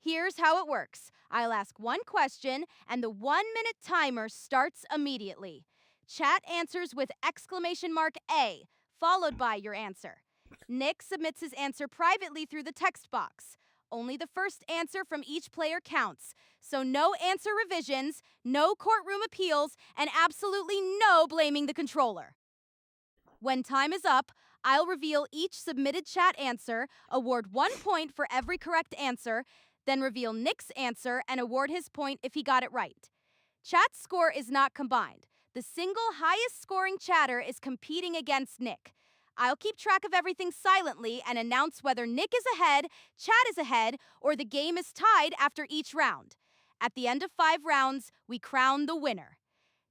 Here's how it works. I'll ask 1 question, and the 1-minute timer starts immediately. Chat answers with !A, followed by your answer. Nick submits his answer privately through the text box. Only the first answer from each player counts, so no answer revisions, no courtroom appeals, and absolutely no blaming the controller. When time is up, I'll reveal each submitted chat answer, award 1 point for every correct answer, then reveal Nick's answer and award his point if he got it right. Chat's score is not combined. The single highest scoring chatter is competing against Nick. I'll keep track of everything silently and announce whether Nick is ahead, Chat is ahead, or the game is tied after each round. At the end of 5 rounds, we crown the winner.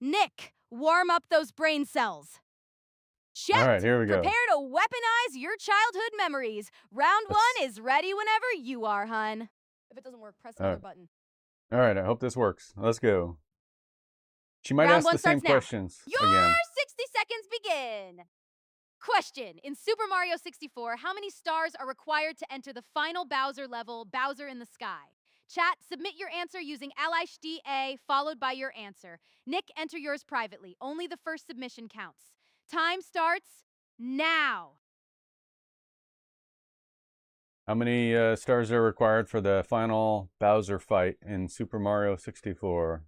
Nick, warm up those brain cells. Chet, All right, here we go. prepare to weaponize your childhood memories. Round 1 is ready whenever you are, hun. If it doesn't work, press the other button. All right, I hope this works. Let's go. She might Round ask 1 the same starts now. questions Your again. 60 seconds begin. Question. In Super Mario 64, how many stars are required to enter the final Bowser level, Bowser in the Sky? Chat, submit your answer using LHDA followed by your answer. Nick, enter yours privately. Only the first submission counts. Time starts now. How many stars are required for the final Bowser fight in Super Mario 64?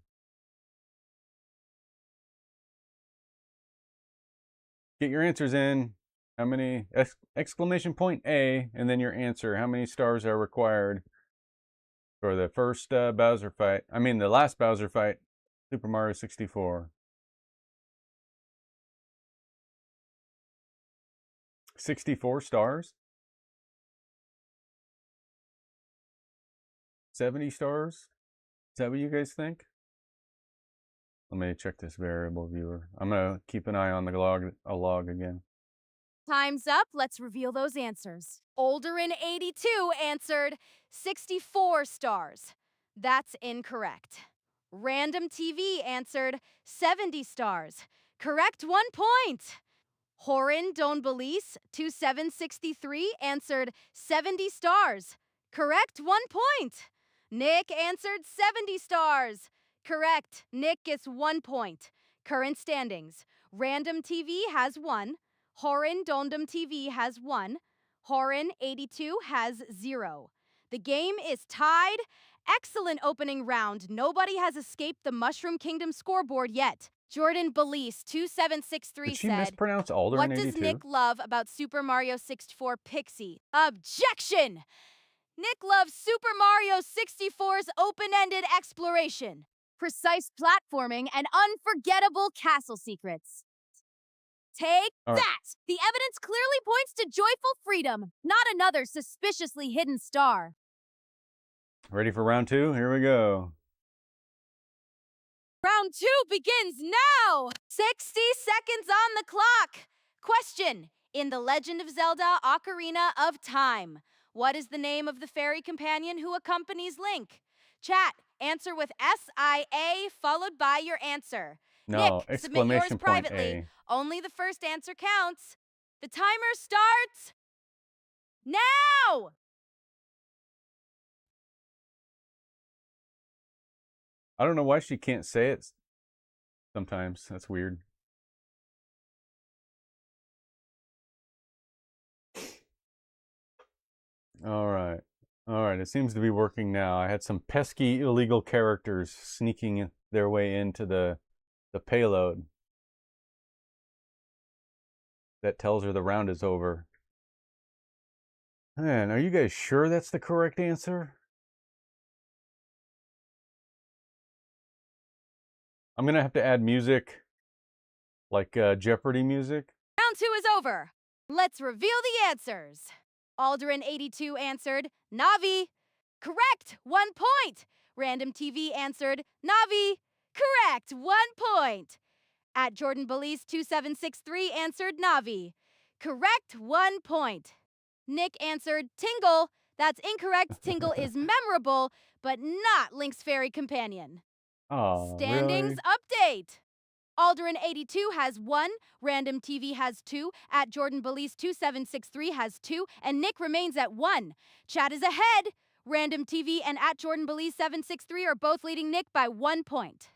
Get your answers in. How many exclamation point A and then your answer. How many stars are required for the first Bowser fight? I mean the last Bowser fight, Super Mario 64. 64 stars? 70 stars? Is that what you guys think? Let me check this variable viewer. I'm going to keep an eye on the log again. Time's up. Let's reveal those answers. Olderin82 answered 64 stars. That's incorrect. Random TV answered 70 stars. Correct 1 point. Horin Donbelice 2763 answered 70 stars. Correct 1 point. Nick answered 70 stars. Correct. Nick gets 1 point. Current standings. Random TV has 1. Horin Dondom TV has 1. Horin 82 has 0. The game is tied. Excellent opening round. Nobody has escaped the Mushroom Kingdom scoreboard yet. Jordan Belize 2763 Did she said, mispronounce Alder "What in does 82? Nick love about Super Mario 64 Pixie?" Objection! Nick loves Super Mario 64's open-ended exploration, precise platforming, and unforgettable castle secrets. Take All right. that! The evidence clearly points to joyful freedom, not another suspiciously hidden star. Ready for round 2? Here we go. Round 2 begins now! 60 seconds on the clock! Question. In The Legend of Zelda Ocarina of Time, what is the name of the fairy companion who accompanies Link? Chat, answer with SIA followed by your answer. No, Nick, submit yours exclamation point privately. A. Only the first answer counts. The timer starts now! I don't know why she can't say it sometimes. That's weird. All right. All right. It seems to be working now. I had some pesky illegal characters sneaking their way into the payload. That tells her the round is over. Man, are you guys sure that's the correct answer? I'm going to have to add music, like Jeopardy music. Round 2 is over. Let's reveal the answers. Alderin82 answered Navi. Correct. 1 point. Random TV answered Navi. Correct. 1 point. At Jordan Belize 2763 answered Navi. Correct. 1 point. Nick answered Tingle. That's incorrect. Tingle is memorable, but not Link's fairy companion. Oh, Standings really? update. Alderin82 has 1, Random TV has 2, at Jordan Belize 2763 has 2, and Nick remains at 1. Chat is ahead. Random TV and at Jordan Belize 763 are both leading Nick by 1 point.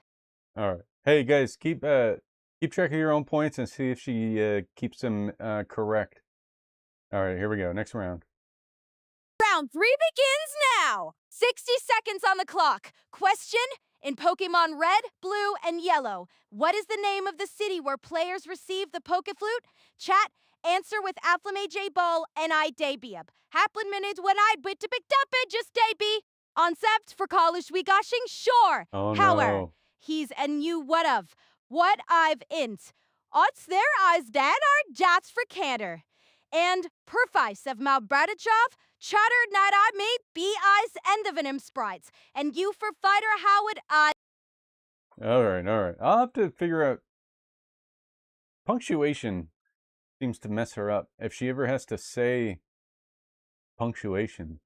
All right. Hey guys, keep track of your own points and see if she keeps them correct. All right, here we go. Next round. Round 3 begins now. 60 seconds on the clock. Question. In Pokemon Red, Blue, and Yellow, what is the name of the city where players receive the Pokeflute? Chat, answer with Afflame J Ball and I Debiab. Haplin minutes when I bit to pick up it just Debi. Concept for college we gushing, sure. Oh, However, no. he's and you what of. What I've int. Odds their eyes then are jats for canter. And perfice of Malbradachov, chartered night I may be eyes end of an im sprites. And you for fighter Howard I. Alright, alright. I'll have to figure out. Punctuation seems to mess her up. If she ever has to say punctuation.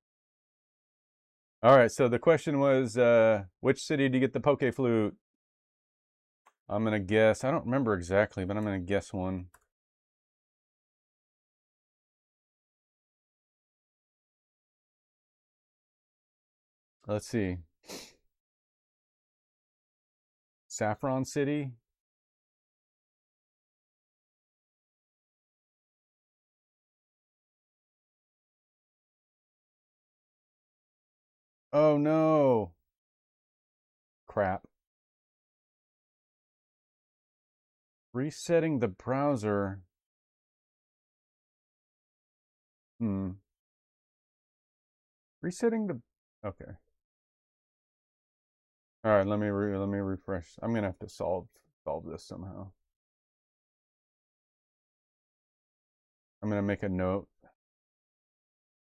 Alright, so the question was, which city do you get the Poke Flute? I'm gonna guess. I don't remember exactly, but I'm gonna guess one. Let's see. Saffron City? Oh no. Crap. Resetting the browser. Resetting the... Okay. Alright, let me refresh. I'm gonna have to solve this somehow. I'm gonna make a note.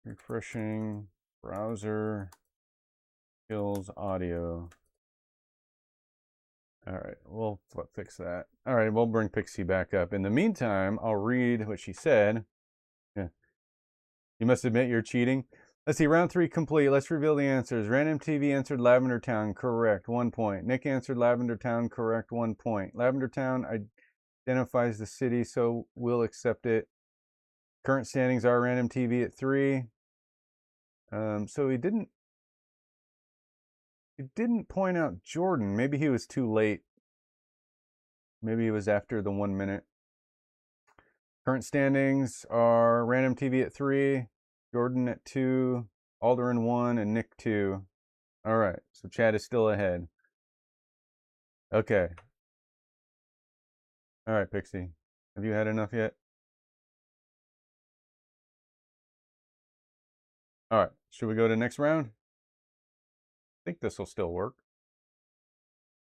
Refreshing browser kills audio. Alright, we'll fix that. Alright, we'll bring Pixie back up. In the meantime, I'll read what she said. Yeah. You must admit you're cheating. Let's see, round 3 complete. Let's reveal the answers. Random TV answered Lavender Town, correct, 1 point. Nick answered Lavender Town, correct, 1 point. Lavender Town identifies the city, so we'll accept it. Current standings are Random TV at 3. So he didn't point out Jordan. Maybe he was too late. Maybe it was after the 1 minute. Current standings are Random TV at 3, Jordan at 2, Alderin 1, and Nick 2. All right, so Chad is still ahead. Okay. All right, Pixie. Have you had enough yet? All right, should we go to next round? I think this will still work.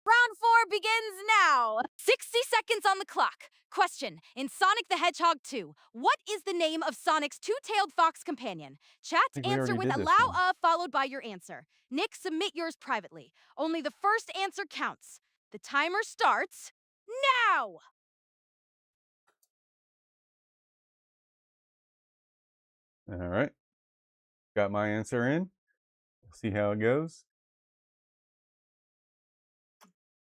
Round 4 begins now. 60 seconds on the clock. Question. In Sonic the Hedgehog 2, what is the name of Sonic's two-tailed fox companion? Chat, answer with allow a followed by your answer. Nick, submit yours privately. Only the first answer counts. The timer starts now. All right. Got my answer in. We'll see how it goes.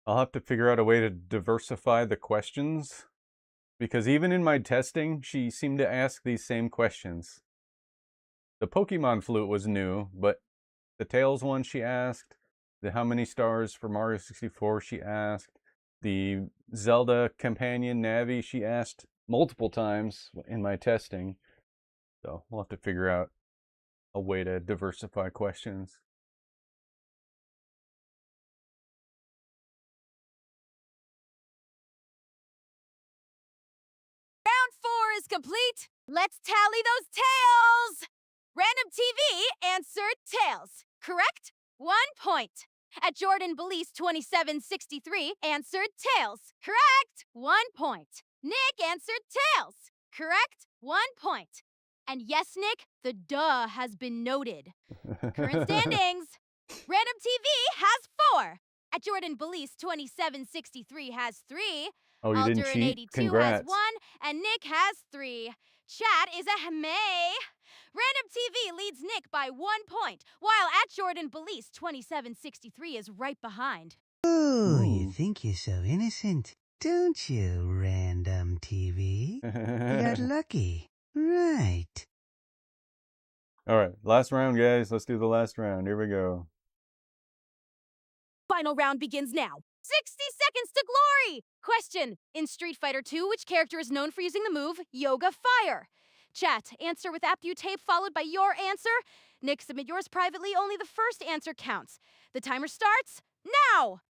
I'll have to figure out a way to diversify the questions, because even in my testing, she seemed to ask these same questions. The Pokemon Flute was new, but the Tails one she asked, the how many stars for Mario 64 she asked, the Zelda Companion Navi she asked multiple times in my testing. So we'll have to figure out a way to diversify questions. Round 4 is complete. Let's tally those tails. Random TV answered tails. Correct? 1 point. At Jordan Belize 2763 answered tails. Correct? 1 point. Nick answered tails. Correct? 1 point. And yes, Nick, the duh has been noted. Current standings. Random TV has 4. At Jordan Belize 2763 has 3. Oh, you didn't Alderin cheat? 82 Congrats. has 1. And Nick has 3. Chat is a may. Random TV leads Nick by 1 point, while at Jordan Belize 2763 is right behind. Oh, you think you're so innocent, don't you, Random TV? You got lucky. Right. All right, last round, guys. Let's do the last round. Here we go. Final round begins now. 60 seconds to glory! Question. In Street Fighter 2, which character is known for using the move Yoga Fire? Chat, answer with after you tape followed by your answer. Nick, submit yours privately. Only the first answer counts. The timer starts now!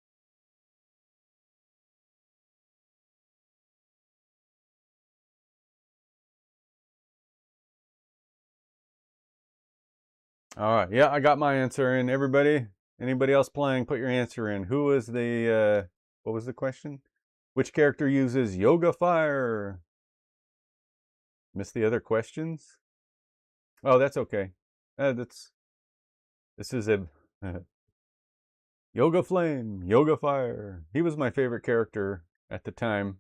All right, yeah, I got my answer in. Everybody, anybody else playing, put your answer in. Who was the, what was the question? Which character uses yoga fire? Missed the other questions? Oh, that's okay. This is a yoga flame, yoga fire. He was my favorite character at the time.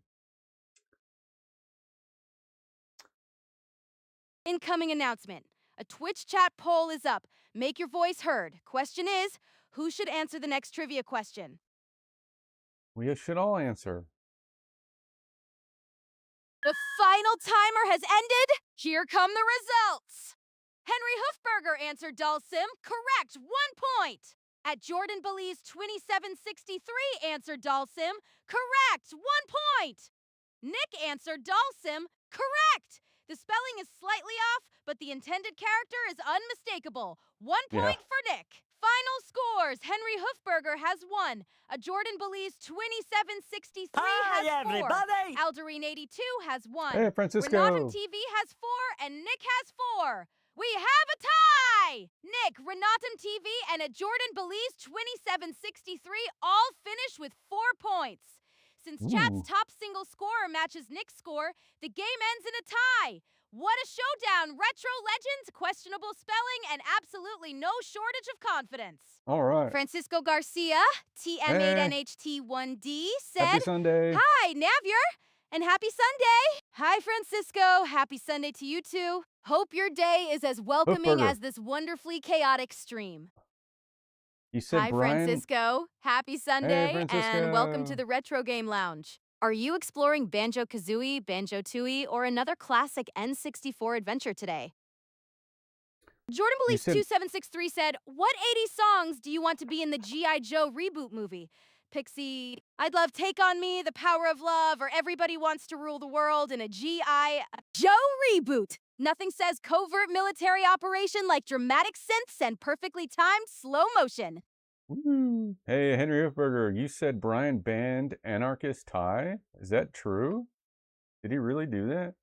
Incoming announcement. A Twitch chat poll is up. Make your voice heard. Question is, who should answer the next trivia question? We should all answer. The final timer has ended. Here come the results. Henry Hoofberger answered Dulcim. Correct. 1 point. At Jordan Belize 2763 answered Dulcim. Correct. 1 point. Nick answered Dulcim. Correct. The spelling is slightly off, but the intended character is unmistakable. 1 point for Nick. Final scores. Henry Hoofberger has 1. A Jordan Belize 2763 has 4. Everybody! Alderine 82 has 1. Hey, Francisco. Renatum TV has 4, and Nick has 4. We have a tie! Nick, Renatum TV, and a Jordan Belize 2763 all finished with 4 points. Since chat's top single scorer matches Nick's score, the game ends in a tie. What a showdown! Retro legends, questionable spelling, and absolutely no shortage of confidence. All right. Francisco Garcia, TM8NHT1D, said, Happy Sunday. Hi, Navier, and happy Sunday. Hi, Francisco. Happy Sunday to you too. Hope your day is as welcoming Hoofberger. as this wonderfully chaotic stream. You said Hi, Brian. Francisco. Happy Sunday, and welcome Francisco. to the Retro Game Lounge. Are you exploring Banjo-Kazooie, Banjo-Tooie, or another classic N64 adventure today? Jordan You Belief said- 2763 said, what 80 songs do you want to be in the G.I. Joe reboot movie? Pixie, I'd love Take On Me, The Power of Love, or Everybody Wants to Rule the World in a G.I. Joe reboot. Nothing says covert military operation like dramatic synths and perfectly timed slow motion. Woo. Hey, Henry Hoofberger, you said Brian banned Anarchist Ty? Is that true? Did he really do that?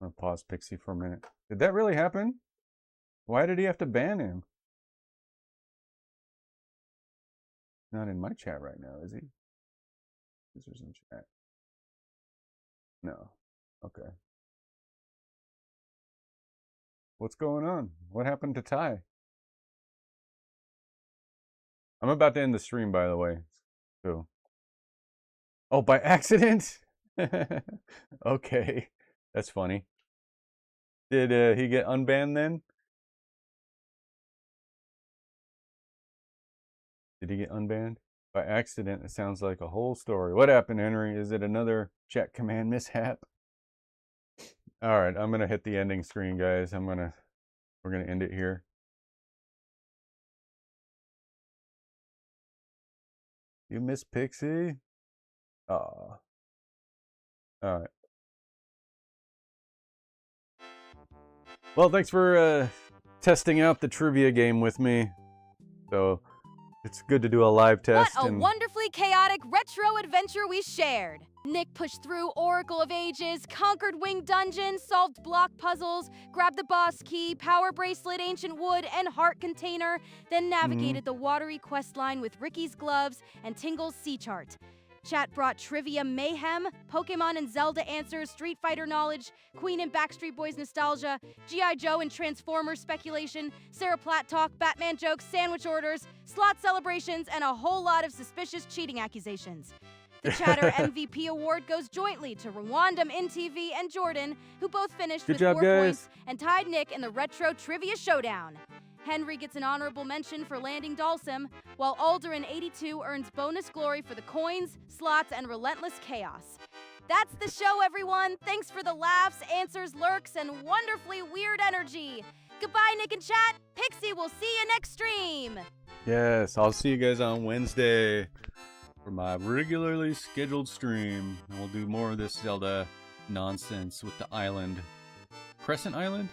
I'm gonna pause Pixie for a minute. Did that really happen? Why did he have to ban him? Not in my chat right now, is he? Is there some chat? No. Okay. What's going on? What happened to Ty? I'm about to end the stream, by the way. So. Oh, by accident? Okay. That's funny. Did he get unbanned then? Did he get unbanned? By accident, it sounds like a whole story. What happened, Henry? Is it another chat command mishap? Alright, I'm gonna hit the ending screen, guys. We're gonna end it here. You miss Pixie? Aw. Alright. Well, thanks for testing out the trivia game with me. So, it's good to do a live test. What a wonderfully chaotic retro adventure we shared! Nick pushed through Oracle of Ages, conquered Winged Dungeon, solved block puzzles, grabbed the boss key, power bracelet, ancient wood, and heart container, then navigated the watery quest line with Ricky's gloves and Tingle's sea chart. Chat brought trivia mayhem, Pokemon and Zelda answers, Street Fighter knowledge, Queen and Backstreet Boys nostalgia, G.I. Joe and Transformers speculation, Sarah Platt talk, Batman jokes, sandwich orders, slot celebrations, and a whole lot of suspicious cheating accusations. The Chatter MVP award goes jointly to Rwandam InTV and Jordan, who both finished Good with job, 4 guys. points and tied Nick in the Retro Trivia Showdown. Henry gets an honorable mention for landing Dulcim, while Alderin 82 earns bonus glory for the coins, slots, and relentless chaos. That's the show, everyone. Thanks for the laughs, answers, lurks, and wonderfully weird energy. Goodbye, Nick and chat. Pixie will see you next stream. Yes, I'll see you guys on Wednesday for my regularly scheduled stream. And we'll do more of this Zelda nonsense with the island. Crescent Island?